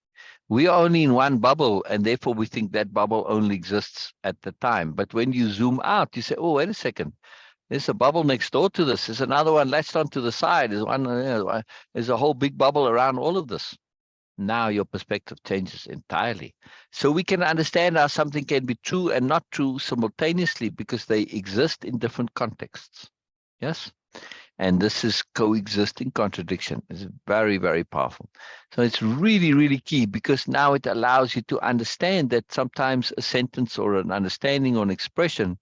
We are only in one bubble, and therefore we think that bubble only exists at the time. But when you zoom out, you say, oh, wait a second, There's a bubble next door to this. There's another one latched onto the side. There's one. There's a whole big bubble around all of this. Now your perspective changes entirely. So we can understand how something can be true and not true simultaneously because they exist in different contexts. Yes? And this is coexisting contradiction. It's very, very powerful. So it's really, really key because now it allows you to understand that sometimes a sentence or an understanding or an expression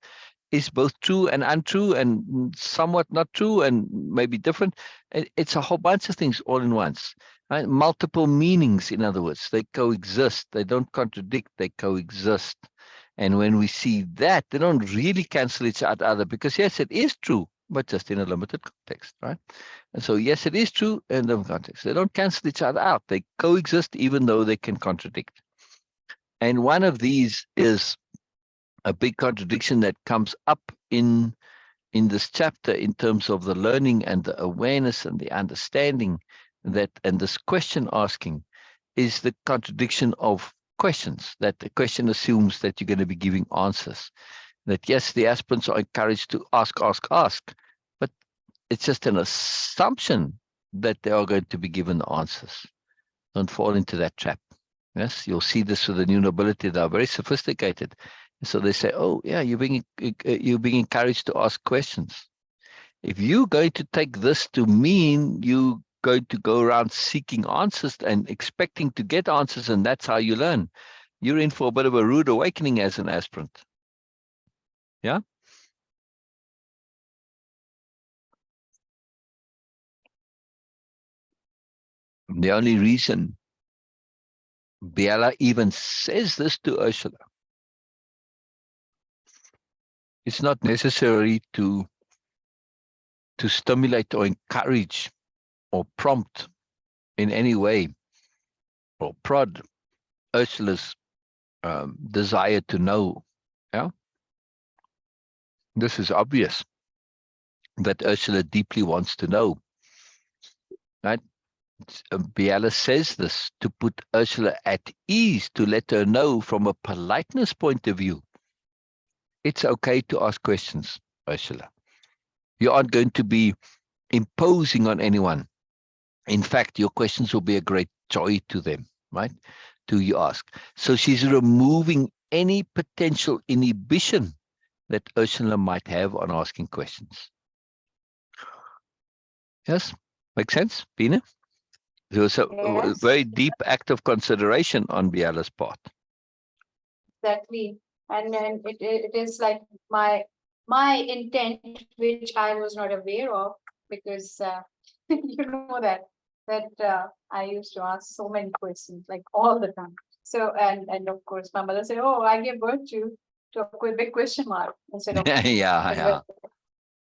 is both true and untrue and somewhat not true and maybe different. It's a whole bunch of things all in once. Right? Multiple meanings, in other words, they coexist. They don't contradict, they coexist. And when we see that, they don't really cancel each other because, yes, it is true, but just in a limited context, right? And so, yes, it is true in the context. They don't cancel each other out. They coexist even though they can contradict. And one of these is a big contradiction that comes up in this chapter in terms of the learning and the awareness and the understanding that, and this question asking is the contradiction of questions, that the question assumes that you're going to be giving answers, that yes, the aspirants are encouraged to ask, but it's just an assumption that they are going to be given the answers. Don't fall into that trap. Yes, you'll see this with the new nobility. They are very sophisticated. So they say, oh, yeah, you're being encouraged to ask questions. If you're going to take this to mean you're going to go around seeking answers and expecting to get answers, and that's how you learn, you're in for a bit of a rude awakening as an aspirant. Yeah? The only reason Biella even says this to Ursula, it's not necessary to stimulate or encourage or prompt in any way or prod Ursula's desire to know. Yeah, this is obvious that Ursula deeply wants to know, right? Biella says this to put Ursula at ease, to let her know from a politeness point of view, it's okay to ask questions, Ursula. You aren't going to be imposing on anyone. In fact, your questions will be a great joy to them, right? Do you ask? So she's removing any potential inhibition that Ursula might have on asking questions. Yes, makes sense, Beena? There was a Yes. very deep act of consideration on Biella's part. Exactly. And then it is like my intent, which I was not aware of, because you know that I used to ask so many questions, like all the time. So and of course my mother said, "Oh, I gave birth to a big question mark," instead of Yeah.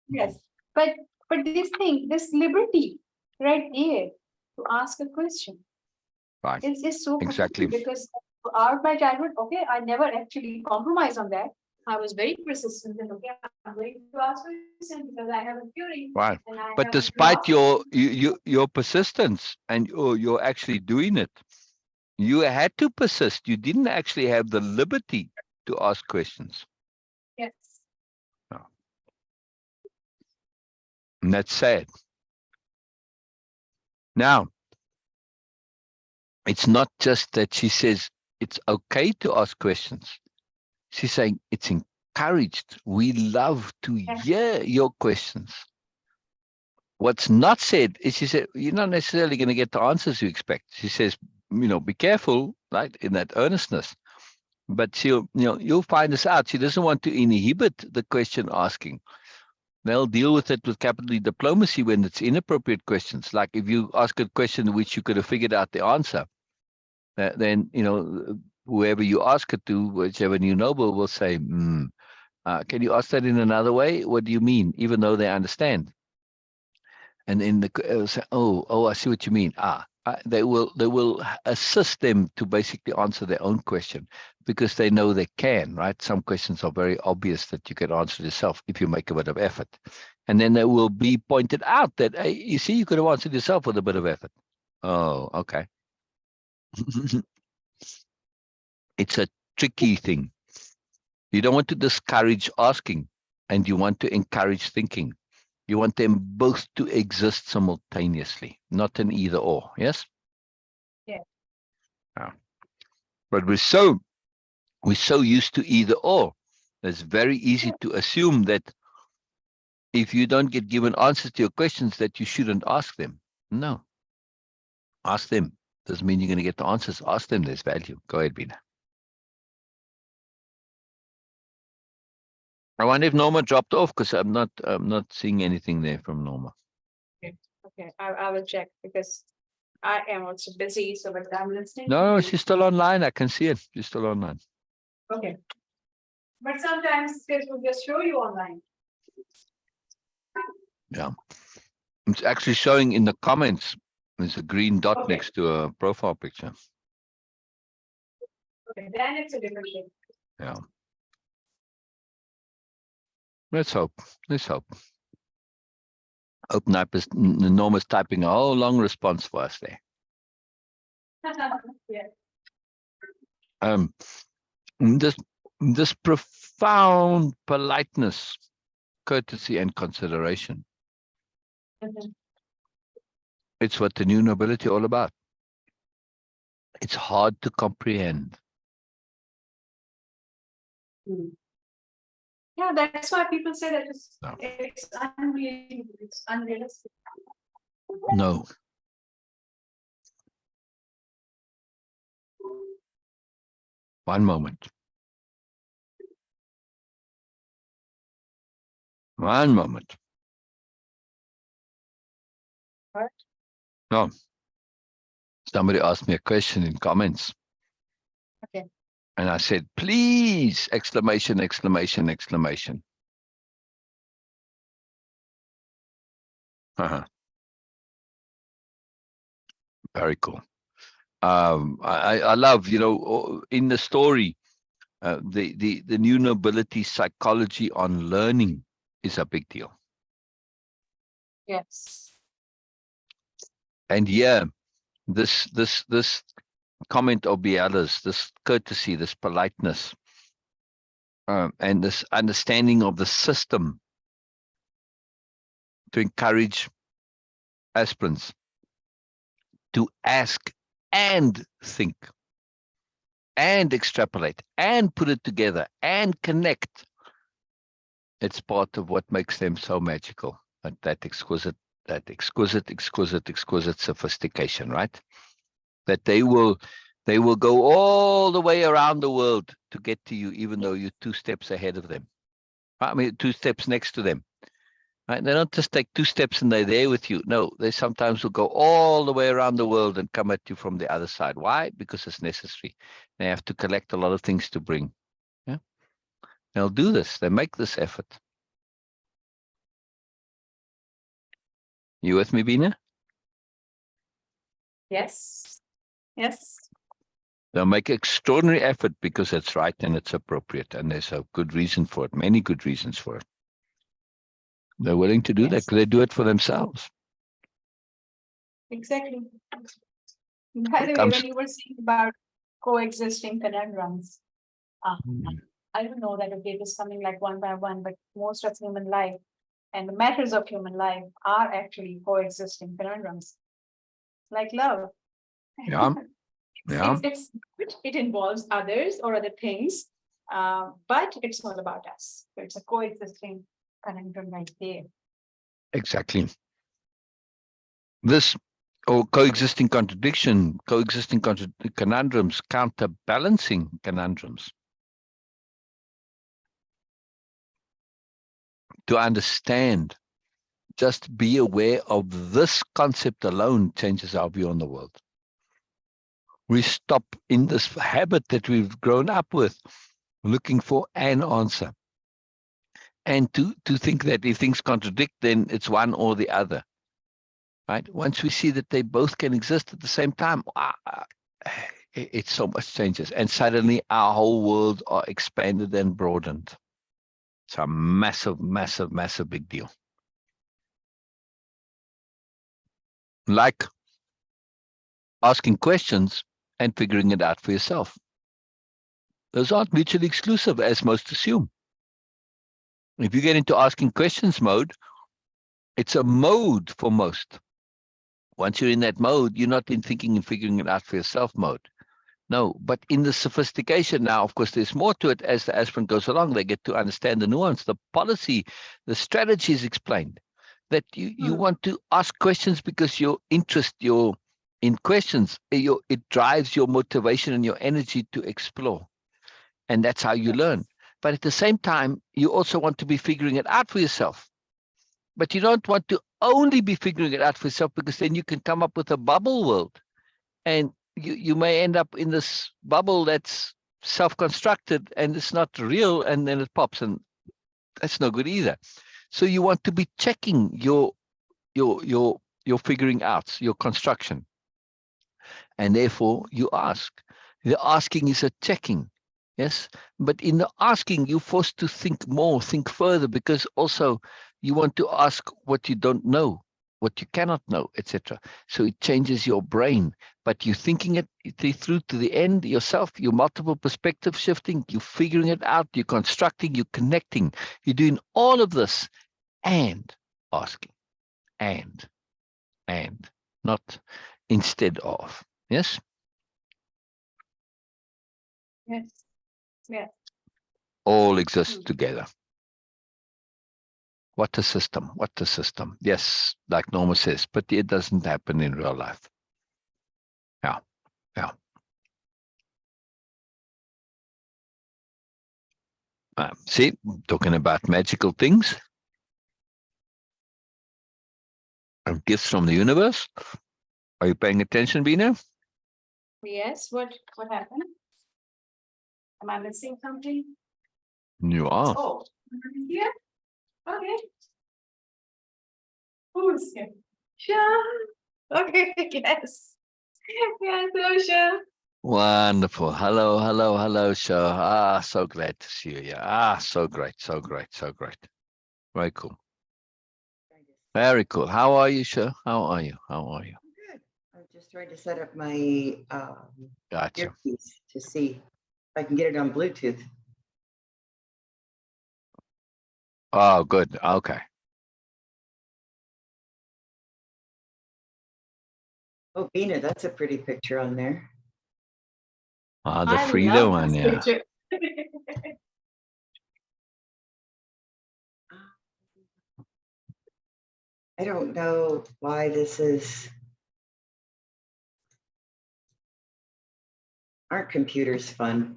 yes. But this liberty right here to ask a question. Right. It's so Exactly. because throughout my childhood, okay, I never actually compromised on that. I was very persistent and okay, I'm going to ask questions because I have a theory. Right. And I But have despite your persistence and you're actually doing it, you had to persist. You didn't actually have the liberty to ask questions. yes. No. And that's sad. Now, it's not just that she says it's okay to ask questions. She's saying it's encouraged. We love to hear your questions. What's not said is she said, you're not necessarily going to get the answers you expect. She says, be careful, right, in that earnestness. But you'll find this out. She doesn't want to inhibit the question asking. They'll deal with it with capital diplomacy when it's inappropriate questions. Like if you ask a question which you could have figured out the answer, then, whoever you ask it to, whichever new noble will say, can you ask that in another way? What do you mean? Even though they understand. And in the say, I see what you mean. They will assist them to basically answer their own question because they know they can, right? Some questions are very obvious that you can answer yourself if you make a bit of effort. And then it will be pointed out that, hey, you see, you could have answered yourself with a bit of effort. Oh, okay. It's a tricky thing. You don't want to discourage asking, and you want to encourage thinking. You want them both to exist simultaneously, not an either or. Yes? Yeah. Yeah. But we're so used to either or. It's very easy to assume that if you don't get given answers to your questions, that you shouldn't ask them. No. Ask them. Doesn't mean you're going to get the answers. Ask them. There's value. Go ahead, Beena. I wonder if Norma dropped off, because I'm not seeing anything there from Norma. Okay, I will check, because I am also busy, so but I'm listening. No, she's still online. I can see it. She's still online. Okay. But sometimes it will just show you online. Yeah. It's actually showing in the comments. There's a green dot next to a profile picture. Okay, then it's a different thing. Yeah. Let's hope. Let's hope. Norma's typing a whole long response for us there. Yeah. This profound politeness, courtesy, and consideration. It's what the new nobility all about. It's hard to comprehend. Yeah, that's why people say that No. it's unrealistic. It's unrealistic. No. One moment. One moment. What? No. Somebody asked me a question in comments. Okay. And I said, please, exclamation, exclamation, exclamation. Very cool. I love, in the story, the new nobility psychology on learning is a big deal. Yes. And yeah, this comment of Biella's, this courtesy, this politeness, and this understanding of the system to encourage aspirants to ask and think and extrapolate and put it together and connect. It's part of what makes them so magical. That exquisite sophistication, right? That they will go all the way around the world to get to you, even though you're 2 steps ahead of them. I mean, 2 steps next to them. Right? They don't just take 2 steps and they're there with you. No, they sometimes will go all the way around the world and come at you from the other side. Why? Because it's necessary. They have to collect a lot of things to bring. Yeah, they'll do this. They make this effort. You with me, Beena? Yes. Yes. They'll make extraordinary effort because it's right and it's appropriate, and there's a good reason for it, many good reasons for it. They're willing to do that because they do it for themselves. Exactly. By the way, when you were saying about coexisting conundrums, I don't know that it is something like one by one, but most of human life and the matters of human life are actually coexisting conundrums, like love. Yeah. Yeah. It involves others or other things, but it's all about us. So it's a coexisting conundrum right there. Exactly. This coexisting conundrums, counterbalancing conundrums. To understand, just be aware of this concept alone changes our view on the world. We stop in this habit that we've grown up with, looking for an answer. And to think that if things contradict, then it's one or the other. Right? Once we see that they both can exist at the same time, it so much changes. And suddenly our whole world are expanded and broadened. It's a massive, massive, massive big deal. Like asking questions and figuring it out for yourself. Those aren't mutually exclusive, as most assume. If you get into asking questions mode, it's a mode for most. Once you're in that mode, you're not in thinking and figuring it out for yourself mode. No, but in the sophistication now, of course, there's more to it as the aspirant goes along. They get to understand the nuance, the policy, the strategy is explained. That you want to ask questions because your interest, your in questions, it drives your motivation and your energy to explore. And that's how you learn. But at the same time, you also want to be figuring it out for yourself. But you don't want to only be figuring it out for yourself, because then you can come up with a bubble world. And you may end up in this bubble that's self-constructed and it's not real, and then it pops, and that's no good either. So you want to be checking your figuring out, your construction. And therefore you ask. The asking is a checking. Yes, but in the asking, you're forced to think more, think further, because also you want to ask what you don't know, what you cannot know, etc. So it changes your brain, but you're thinking it through to the end yourself. You're multiple perspective shifting, you're figuring it out, you're constructing, you're connecting, you're doing all of this and asking, and not instead of. Yes. Yes. Yeah. All exist together. What a system, what a system. Yes, like Norma says, but it doesn't happen in real life. Yeah, yeah. See, talking about magical things and gifts from the universe. Are you paying attention, Beena? Yes. What happened? Am I missing something? You are. Oh, yeah. Okay. Who's here? Sure. Okay. Yes. Yes. Hello, Sher. Wonderful. Hello, hello, hello, Sher. Ah, so glad to see you. Yeah. Ah, so great, so great, so great. Very cool. Very cool. How are you, Sher? How are you? How are you? Good. I'm just trying to set up my Gotcha. earpiece to see if I can get it on Bluetooth. Oh, good. Okay. Oh, Beena, that's a pretty picture on there. Ah, the I freedom love one, this yeah. picture. I don't know why this is. Aren't computers fun?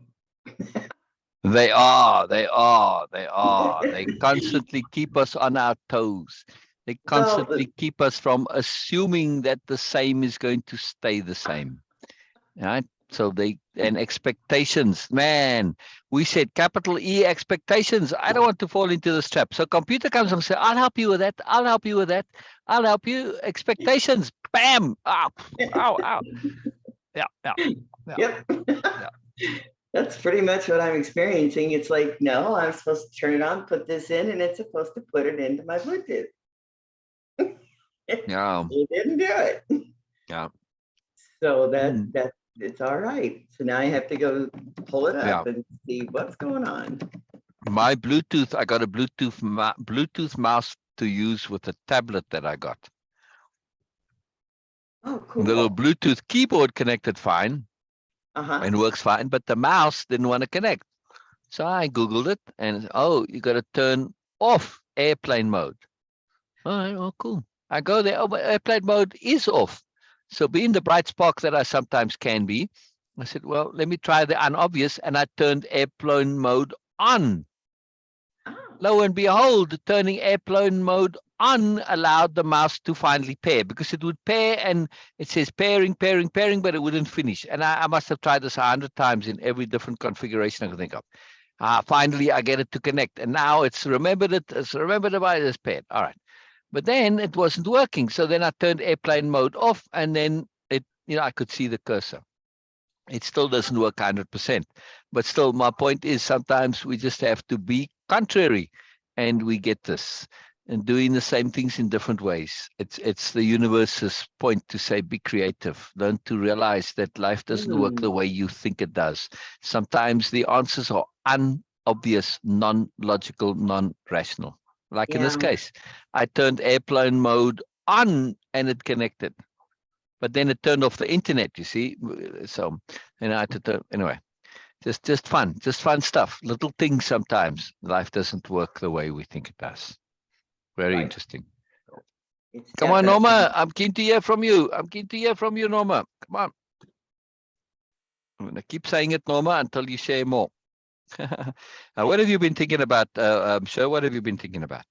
They are, they are, they are. They constantly keep us on our toes. They constantly keep us from assuming that the same is going to stay the same. Right? So and expectations, man, we said capital E expectations. I don't want to fall into this trap. So computer comes and says, I'll help you with that. I'll help you with that. I'll help you. Expectations. Bam. Ow, ow, ow. Yeah, yeah. Yep. That's pretty much what I'm experiencing. It's like, no, I'm supposed to turn it on, put this in, and it's supposed to put it into my Bluetooth. Yeah. It didn't do it. Yeah. So that it's all right. So now I have to go pull it up and see what's going on. My Bluetooth, I got a Bluetooth mouse to use with a tablet that I got. Oh, cool. The little Bluetooth keyboard connected fine and works fine, but the mouse didn't want to connect. So I Googled it and, oh, you got to turn off airplane mode. All right, oh, cool. I go there, oh, but airplane mode is off. So being the bright spark that I sometimes can be, I said, well, let me try the unobvious, and I turned airplane mode on. Lo and behold, turning airplane mode on allowed the mouse to finally pair, because it would pair and it says pairing, pairing, pairing, but it wouldn't finish. And I must have tried this 100 times in every different configuration I could think of. Finally, I get it to connect, and now it's remembered by this paired. All right. But then it wasn't working. So then I turned airplane mode off, and then I could see the cursor. It still doesn't work 100%. But still, my point is sometimes we just have to be contrary, and we get this. And doing the same things in different ways. It's the universe's point to say, be creative. Learn to realize that life doesn't work the way you think it does. Sometimes the answers are obvious, non-logical, non-rational. Like in this Yeah. case, I turned airplane mode on and it connected. But then it turned off the internet, you see. So, and I had to turn, anyway, just fun stuff. Little things sometimes. Life doesn't work the way we think it does. Very Right. interesting. It's Come on, definitely- Norma. I'm keen to hear from you. I'm keen to hear from you, Norma. Come on. I'm going to keep saying it, Norma, until you share more. What have you been thinking about, Sher? What have you been thinking about?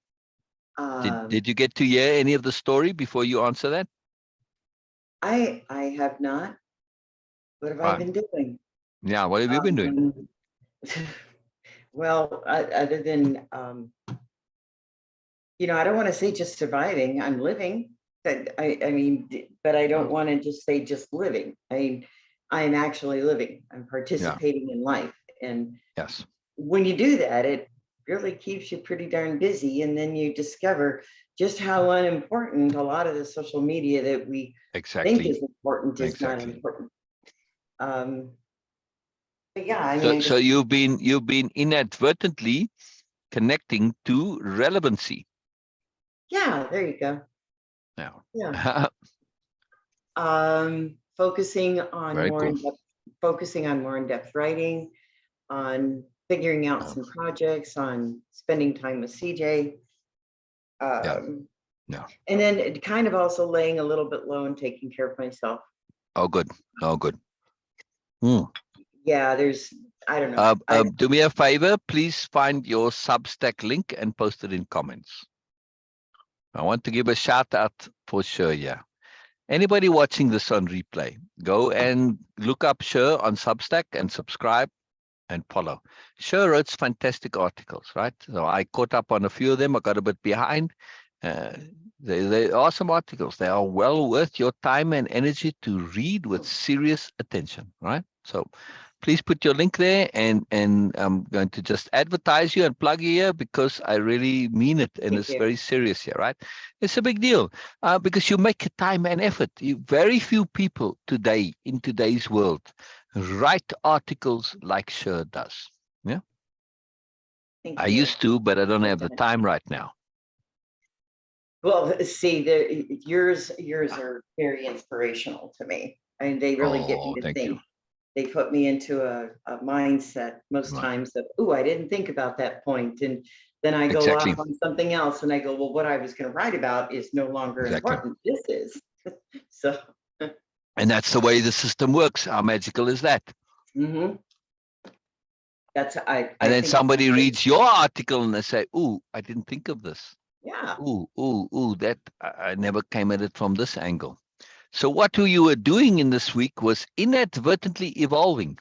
Did you get to hear any of the story before you answer that? I have not. What have I been doing? Yeah, what have you been doing? Well, other than, you know, I don't want to say just surviving. I'm living. I mean, but I don't want to just say just living. I'm actually living. I'm participating in life. And Yes. when you do that, it really keeps you pretty darn busy. And then you discover just how unimportant a lot of the social media that we think is important is not important. But yeah, I mean, so you've been inadvertently connecting to relevancy. yeah, there you go. Now, Yeah. Focusing on Very more cool. in-depth writing, on figuring out some projects, on spending time with CJ. Yeah. And then it kind of also laying a little bit low and taking care of myself. Oh, good. Oh, good. Yeah, I don't know. Do me a favor, please find your Substack link and post it in comments. I want to give a shout out for Sher. Yeah. Anybody watching this on replay, go and look up Sher on Substack and subscribe and follow. Sher wrote fantastic articles, right? So I caught up on a few of them. I got a bit behind. They are some articles. They are well worth your time and energy to read with serious attention, right? So please put your link there, and I'm going to just advertise you and plug you here because I really mean it, and it's very serious here, right? It's a big deal because you make time and effort. Very few people today in today's world write articles like Sher does. Yeah, I used to, but I don't have the time right now. Well, see, yours are very inspirational to me. I mean, they really get me to Thank think. you. They put me into a mindset most times of, oh, I didn't think about that point. And then I go off on something else and I go, well, what I was going to write about is no longer important. This is. So. And that's the way the system works. How magical is that? Mm-hmm. And then somebody reads your article and they say, ooh, I didn't think of this. Yeah. Ooh, that I never came at it from this angle. So what you were doing in this week was inadvertently evolving.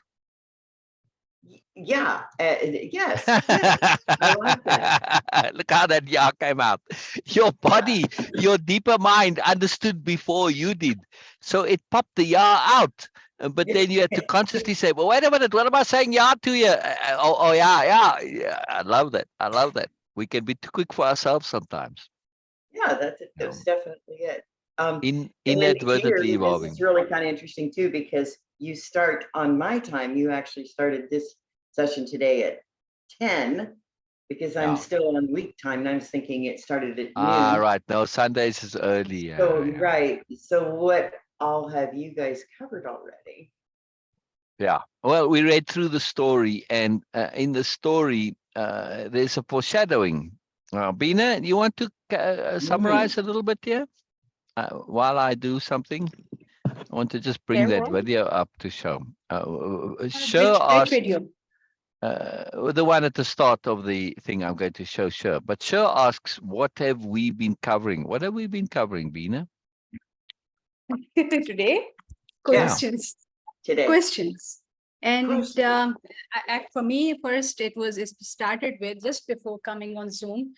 Yeah. Yes. I like that. Look how that yeah came out. Your body, your deeper mind understood before you did. So it popped the yeah out. But then you had to consciously say, well, wait a minute, what am I saying yeah to you? Yeah. I love that. I love that. We can be too quick for ourselves sometimes. Yeah, that's definitely it. Inadvertently evolving. This is really kind of interesting too, because you start on my time. You actually started this session today at 10, because I'm still on week time, and I was thinking it started at noon. Right. No, Sundays is early. Right. So what all have you guys covered already? Yeah. Well, we read through the story, and in the story, there's a foreshadowing. Beena, you want to summarize a little bit here while I do something? I want to just bring that video up to show. Sher asked, video? the one at the start of the thing I'm going to show Sher. But Sher asks, what have we been covering? What have we been covering, Beena? Today? Questions. Today. Questions. And for me, first, it started with, just before coming on Zoom,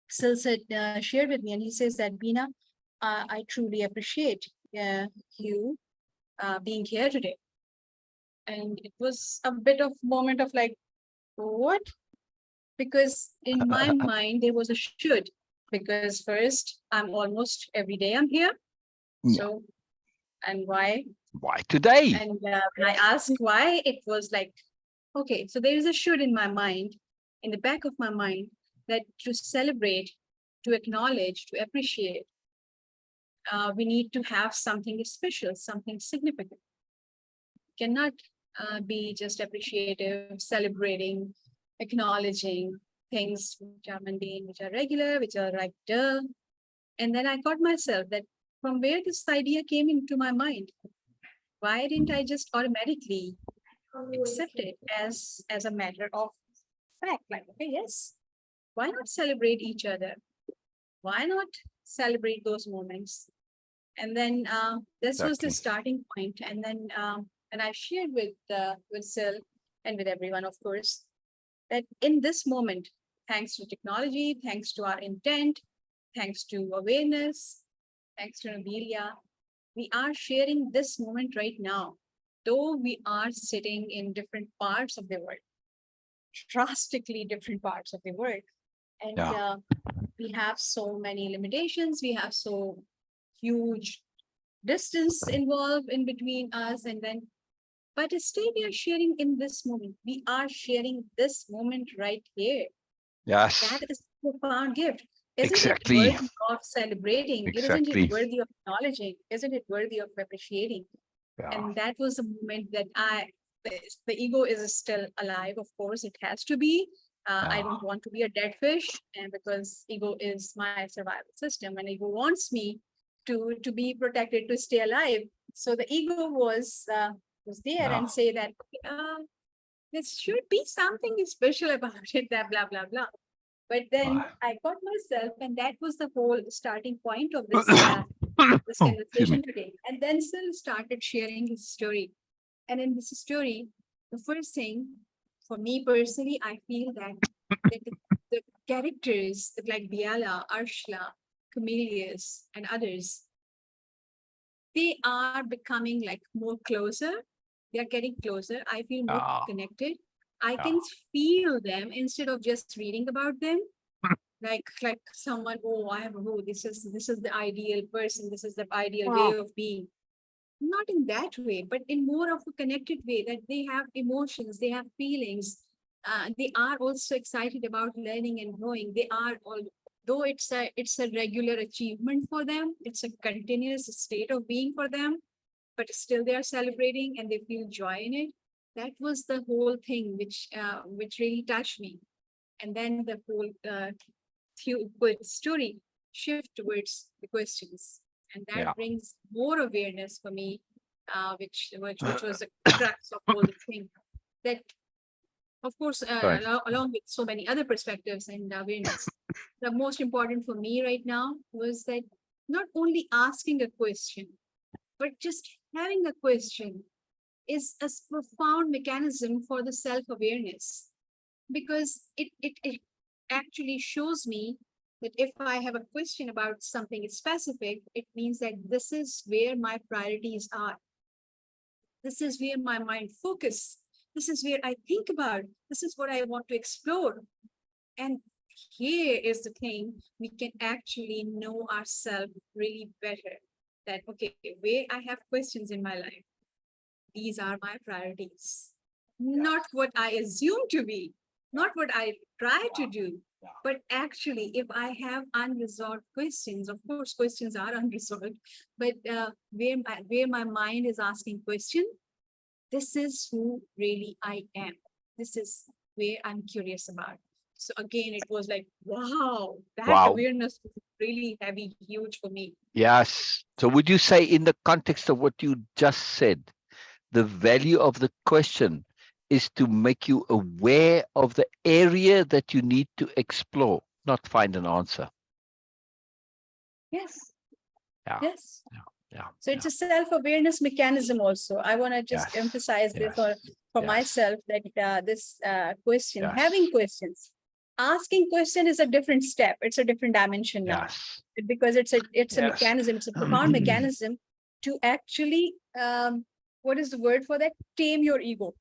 Syl said, shared with me, and he says that, Beena, I truly appreciate you being here today. And it was a bit of moment of like, what? Because in my mind, there was a should, because first, I'm almost every day I'm here. So, and why? Why today? And when I asked why, it was like, okay, so there is a should in my mind, in the back of my mind, that to celebrate, to acknowledge, to appreciate, we need to have something special, something significant. Cannot be just appreciative, celebrating, acknowledging things which are mundane, which are regular, which are like duh. And then I caught myself that from where this idea came into my mind, why didn't I just automatically accept it as a matter of fact? Like, okay, yes, why not celebrate each other? Why not celebrate those moments? And then this was the starting point. And then and I shared with Syl and with everyone, of course, that in this moment, thanks to technology, thanks to our intent, thanks to awareness, thanks to Nobelia, we are sharing this moment right now, though we are sitting in different parts of the world, drastically different parts of the world. And we have so many limitations, we have so huge distance involved in between us, and then, but still we are sharing in this moment. We are sharing this moment right here. Yes. That is a profound gift. Isn't Exactly. it worthy of celebrating? Exactly. Isn't it worthy of acknowledging? Isn't it worthy of appreciating? And that was the moment that the ego is still alive. Of course, it has to be. I don't want to be a dead fish, and because ego is my survival system, and ego wants me to be protected, to stay alive. So the ego was there and say that there should be something special about it, that blah blah blah. But then I got myself, and that was the whole starting point of this this conversation today. And then Syl started sharing his story, and in this story, the first thing for me personally, I feel that the characters like Biella, Arshla, Camellias, and others, they are becoming like more closer. They are getting closer. I feel more connected. I can feel them instead of just reading about them. Like someone, this is the ideal person. This is the ideal way of being. Not in that way, but in more of a connected way, that they have emotions, they have feelings. They are also excited about learning and growing. They are all, though it's a regular achievement for them, it's a continuous state of being for them, but still they are celebrating and they feel joy in it. That was the whole thing which really touched me. And then the whole story shift towards the questions, and that brings more awareness for me, which was the crux of all the thing. That, of course, along with so many other perspectives and awareness, the most important for me right now was that not only asking a question, but just having a question is a profound mechanism for the self-awareness, because it actually shows me that if I have a question about something specific, it means that this is where my priorities are. This is where my mind focuses. This is where I think about. This is what I want to explore. And here is the thing, we can actually know ourselves really better. That, okay, where I have questions in my life, these are my priorities. Not what I assume to be, not what I try to do, but actually, if I have unresolved questions, of course, questions are unresolved, but where my mind is asking question, this is who really I am. This is where I'm curious about. So again, it was like, wow, that awareness was really heavy, huge for me. Yes. So would you say, in the context of what you just said, the value of the question is to make you aware of the area that you need to explore, not find an answer? Yes. Yeah. Yes. Yeah. So it's a self-awareness mechanism also. I want to just emphasize this for myself, that this question, having questions, asking question is a different step. It's a different dimension now, because it's a mechanism. It's a profound mechanism to actually, what is the word for that? Tame your ego.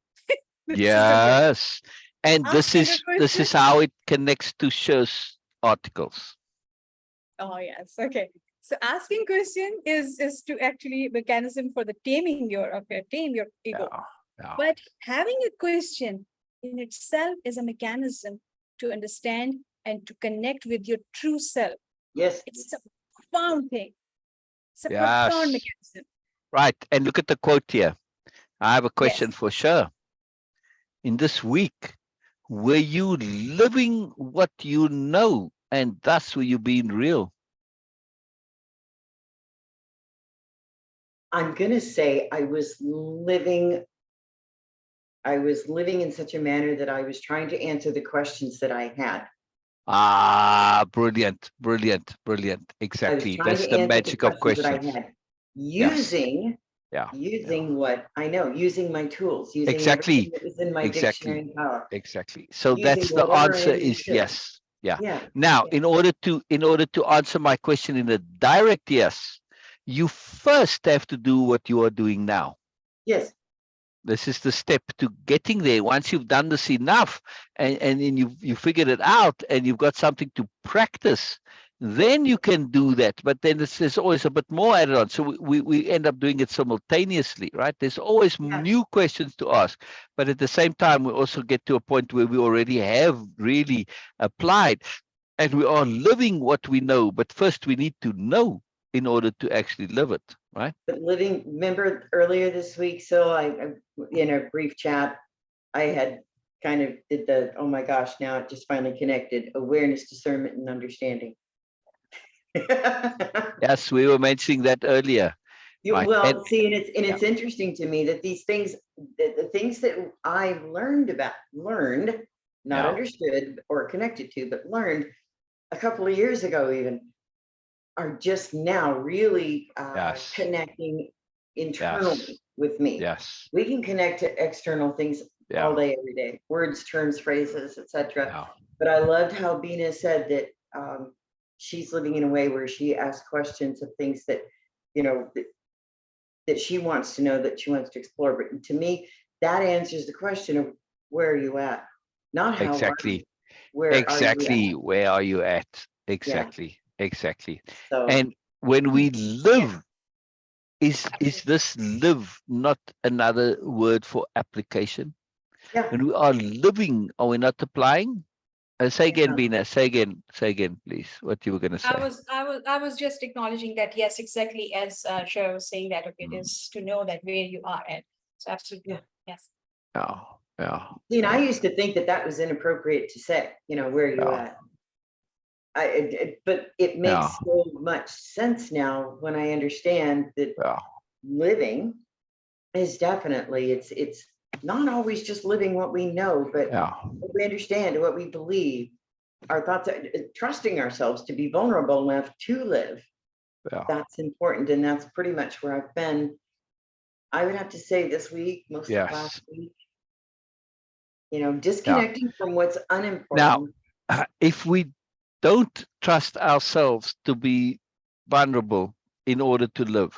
Yes. And this is how it connects to Sher's articles. Oh, yes. Okay. So asking question is to actually mechanism for the tame your ego. But having a question in itself is a mechanism to understand and to connect with your true self. Yes. It's a profound thing. It's a Yes. profound mechanism. Right. And look at the quote here. I have a question Yes. for Sher. In this week, were you living what you know, and thus were you being real? I'm going to say I was living in such a manner that I was trying to answer the questions that I had. Ah, brilliant, brilliant, brilliant. Exactly. That's the magic of questions. That I had. Using what I know, using my tools, using everything that was in my dictionary and power. Exactly. So that's the answer is yes. Yeah. Now, in order to answer my question in a direct yes, you first have to do what you are doing now. Yes. This is the step to getting there. Once you've done this enough and then you figured it out and you've got something to practice, then you can do that. But then there's always a bit more added on. So we end up doing it simultaneously, right? There's always new questions to ask. But at the same time, we also get to a point where we already have really applied and we are living what we know. But first we need to know in order to actually live it, right? But remember earlier this week, so I in a brief chat, I had kind of did the, oh my gosh, now it just finally connected, awareness, discernment, and understanding. Yes, we were mentioning that earlier. Right. Well, see, and it's interesting to me that these things, the things that I learned, not understood or connected to, but learned a couple of years ago even, are just now really connecting internally with me. Yes. We can connect to external things all day, every day, words, terms, phrases, etc. But I loved how Beena said that she's living in a way where she asks questions of things that, you know, that she wants to know, that she wants to explore. But to me, that answers the question of where are you at? Not how exactly. Where where are you at? Exactly. Yeah. Exactly. So, and when we live, is this live not another word for application? Yeah. When we are living, are we not applying? Say again, Beena. Say again, please. What you were going to say? I was just acknowledging that. Yes, exactly as Sher was saying that. Okay, it is to know that where you are at. So absolutely, yes. Yeah. You know, I used to think that was inappropriate to say. You know, where you at? But it makes so much sense now when I understand that living is definitely it's not always just living what we know, but what we understand, what we believe, our thoughts, trusting ourselves to be vulnerable enough to live. That's important, and that's pretty much where I've been. I would have to say this week, most of last week. You know, disconnecting from what's unimportant. Now, if we don't trust ourselves to be vulnerable in order to live,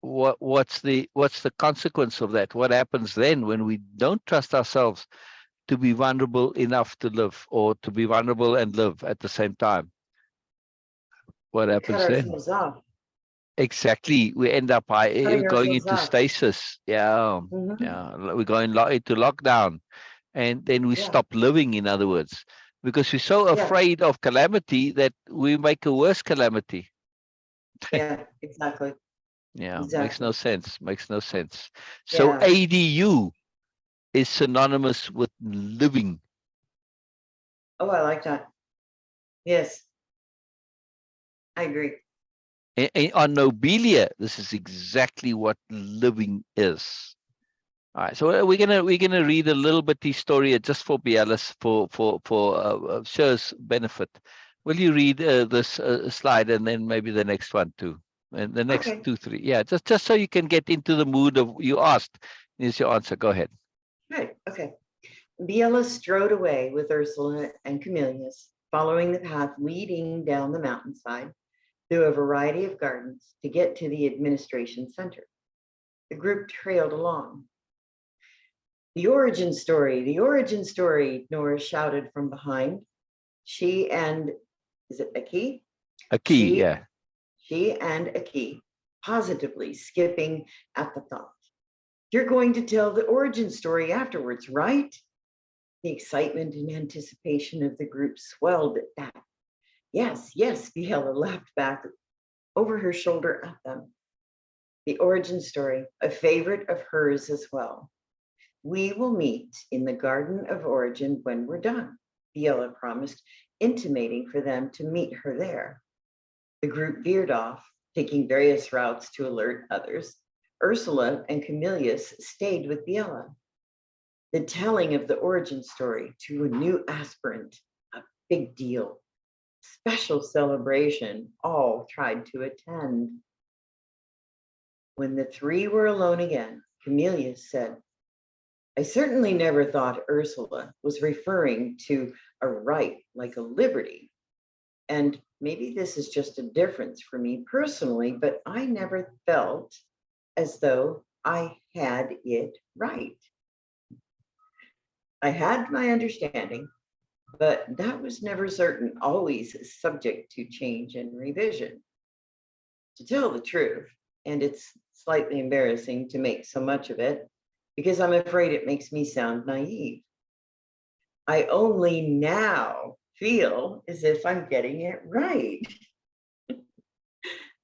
what's the consequence of that? What happens then when we don't trust ourselves to be vulnerable enough to live, or to be vulnerable and live at the same time? What happens then? Cut ourselves off. Exactly. We end up going into stasis. We're going into lockdown, and then we stop living, in other words, because we're so afraid of calamity that we make a worse calamity. Yeah, exactly. Makes no sense. So ADU is synonymous with living. Oh, I like that. Yes, I agree. On Nobelia, this is exactly what living is. All right, so we're gonna read a little bitty story just for Biella's for Sher's benefit. Will you read this slide, and then maybe the next one too, and the next 2, 3? Yeah, just so you can get into the mood of, you asked, is your answer. Go ahead. Right. Okay. Biella strode away with Ursula and Camillus, following the path leading down the mountainside through a variety of gardens to get to the administration center. The group trailed along. The origin story, Nora shouted from behind. She and, is it Aki? Aki, yeah. She and Aki, positively skipping at the thought. You're going to tell the origin story afterwards, right? The excitement and anticipation of the group swelled at that. Yes, yes, Biella laughed back over her shoulder at them. The origin story, a favorite of hers as well. We will meet in the Garden of Origin when we're done, Biella promised, intimating for them to meet her there. The group veered off, taking various routes to alert others. Ursula and Camillus stayed with Biella. The telling of the origin story to a new aspirant, a big deal. Special celebration, all tried to attend. When the three were alone again, Camillus said, I certainly never thought Ursula was referring to a right like a liberty. And maybe this is just a difference for me personally, but I never felt as though I had it right. I had my understanding, but that was never certain, always subject to change and revision. To tell the truth, and it's slightly embarrassing to make so much of it, because I'm afraid it makes me sound naive. I only now feel as if I'm getting it right.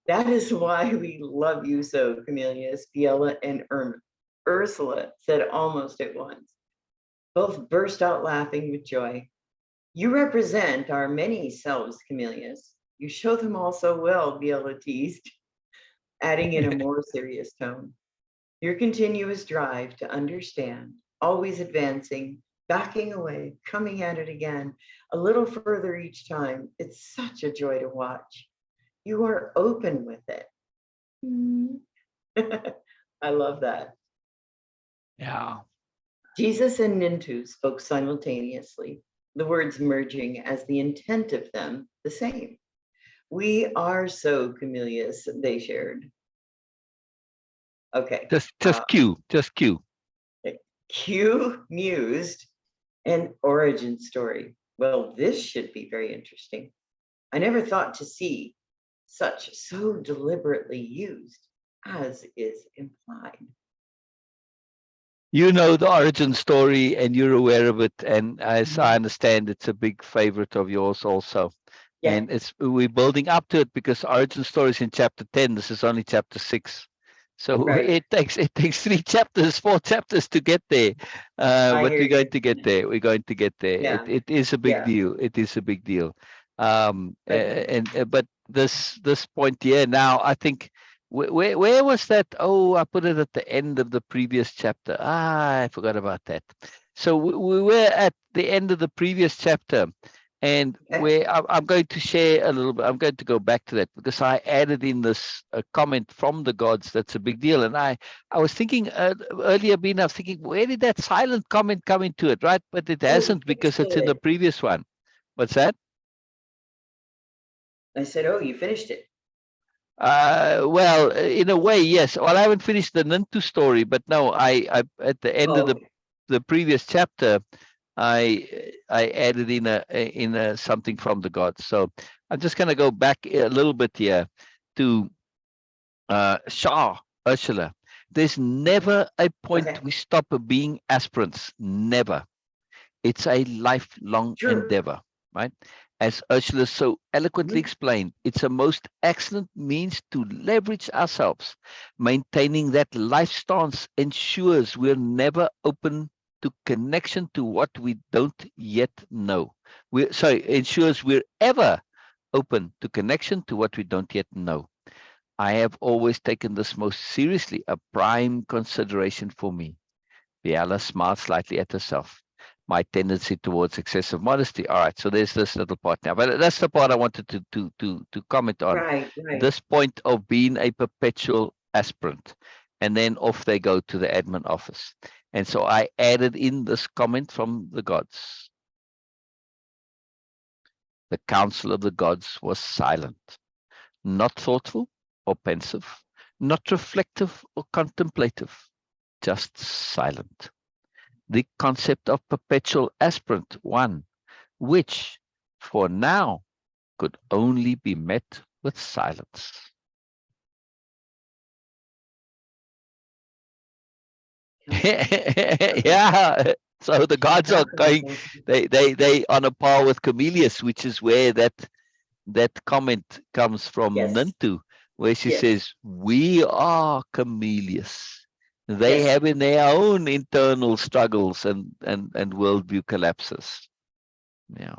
That is why we love you so, Camillus, Biella, and Ursula said almost at once. Both burst out laughing with joy. You represent our many selves, Camillus. You show them all so well, Biella teased, adding in a more serious tone. Your continuous drive to understand, always advancing, backing away, coming at it again, a little further each time. It's such a joy to watch. You are open with it. I love that. Yeah. Jesus and Nintu spoke simultaneously, the words merging as the intent of them the same. We are so Camillus, they shared. Okay. Just cue. Q mused an origin story. Well, this should be very interesting. I never thought to see such so deliberately used as is implied. You know the origin story and you're aware of it. And as I understand, it's a big favorite of yours also. Yeah. And we're building up to it because origin story is in chapter 10. This is only chapter 6. So right. it takes 3 chapters, 4 chapters to get there. But we're going to get there. We're going to get there. Yeah. It is a big deal. It is a big deal. But this point here now, I think, where was that? Oh, I put it at the end of the previous chapter. I forgot about that. So we were at the end of the previous chapter. And where I'm going to share a little bit, I'm going to go back to that because I added in this comment from the gods. That's a big deal. And I was thinking earlier, Beena, I was thinking, where did that silent comment come into it, right? But it hasn't because it's in the previous one. What's that? I said, oh, you finished it. Well, in a way, yes. Well, I haven't finished the Nintu story, but no, I at the end of the previous chapter, I added in a something from the gods. So I'm just going to go back a little bit here to Sher, Ursula. There's never a point we stop being aspirants. Never. It's a lifelong endeavor, right? As Ursula so eloquently explained, it's a most excellent means to leverage ourselves. Maintaining that life stance ensures we're never open to connection to what we don't yet know. Ensures we're ever open to connection to what we don't yet know. I have always taken this most seriously, a prime consideration for me. Biella smiled slightly at herself. My tendency towards excessive modesty. All right, so there's this little part now, but that's the part I wanted to comment on. Right. This point of being a perpetual aspirant, and then off they go to the admin office. And so I added in this comment from the gods. The council of the gods was silent, not thoughtful or pensive, not reflective or contemplative, just silent. The concept of perpetual aspirant, one, which for now could only be met with silence. Yeah, So the gods are going, they on a par with Camillus, which is where that comment comes from Yes. Nintu, where she Yes. says, we are Camillus. They Yes. have in their own internal struggles and worldview collapses. Yeah,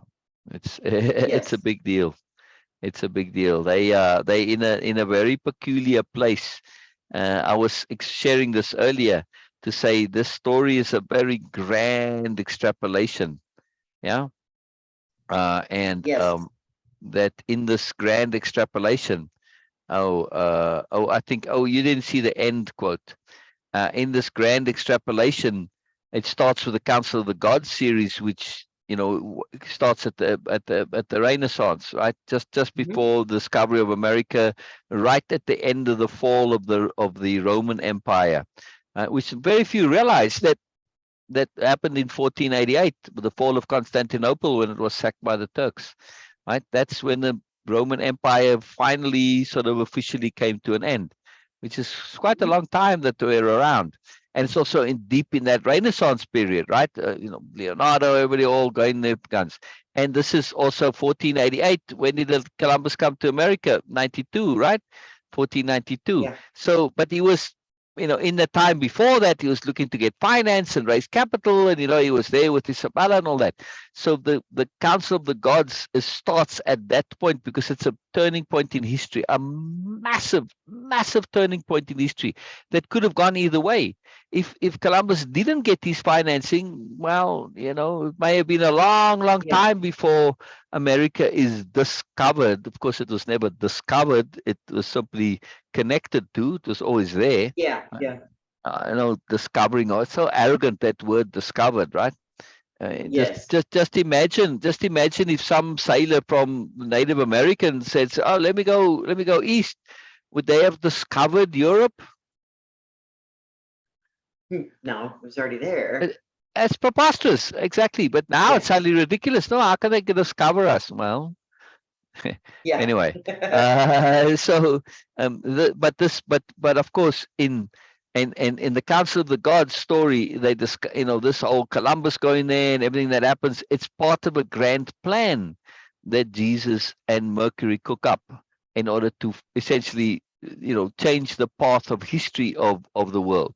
it's it's a Yes. big deal. It's a big deal. They in a very peculiar place. I was sharing this earlier to say this story is a very grand extrapolation. Yeah, and Yes. that in this grand extrapolation, I think, you didn't see the end quote. In this grand extrapolation, it starts with the Council of the Gods series, which starts at the Renaissance, right? Just before the discovery of America, right at the end of the fall of the Roman Empire, which very few realize that happened in 1488, with the fall of Constantinople, when it was sacked by the Turks, right? That's when the Roman Empire finally sort of officially came to an end, which is quite a long time that we're around. And it's also deep in that Renaissance period, right? Leonardo, everybody all going their guns. And this is also 1488. When did Columbus come to America? 92, right? 1492. Yeah. So, but he was, in the time before that, he was looking to get finance and raise capital, and he was there with Isabella and all that. So the Council of the Gods starts at that point, because it's a turning point in history, a massive turning point in history that could have gone either way. If Columbus didn't get his financing, well, it may have been a long time before America is discovered. Of course, it was never discovered. It was simply connected to. It was always there. Yeah. Yeah. Discovering. Oh, it's so arrogant, that word discovered, right? Yes. Just imagine if some sailor from Native American says, "Oh, let me go east." Would they have discovered Europe? No, it was already there. That's preposterous, exactly. But now it's suddenly ridiculous. No, how can they discover us? Well, Yeah. anyway, so but of course, in the Council of the Gods story, they this whole Columbus going there and everything that happens, it's part of a grand plan that Jesus and Mercury cook up in order to essentially change the path of history of the world,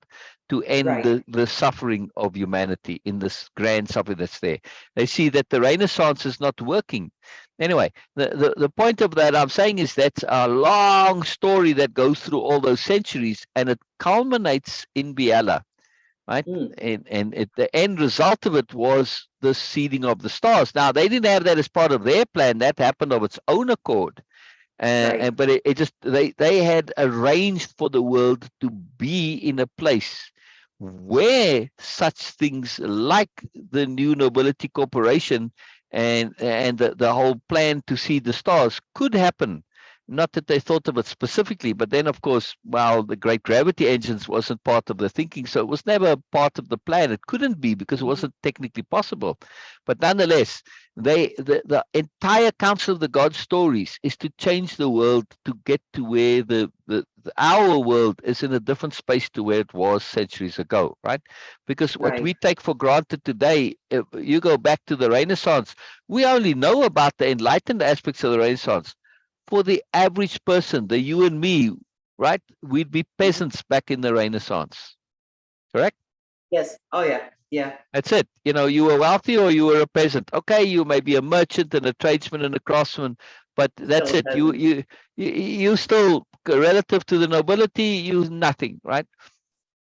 to end Right. the suffering of humanity in this grand suffering that's there. They see that the Renaissance is not working. Anyway, the point of that I'm saying is that's a long story that goes through all those centuries, and it culminates in Biella, right? And the end result of it was the seeding of the stars. Now, they didn't have that as part of their plan. That happened of its own accord. But it just, they had arranged for the world to be in a place where such things like the new Nobility Corporation and the whole plan to see the stars could happen. Not that they thought of it specifically, but then, of course, the great gravity engines wasn't part of the thinking, so it was never part of the plan. It couldn't be, because it wasn't technically possible. But nonetheless, the entire Council of the Gods stories is to change the world, to get to where our world is in a different space to where it was centuries ago, right? Because what we take for granted today, if you go back to the Renaissance, we only know about the enlightened aspects of the Renaissance. For the average person, you and me, right? We'd be peasants back in the Renaissance, correct? Yes. Oh, yeah. Yeah. That's it. You were wealthy or you were a peasant. Okay, you may be a merchant and a tradesman and a craftsman, but that's it. You still, relative to the nobility, you nothing, right?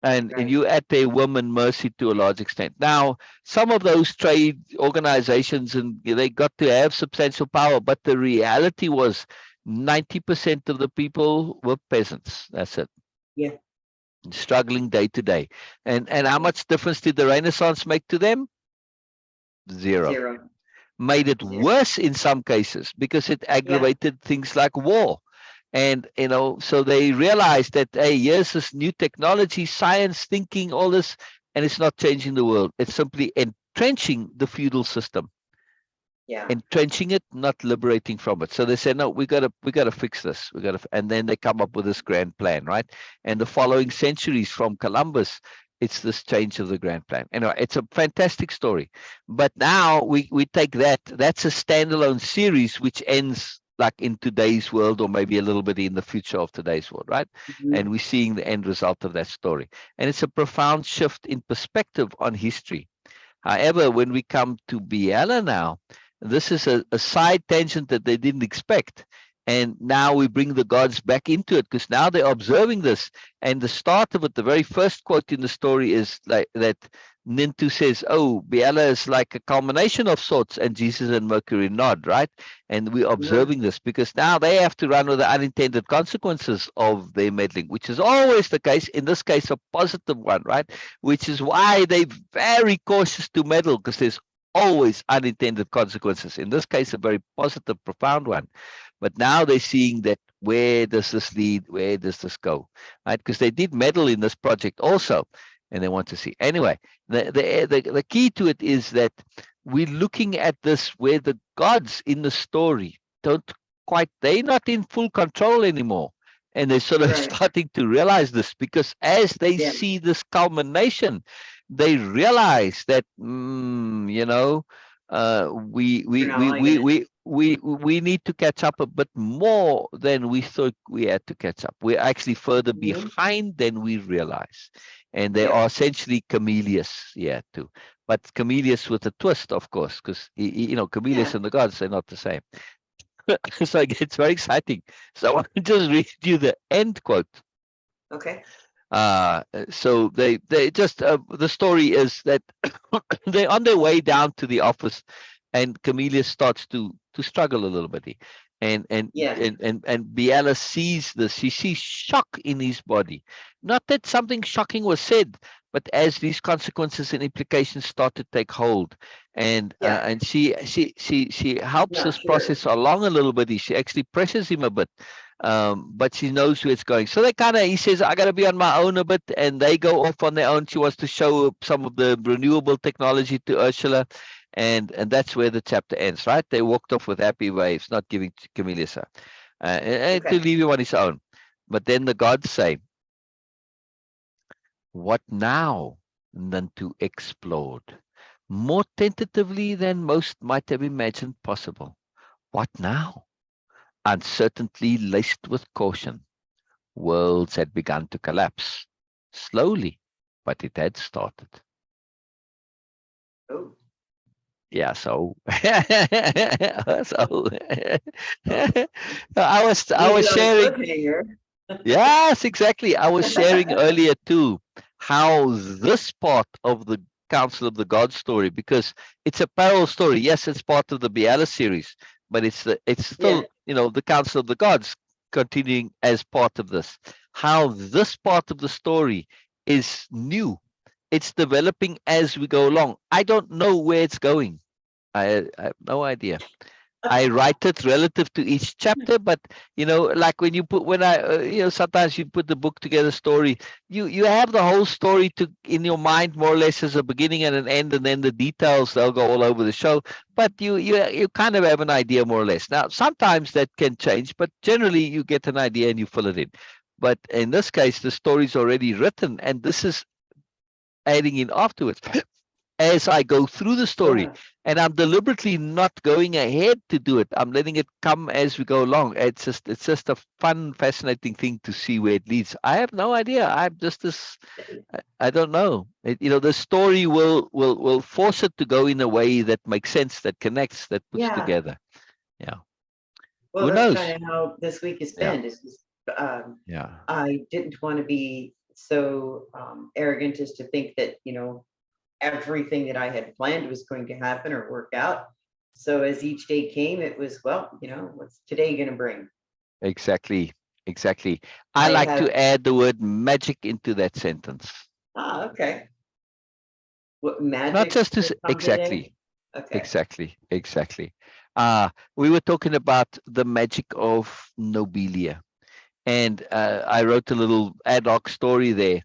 And you at their whim and mercy to a large extent. Now, some of those trade organizations, and they got to have substantial power, but the reality was 90% of the people were peasants. That's it. Yeah. Struggling day to day. And how much difference did the Renaissance make to them? Zero. Made it worse in some cases, because it aggravated things like war. And, so they realized that, hey, here's this new technology, science, thinking, all this, and it's not changing the world. It's simply entrenching the feudal system. Entrenching it, not liberating from it. So they said, no, we gotta fix this. And then they come up with this grand plan, right? And the following centuries from Columbus It's this change of the grand plan. Anyway, it's a fantastic story. But now we take that's a standalone series which ends like in today's world, or maybe a little bit in the future of today's world, right? And we're seeing the end result of that story. And it's a profound shift in perspective on history. However, when we come to Biella now, this is a side tangent that they didn't expect. And now we bring the gods back into it, because now they're observing this. And the start of it, the very first quote in the story is like that Nintu says, oh, Biella is like a culmination of sorts, and Jesus and Mercury nod, right? And we're observing this because now they have to run with the unintended consequences of their meddling, which is always the case, in this case, a positive one, right? Which is why they're very cautious to meddle, because there's always unintended consequences. In this case, a very positive, profound one. But now they're seeing that, where does this lead? Where does this go? Right? Because they did meddle in this project also, and they want to see. Anyway, the key to it is that we're looking at this where the gods in the story they're not in full control anymore. And they're sort of starting to realize this, because as they see this culmination, they realize that, we need to catch up a bit more than we thought we had to catch up. We're actually further behind than we realize. And they are essentially chameleons here too. But chameleons with a twist, of course, because, chameleons and the gods, they're not the same. So it's very exciting. So I want to just read you the end quote. Okay. So they just the story is that they're on their way down to the office, and Camellia starts to struggle a little bit, and Biella sees this. She sees shock in his body. Not that something shocking was said, but as these consequences and implications start to take hold, and she helps this process along a little bit. She actually pressures him a bit. But she knows where it's going. So he says, I got to be on my own a bit, and they go off on their own. She wants to show some of the renewable technology to Ursula, and that's where the chapter ends, right? They walked off with happy waves, not giving Camellia to leave him on his own. But then the gods say, what now? Nantu explored, more tentatively than most might have imagined possible. What now? Uncertainty laced with caution. Worlds had begun to collapse. Slowly, but it had started. Oh. Yeah, so I was sharing. Yes, exactly. I was sharing earlier too how this part of the Council of the Gods story, because it's a parallel story. Yes, it's part of the Biella series, but it's still the Council of the Gods continuing as part of this. How this part of the story is new. It's developing as we go along. I don't know where it's going. I have no idea. I write it relative to each chapter, but like when sometimes you put the book together story, you have the whole story in your mind more or less as a beginning and an end, and then the details, they'll go all over the show. But you kind of have an idea more or less. Now, sometimes that can change, but generally you get an idea and you fill it in. But in this case, the story's already written, and this is adding in afterwards. As I go through the story, and I'm deliberately not going ahead to do it. I'm letting it come as we go along. It's just a fun, fascinating thing to see where it leads. I have no idea. I'm just I don't know. The story will force it to go in a way that makes sense, that connects, that puts together. Yeah. Well, who that's knows? kind of how this week has been. It's just, I didn't want to be so arrogant as to think that everything that I had planned was going to happen or work out. So as each day came, it was, what's today going to bring? Exactly. I like to add the word magic into that sentence. Ah, okay. What magic? Not just to exactly. Okay. Exactly. We were talking about the magic of Nobelia, and I wrote a little ad hoc story there.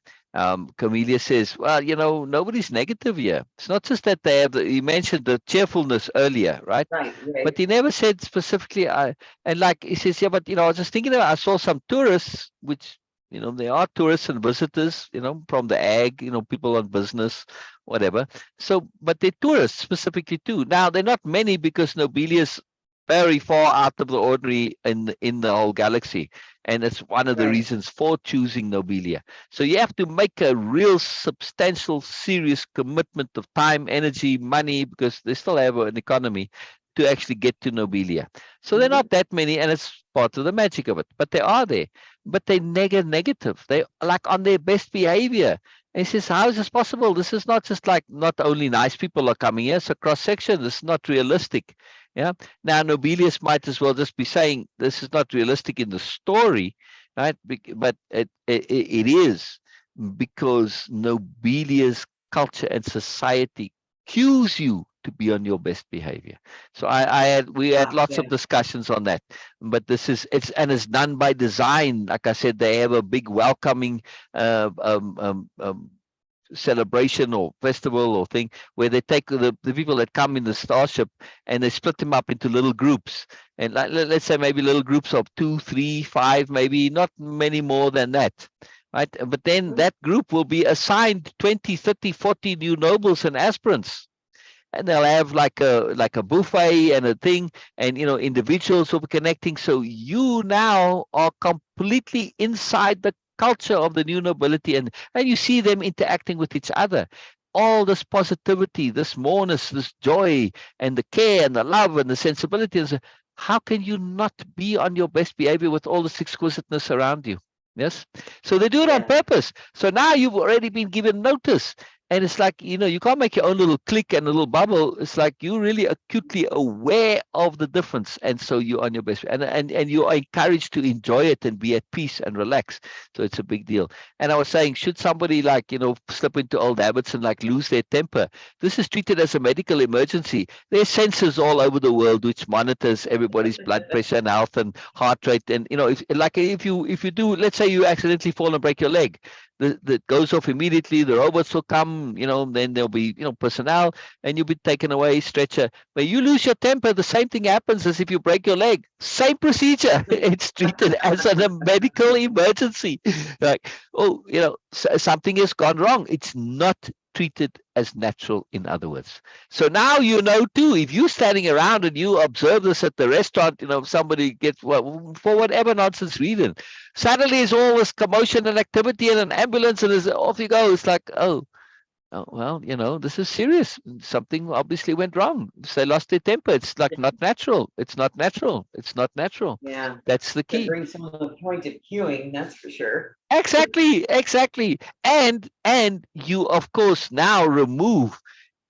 Camellia says, well, nobody's negative here. It's not just that they have, he mentioned the cheerfulness earlier, right? Right. But he never said specifically, and like he says, but I was just thinking I saw some tourists, which, there are tourists and visitors, from the ag, people on business, whatever. So, but they're tourists specifically too. Now, they're not many because Nobelia is very far out of the ordinary in the whole galaxy. And it's one of the reasons for choosing Nobelia. So you have to make a real substantial, serious commitment of time, energy, money, because they still have an economy to actually get to Nobelia. So they're not that many, and it's part of the magic of it. But they are there. But they're negative. They like on their best behavior. And he says, how is this possible? This is not just like not only nice people are coming here, it's a cross-section. This is not realistic. Yeah. Now, Nobelius might as well just be saying this is not realistic in the story, right? But it is, because Nobelia's culture and society cues you to be on your best behavior. So we had lots of discussions on that, but it's done by design. Like I said, they have a big welcoming celebration or festival or thing where they take the people that come in the starship and they split them up into little groups, and let's say maybe little groups of 2, 3, 5, maybe not many more than that, right? But then that group will be assigned 20, 30, 40 new nobles and aspirants, and they'll have like a buffet and a thing, and individuals will be connecting. So you now are completely inside the culture of the new nobility, and you see them interacting with each other. All this positivity, this moreness, this joy, and the care and the love and the sensibility. And so how can you not be on your best behavior with all this exquisiteness around you? Yes. So they do it on purpose. So now you've already been given notice. And it's like, you can't make your own little clique and a little bubble. It's like you're really acutely aware of the difference. And so you're on your best. And you are encouraged to enjoy it and be at peace and relax. So it's a big deal. And I was saying, should somebody slip into old habits and lose their temper, this is treated as a medical emergency. There's sensors all over the world which monitors everybody's blood pressure and health and heart rate. And, if you do, let's say you accidentally fall and break your leg, that goes off immediately. The robots will come, then there'll be, personnel, and you'll be taken away, stretcher. But you lose your temper, the same thing happens as if you break your leg. Same procedure. It's treated as a medical emergency. Like, something has gone wrong. It's not treated as natural, in other words. So now too, if you're standing around and you observe this at the restaurant, somebody gets for whatever nonsense reason, suddenly there's all this commotion and activity and an ambulance and off you go. It's like, oh well, this is serious. Something obviously went wrong. So they lost their temper. It's like not natural. It's not natural. It's not natural. Yeah. That's the key. It brings someone to the point of queuing, that's for sure. Exactly. And you, of course, now remove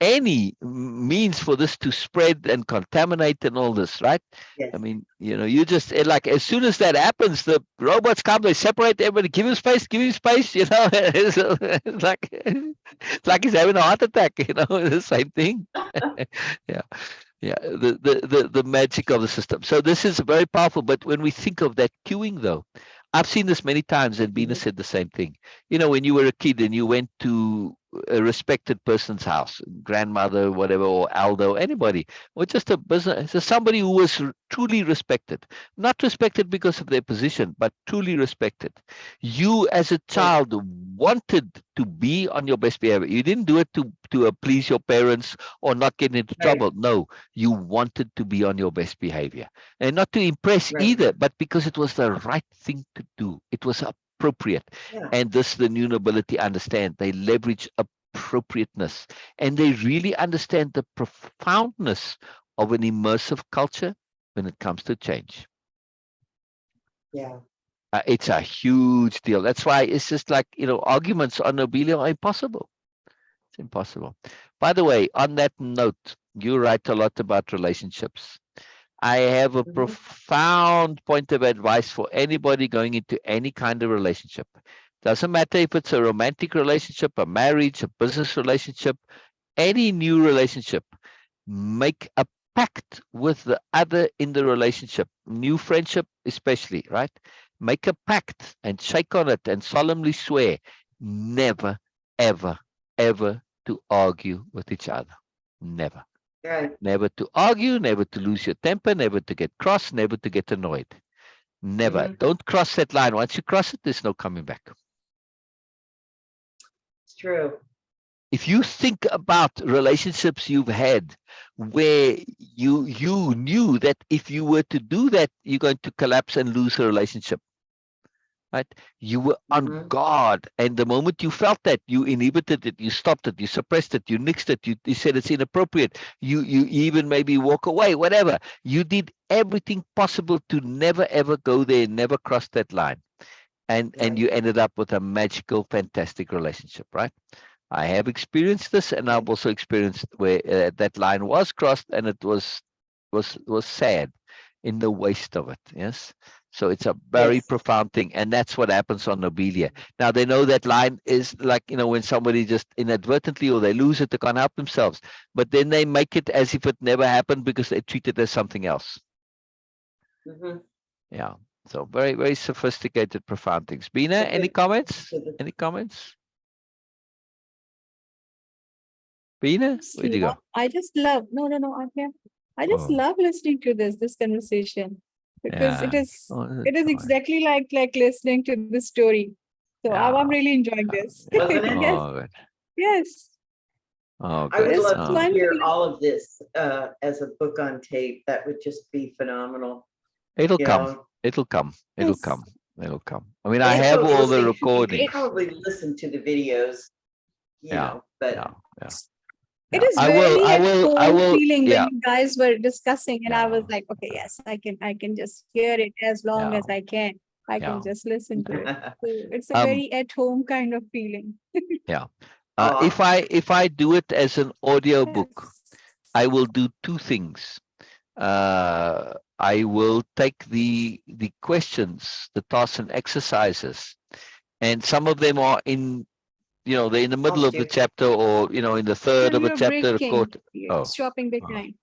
any means for this to spread and contaminate and all this, right? Yes. I mean, you just as soon as that happens, the robots come, they separate everybody, give him space. It's like he's having a heart attack, the same thing. Yeah. The magic of the system. So this is very powerful. But when we think of that queuing, though, I've seen this many times, and Beena said the same thing. When you were a kid and you went to a respected person's house, grandmother, whatever, or elder, anybody, or just a business, somebody who was truly respected, not respected because of their position, but truly respected. You as a child wanted to be on your best behavior. You didn't do it to please your parents or not get into trouble. No, you wanted to be on your best behavior, and not to impress either, but because it was the right thing to do. It was appropriate. And this, the new nobility understand. They leverage appropriateness, and they really understand the profoundness of an immersive culture when it comes to change. It's a huge deal. That's why it's just like, arguments on Nobelia are impossible. It's impossible. By the way, on that note, you write a lot about relationships. I have a profound point of advice for anybody going into any kind of relationship. Doesn't matter if it's a romantic relationship, a marriage, a business relationship, any new relationship. Make a pact with the other in the relationship. New friendship especially, right? Make a pact and shake on it and solemnly swear never, ever, ever to argue with each other. Never. Never to argue, never to lose your temper, never to get cross, never to get annoyed. Never. Mhm. Don't cross that line. Once you cross it, there's no coming back. It's true. If you think about relationships you've had where you knew that if you were to do that, you're going to collapse and lose a relationship, right? You were on Mhm. guard, and the moment you felt that, you inhibited it, you stopped it, you suppressed it, you nixed it, you said it's inappropriate, you even maybe walk away, whatever. You did everything possible to never ever go there, never cross that line, and Right. you ended up with a magical, fantastic relationship, right? I have experienced this, and I've also experienced where that line was crossed, and it was sad in the waste of it. Yes, so it's a very Yes. profound thing, and that's what happens on Nobelia. Now they know that line is like, when somebody just inadvertently or they lose it, they can't help themselves, but then they make it as if it never happened because they treat it as something else. Mhm. Yeah. So very, very sophisticated, profound things. Beena, any comments? Any comments? Beena, where'd you go? I just love, no, I'm here. I just Oh, love listening to this conversation because yeah. Oh, it that's is fine. exactly like listening to the story. So Yeah. I'm really enjoying this. Wasn't it? Yes, Oh, good. yes. Oh, I would good. This love to Oh, one hear feeling, all of this as a book on tape. That would just be phenomenal. it'll You come. know, It'll come. It'll yes. come. It'll come. I mean, I I It, have suppose all we'll the see. You can recordings. probably listen to the videos, Yeah. but Yeah. Yeah. it Yeah. is very at I home will. feeling when Yeah. you guys were discussing, and I was Yeah. like, okay, yes, I can just hear it as long Yeah. as I can. I Yeah. can just listen to it. So it's a Um, very at home kind of feeling. yeah. aw, If I do it as an audio book, Yes. I will do two things. I will take the questions, the tasks and exercises, and some of them are in, they're in the middle I'll of the do. chapter, or in the third of a You're chapter, a breaking. quarter. You're Oh, stopping oh, behind.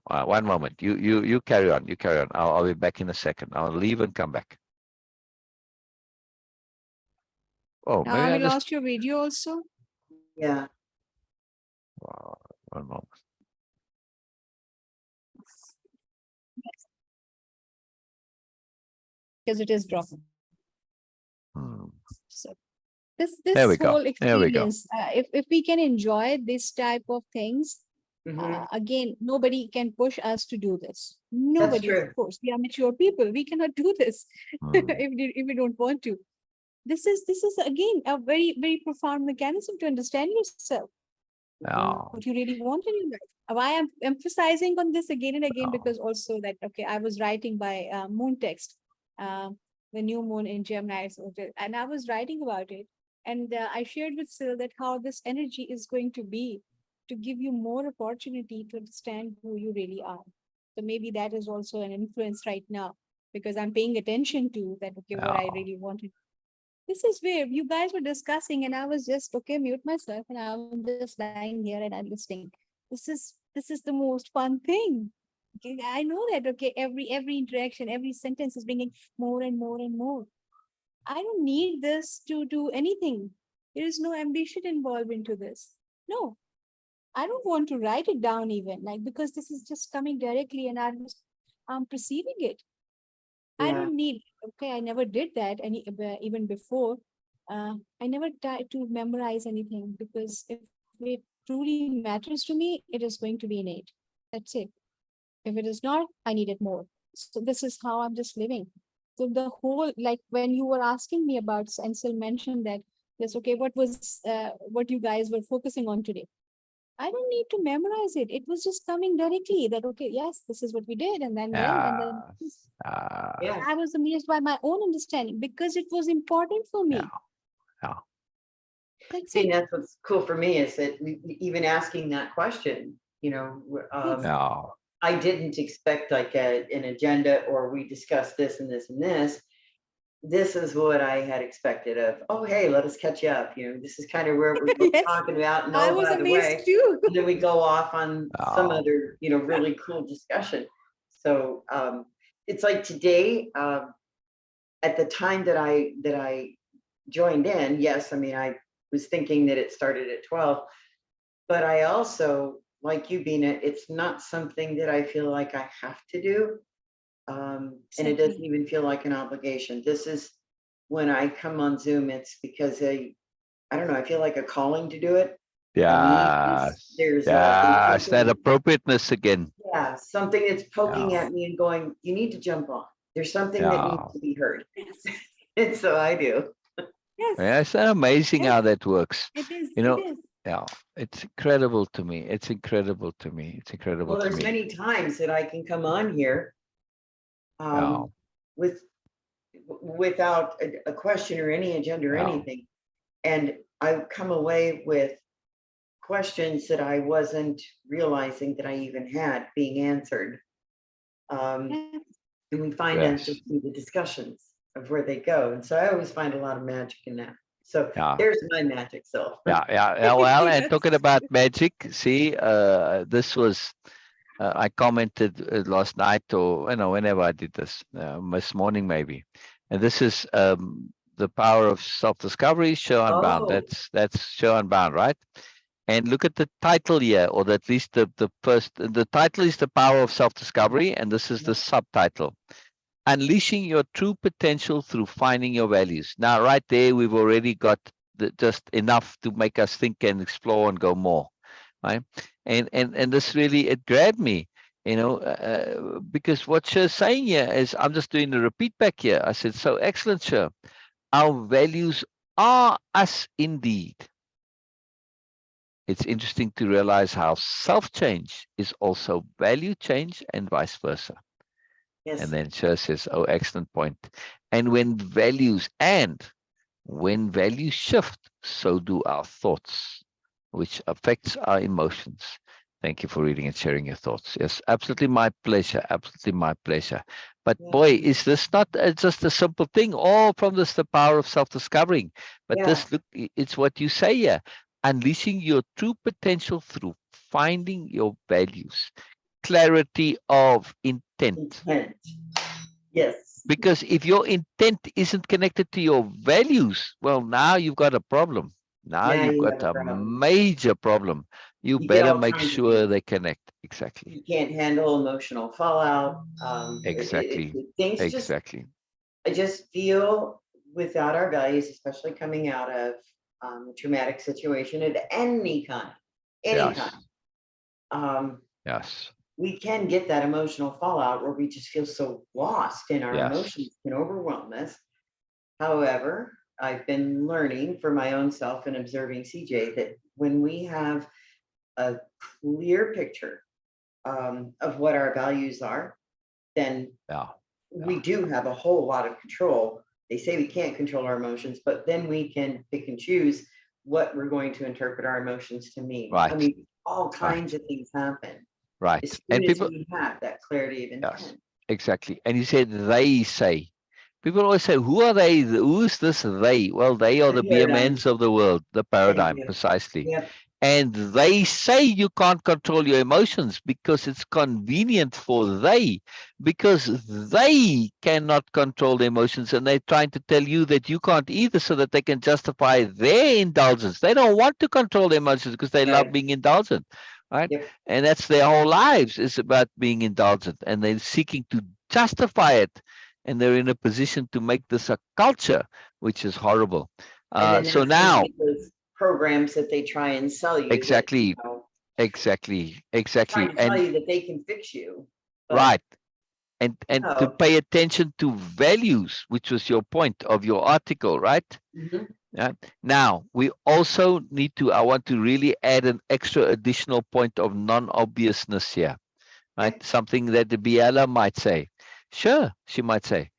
one moment. You carry on. You carry on. I'll be back in a second. I'll leave and come back. Oh, maybe I We just. lost your video also Yeah. One moment. because it is dropping. Hmm. So There this we go. whole There we go. experience, if we can enjoy this type of things, Mhm. again, nobody can push us to do this. That's Nobody, of true. course. We are mature people. We cannot do this Hmm. if we don't want to. This is again a very, very profound mechanism to understand yourself. Yeah. What you really want in your life. Why I'm emphasizing on this again and again, Yeah. because also that, okay, I was writing by moon text, the new moon in Gemini, and I was writing about it. And I shared with Syl that how this energy is going to be to give you more opportunity to understand who you really are. So maybe that is also an influence right now, because I'm paying attention to that, okay, what I Yeah. really wanted. This is where you guys were discussing, and I was just, okay, mute myself, and I'm just lying here and I'm listening. This is the most fun thing. Okay, I know that, okay, every interaction, every sentence is bringing more and more and more. I don't need this to do anything. There is no ambition involved into this. No, I don't want to write it down even, like, because this is just coming directly and I'm perceiving it. I Yeah. don't need, okay, I never did that even before. I never tried to memorize anything, because if it truly matters to me, it is going to be innate. That's it. If it is not, I need it more. So this is how I'm just living. So the whole, like when you were asking me about, and Syl mentioned that, yes, okay, what you guys were focusing on today? I don't need to memorize it. It was just coming directly that, okay, yes, this is what we did. And then Yeah. I was amazed by my own understanding because it was important for Yeah. me. Yeah. That's See, it. that's what's cool for me is that even asking that question, Yes. Yeah. I didn't expect like an agenda or we discussed this and this and this. This is what I had expected of, oh, hey, let us catch up. This is kind of where we're both Yes. talking about. And I oh, was by the amazed way, too. and then we go off on some Yeah. other, really cool discussion. So it's like today, at the time that I joined in, yes, I mean, I was thinking that it started at 12, but I also, like you, Beena, it's not something that I feel like I have to do. And it doesn't even feel like an obligation. This is when I come on Zoom, it's because I don't know, I feel like a calling to do it. Yes. There's yes, that appropriateness again. Yeah, something that's poking at me and going, you need to jump on. There's something that needs to be heard. And so I do. Yes. Yeah, it's not amazing how that works. It is. You know, it is. yeah, it's incredible to me. It's incredible to me. It's incredible Well, to there's me. many times that I can come on here without a question or any agenda or anything. And I come away with questions that I wasn't realizing that I even had being answered. And we find that just through the discussions of where they go. And so I always find a lot of magic in that. So there's my magic self. Well, and talking about magic, see, this was, I commented last night, or whenever I did this morning maybe. And this is the power of self-discovery, Sher Unbound. That's Sher Unbound, right? And look at the title here, or at least the title is the power of self-discovery, and this is the subtitle. Unleashing your true potential through finding your values. Now, right there, we've already got just enough to make us think and explore and go more, right? And this really, it grabbed me, because what Sher's saying here is, I'm just doing the repeat back here. I said, so excellent, Sher. Our values are us indeed. It's interesting to realize how self-change is also value change and vice versa. Yes. And then Sher says, oh, excellent point. And when values shift, so do our thoughts, which affects our emotions. Thank you for reading and sharing your thoughts. Yes, absolutely my pleasure. Absolutely my pleasure. But boy, is this not just a simple thing, all from this, the power of self-discovering. But this, look, it's what you say here. Unleashing your true potential through finding your values. Clarity of intent. Yes. Because if your intent isn't connected to your values, well, now you've got a problem. Now you've got a major problem. You better make sure they connect. Exactly. You can't handle emotional fallout. Exactly. Exactly. I just feel without our values, especially coming out of a traumatic situation of any kind, yes. We can get that emotional fallout where we just feel so lost and our emotions can overwhelm us. However, I've been learning for my own self and observing CJ that when we have a clear picture of what our values are, then we do have a whole lot of control. They say we can't control our emotions, but then we can pick and choose what we're going to interpret our emotions to mean. Right. I mean, all kinds of things happen. Right. As soon as we have that clarity of intent. Yes, exactly. And he said, they say. People always say, who are they? Who is this they? Well, they are the BMNs of the world, the paradigm, precisely. Yep. And they say you can't control your emotions because it's convenient for because they cannot control the emotions, and they're trying to tell you that you can't either, so that they can justify their indulgence. They don't want to control their emotions because they love being indulgent, right? Yep. And that's their whole lives is about being indulgent, and they're seeking to justify it, and they're in a position to make this a culture, which is horrible. So now, programs that they try and sell you. Exactly. That, exactly. Trying to tell you that they can fix you. Right. And to pay attention to values, which was your point of your article, right? Mm-hmm. Now, we also need to, I want to really add an extra additional point of non-obviousness here, right? Okay. Something that the Biella might say. Sure, she might say,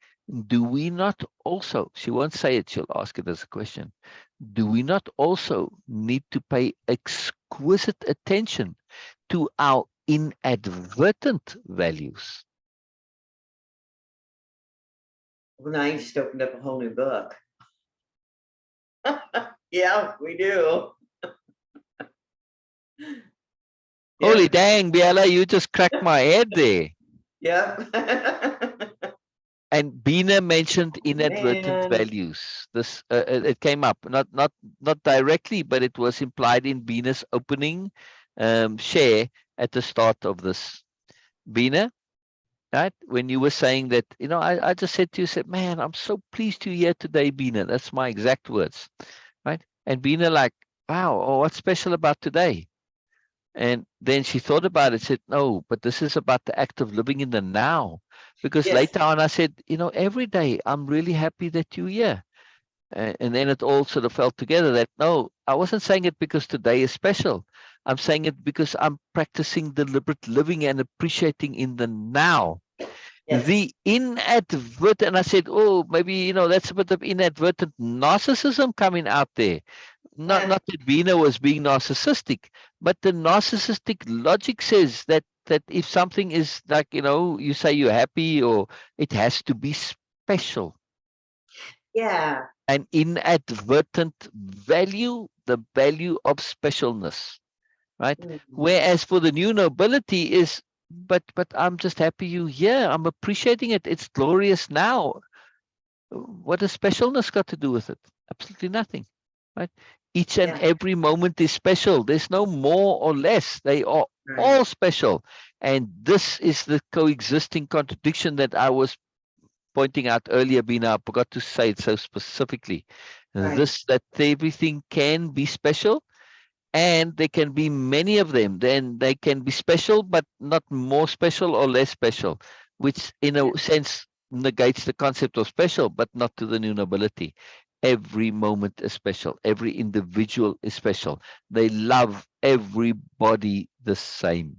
do we not also, she won't say it, she'll ask it as a question. Do we not also need to pay exquisite attention to our inadvertent values? Well, now you just opened up a whole new book. Yeah, we do. Holy dang, Biella, you just cracked my head there. Yep. And Beena mentioned inadvertent values. This it came up not directly, but it was implied in Beena's opening share at the start of this. Beena, right? When you were saying that, I just said to you, said, man, I'm so pleased to hear today, Beena. That's my exact words, right? And Beena like, wow, oh, what's special about today? And then she thought about it, said, no, but this is about the act of living in the now. Because Yes. later on I said, every day I'm really happy that you're here. And then it all sort of fell together that, no, I wasn't saying it because today is special. I'm saying it because I'm practicing deliberate living and appreciating in the now. Yes. The inadvertent, and I said, oh, maybe, that's a bit of inadvertent narcissism coming out there. Not that Beena was being narcissistic, but the narcissistic logic says that if something is like, you say you're happy, or it has to be special. Yeah. An inadvertent value, the value of specialness, right? Whereas for the new nobility is, but I'm just happy you're here. I'm appreciating it. It's glorious now. What does specialness got to do with it? Absolutely nothing, right? Each and every moment is special. There's no more or less. They are all special. And this is the coexisting contradiction that I was pointing out earlier, Beena. I forgot to say it so specifically. This, that everything can be special, and there can be many of them. Then they can be special, but not more special or less special, which in a sense negates the concept of special, but not to the new nobility. Every moment is special. Every individual is special. They love everybody the same,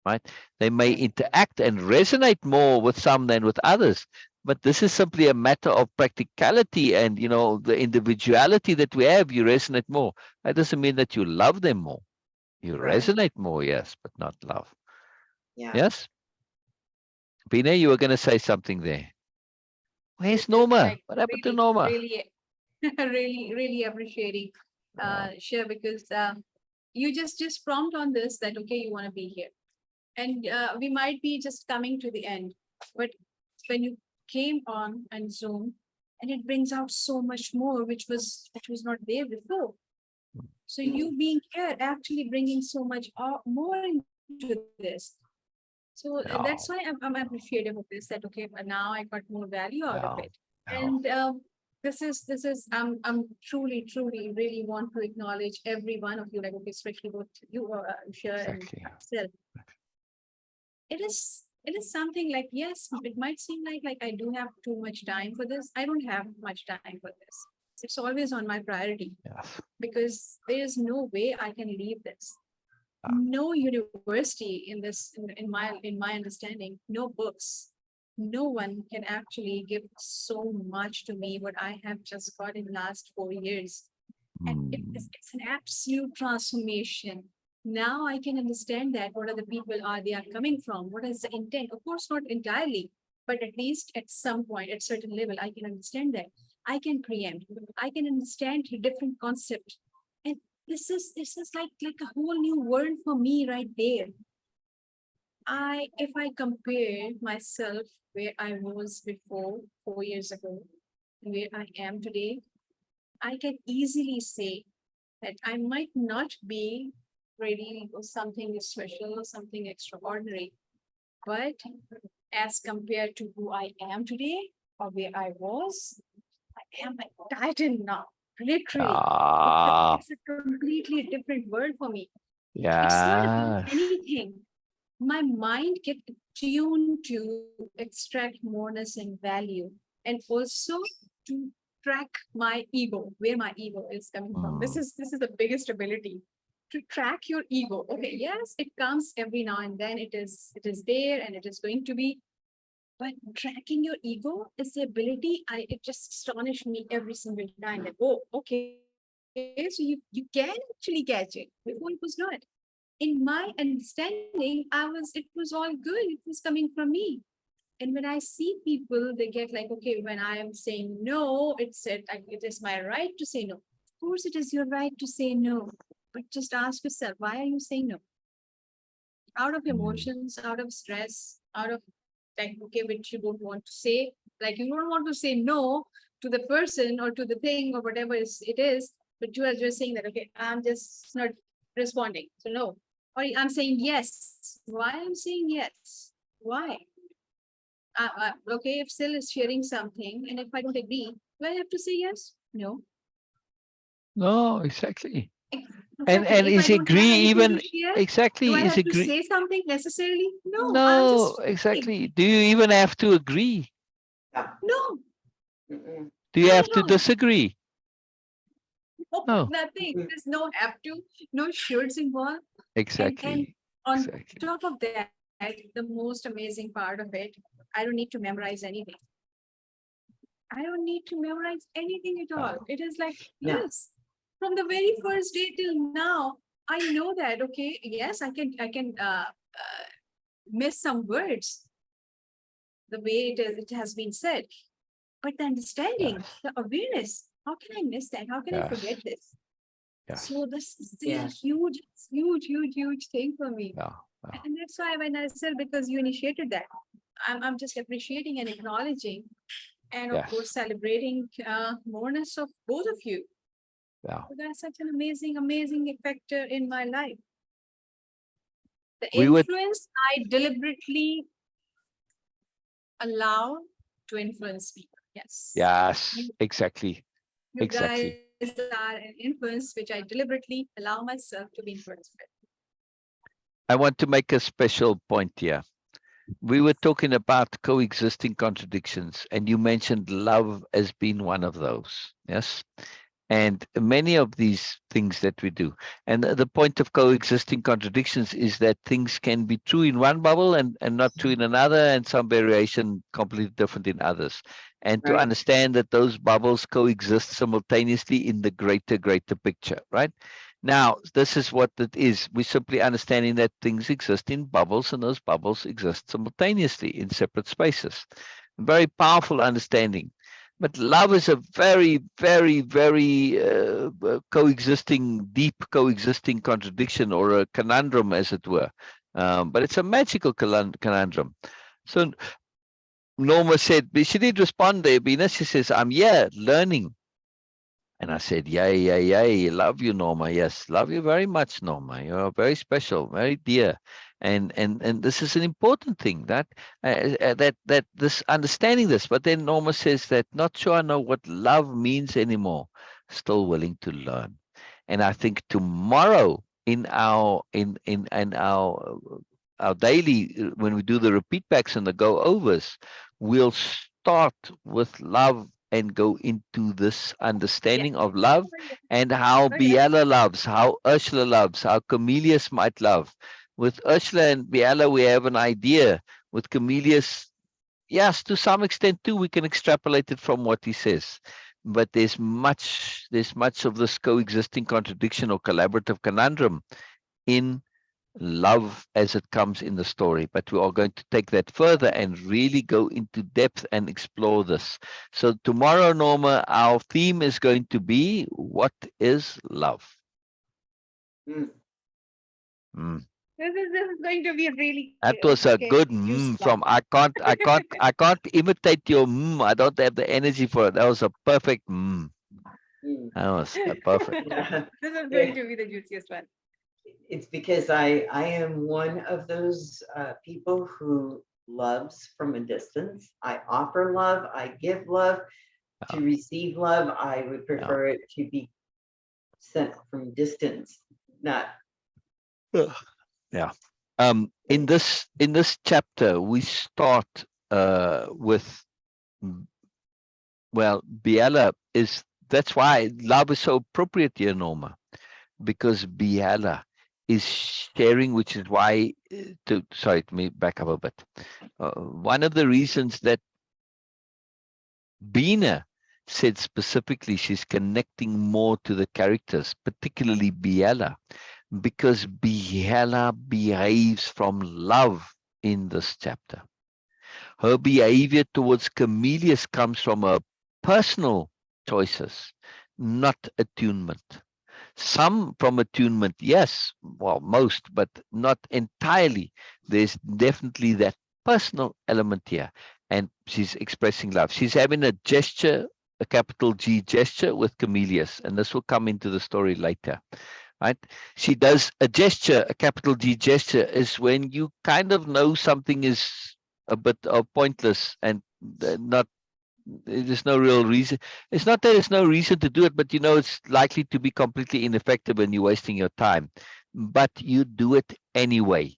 right? They may interact and resonate more with some than with others, but this is simply a matter of practicality and, the individuality that we have. You resonate more. That doesn't mean that you love them more. You resonate more, yes, but not love. Yes? Beena, you were going to say something there. Where's Norma? What happened to Norma? Really appreciating, Sher, because you just prompt on this that, okay, you want to be here. And we might be just coming to the end. But when you came on and Zoom, and it brings out so much more, which was not there before. So you being here actually bringing so much more into this. So that's why I'm appreciative of this, that okay, but now I got more value out of it. And this is I'm truly really want to acknowledge every one of you, like, okay, especially both you, Sher and Syl. It is something like, yes, it might seem like I do have too much time for this. I don't have much time for this. It's always on my priority, because there is no way I can leave this. No university in this, in my understanding, no books, no one can actually give so much to me what I have just got in the last 4 years. And it's an absolute transformation. Now I can understand that what other people they are coming from, what is the intent. Of course, not entirely, but at least at some point, at certain level, I can understand that. I can preempt, I can understand the different concept. And this is like a whole new world for me right there. If I compare myself where I was before 4 years ago and where I am today, I can easily say that I might not be ready for something special or something extraordinary, but as compared to who I am today or where I was, I am a titan now. Literally, it's a completely different world for me. It's not about anything. My mind gets tuned to extract moreness and value, and also to track my ego, where my ego is coming from. This is the biggest ability, to track your ego. Okay, yes, it comes every now and then. It is there, and it is going to be. But tracking your ego is the ability. It just astonished me every single time. That, oh, okay, so you can actually catch it. Before it was not. In my understanding, it was all good. It was coming from me. And when I see people, they get like, okay, when I am saying no, it is my right to say no. Of course, it is your right to say no. But just ask yourself, why are you saying no? Out of emotions, out of stress, out of like, okay, which you don't want to say. Like, you don't want to say no to the person or to the thing or whatever it is, but you are just saying that, okay, I'm just not responding. So no. Or I'm saying yes. Why I'm saying yes? Why? okay, if Syl is sharing something, and if I don't agree, do I have to say yes? No. No, exactly. Exactly. And If I is don't have agree anything even to share, exactly do I is have to agree? say something necessarily? No, I'm No, just speaking. exactly. Do you even have to agree? No, Mm-mm. Do you not have at to all. disagree? No, No, nothing. There's no have to, no shoulds involved. And exactly. on Exactly. top of that, the most amazing part of it, I don't need to memorize anything. I don't need to memorize anything at all. It is like, Yeah. yes, from the very first day till now, I know that, okay, yes, I can miss some words the way it has been said, but the understanding, Yes. the awareness, how can I miss that? How can I forget Yes. this? Yes. So this is the Yeah. huge thing for me. Yeah. Yeah. And that's why when I said, because you initiated that, I'm just appreciating and acknowledging, and of Yes. course celebrating moreness of both of you. Yeah. So that's such an amazing factor in my life. The We would. influence I deliberately allow to influence people. Yes. Yes. Exactly. You Exactly. guys are an influence which I deliberately allow myself to be influenced with. I want to make a special point here. We were talking about coexisting contradictions, and you mentioned love as being one of those. Yes. And many of these things that we do. And the point of coexisting contradictions is that things can be true in one bubble and not true in another, and some variation completely different in others. And to Right. understand that those bubbles coexist simultaneously in the greater picture, right? Now, this is what it is. We're simply understanding that things exist in bubbles, and those bubbles exist simultaneously in separate spaces. Very powerful understanding. But love is a very deep coexisting contradiction, or a conundrum, as it were. But it's a magical conundrum. So Norma said, she did respond there, Beena. She says, I'm here learning. And I said, yay, love you, Norma. Yes, love you very much, Norma. You're very special, very dear. And this is an important thing, that that this understanding this. But then Norma says that, not sure I know what love means anymore. Still willing to learn. And I think tomorrow in our our daily, when we do the repeat backs and the go overs, we'll start with love and go into this understanding of love, and how Biella loves, how Ursula loves, how Cornelius might love. With Ursula and Biella, we have an idea. With Cornelius, yes, to some extent too, we can extrapolate it from what he says. But there's much of this coexisting contradiction or collaborative conundrum in love as it comes in the story. But we are going to take that further and really go into depth and explore this. So tomorrow, Norma, our theme is going to be, what is love? Mm. This is going to be really That was a good useful. from I can't imitate your I don't have the energy for it. That was a perfect Mm. That was perfect. Yeah. This is going to be the juiciest one. It's because I am one of those people who loves from a distance. I offer love, I give love. To receive love, I would prefer it to be sent from distance, not. Yeah. In this chapter, we start with, well, Biella is, that's why love is so appropriate here, Norma, because Biella is sharing, which is why, let me back up a bit. One of the reasons that Beena said specifically she's connecting more to the characters, particularly Biella, because Biella behaves from love in this chapter. Her behavior towards Cornelius comes from her personal choices, not attunement. Some from attunement, yes, well, most, but not entirely. There's definitely that personal element here, and she's expressing love. She's having a gesture, a capital G gesture with Cornelius, and this will come into the story later, right? She does a gesture, a capital G gesture, is when you kind of know something is a bit pointless and not. There's no real reason. It's not that there's no reason to do it, but it's likely to be completely ineffective and you're wasting your time. But you do it anyway,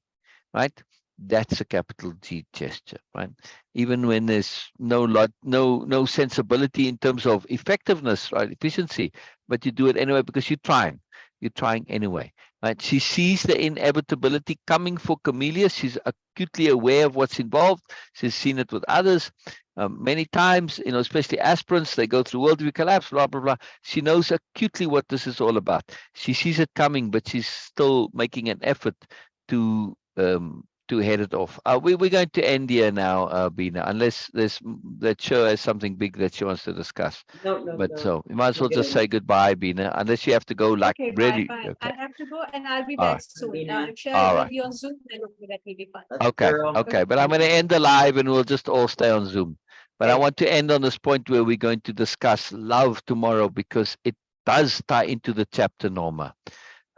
right? That's a capital G gesture, right? Even when there's no sensibility in terms of effectiveness, right? Efficiency, but you do it anyway because you're trying. You're trying anyway, right? She sees the inevitability coming for Camillus. She's acutely aware of what's involved. She's seen it with others many times, especially aspirants. They go through worldview-collapse, blah, blah, blah. She knows acutely what this is all about. She sees it coming, but she's still making an effort to head it off. We're going to end here now, Beena, unless that Sher has something big that she wants to discuss. No, But no. so you might as well just say goodbye, Beena, unless you have to go like Okay, really. bye. Okay. I have to go and I'll be All back right. soon. Beena. If Sher All will right. be on Zoom, then okay, that will be fun. Okay, Girl. okay, but I'm going to end the live and we'll just all stay on Zoom. But I Okay. want to end on this point where we're going to discuss love tomorrow because it does tie into the chapter, Norma.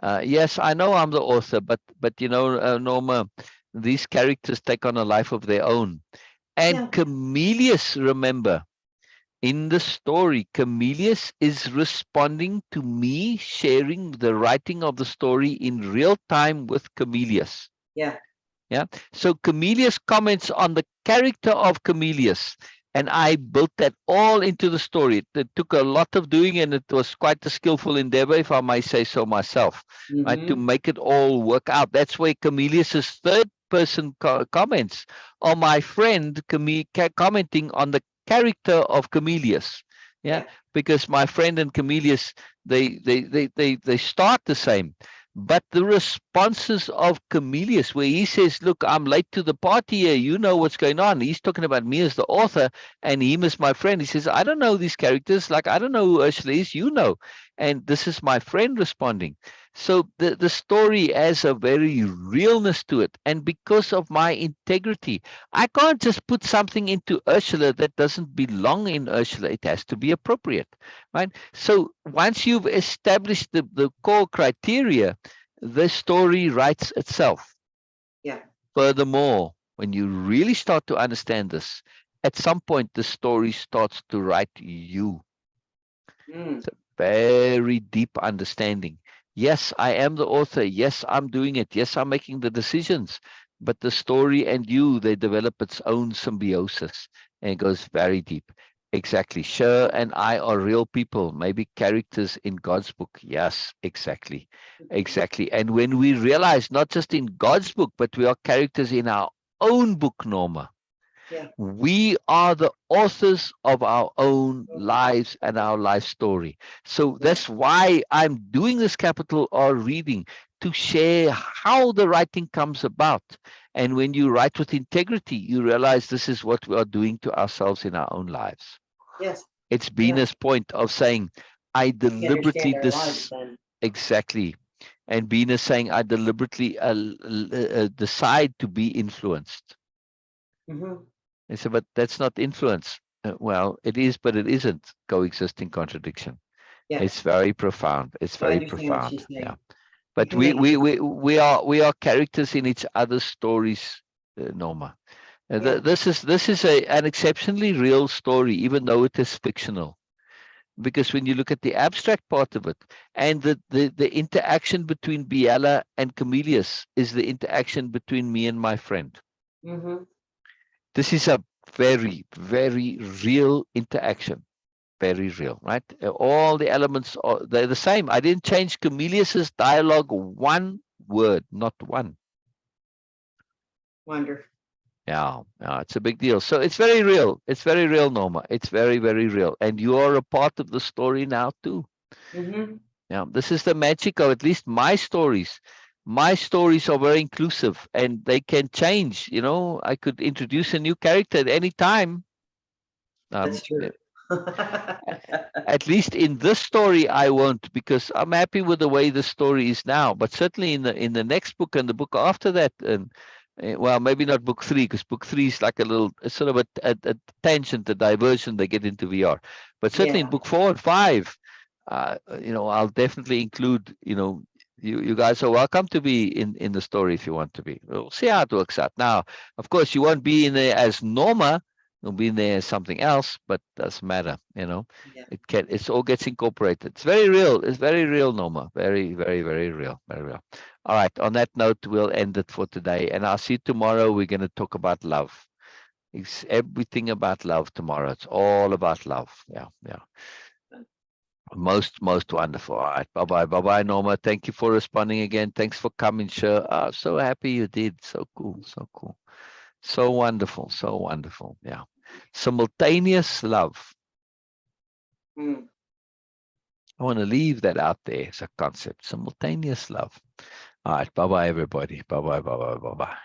Yes, I know I'm the author, but Norma, these characters take on a life of their own. And Yeah. Camillus, remember, in the story, Camillus is responding to me sharing the writing of the story in real time with Camillus. Yeah. Yeah. So Camillus comments on the character of Camillus, and I built that all into the story. It took a lot of doing, and it was quite a skillful endeavor, if I may say so myself, right, to make it all work out. That's where Camillus's third person comments on my friend commenting on the character of Camillus. Yeah, because my friend and Camillus, they start the same. But the responses of Camillus, where he says, look, I'm late to the party here. You know what's going on. He's talking about me as the author and him as my friend. He says, I don't know these characters. Like, I don't know who Ursula is. You know. And this is my friend responding. So the story has a very realness to it. And because of my integrity, I can't just put something into Ursula that doesn't belong in Ursula. It has to be appropriate, right? So once you've established the core criteria, the story writes itself. Yeah. Furthermore, when you really start to understand this, at some point the story starts to write you. It's a very deep understanding. Yes, I am the author. Yes, I'm doing it. Yes, I'm making the decisions. But the story and you, they develop its own symbiosis, and it goes very deep. Exactly. Sher and I are real people, maybe characters in God's book. Yes, exactly. Exactly. And when we realize not just in God's book, but we are characters in our own book, Norma. Yeah. We are the authors of our own lives and our life story. So that's why I'm doing this capital R reading, to share how the writing comes about. And when you write with integrity, you realize this is what we are doing to ourselves in our own lives. Yes. It's Beena's point of saying, I deliberately exactly. And Beena saying, I deliberately decide to be influenced. They said, but that's not influence. Well, it is, but it isn't. Coexisting contradiction. Yeah. It's very profound. It's So I very understand what profound. she's saying. Yeah. But we are characters in each other's stories, Norma. This is an exceptionally real story, even though it is fictional. Because when you look at the abstract part of it, and the interaction between Biella and Camillus is the interaction between me and my friend. This is a very, very real interaction. Very real, right? All the elements are they're the same. I didn't change Camillus's dialogue one word, not one. Wonderful. Yeah, it's a big deal. So it's very real. It's very real, Norma. It's very, very real. And you are a part of the story now too. Yeah, this is the magic of at least my stories. My stories are very inclusive and they can change. I could introduce a new character at any time. That's true. At least in this story, I won't, because I'm happy with the way the story is now. But certainly in the next book and the book after that, and well, maybe not book 3, because book 3 is like it's sort of a tangent, a diversion. They get into VR. But certainly in book 4 and 5, I'll definitely include You guys are welcome to be in the story if you want to be. We'll see how it works out. Now, of course, you won't be in there as Norma. You'll be in there as something else, but doesn't matter. Yeah. It all gets incorporated. It's very real. It's very real, Norma. Very, very, very real. Very real. All right. On that note, we'll end it for today, and I'll see you tomorrow. We're going to talk about love. It's everything about love tomorrow. It's all about love. Yeah. Most wonderful. All right. Bye-bye, Norma. Thank you for responding again. Thanks for coming, Sher. So happy you did. So cool. So wonderful. Yeah. Simultaneous love. I want to leave that out there as a concept. Simultaneous love. All right. Bye-bye, everybody. Bye-bye.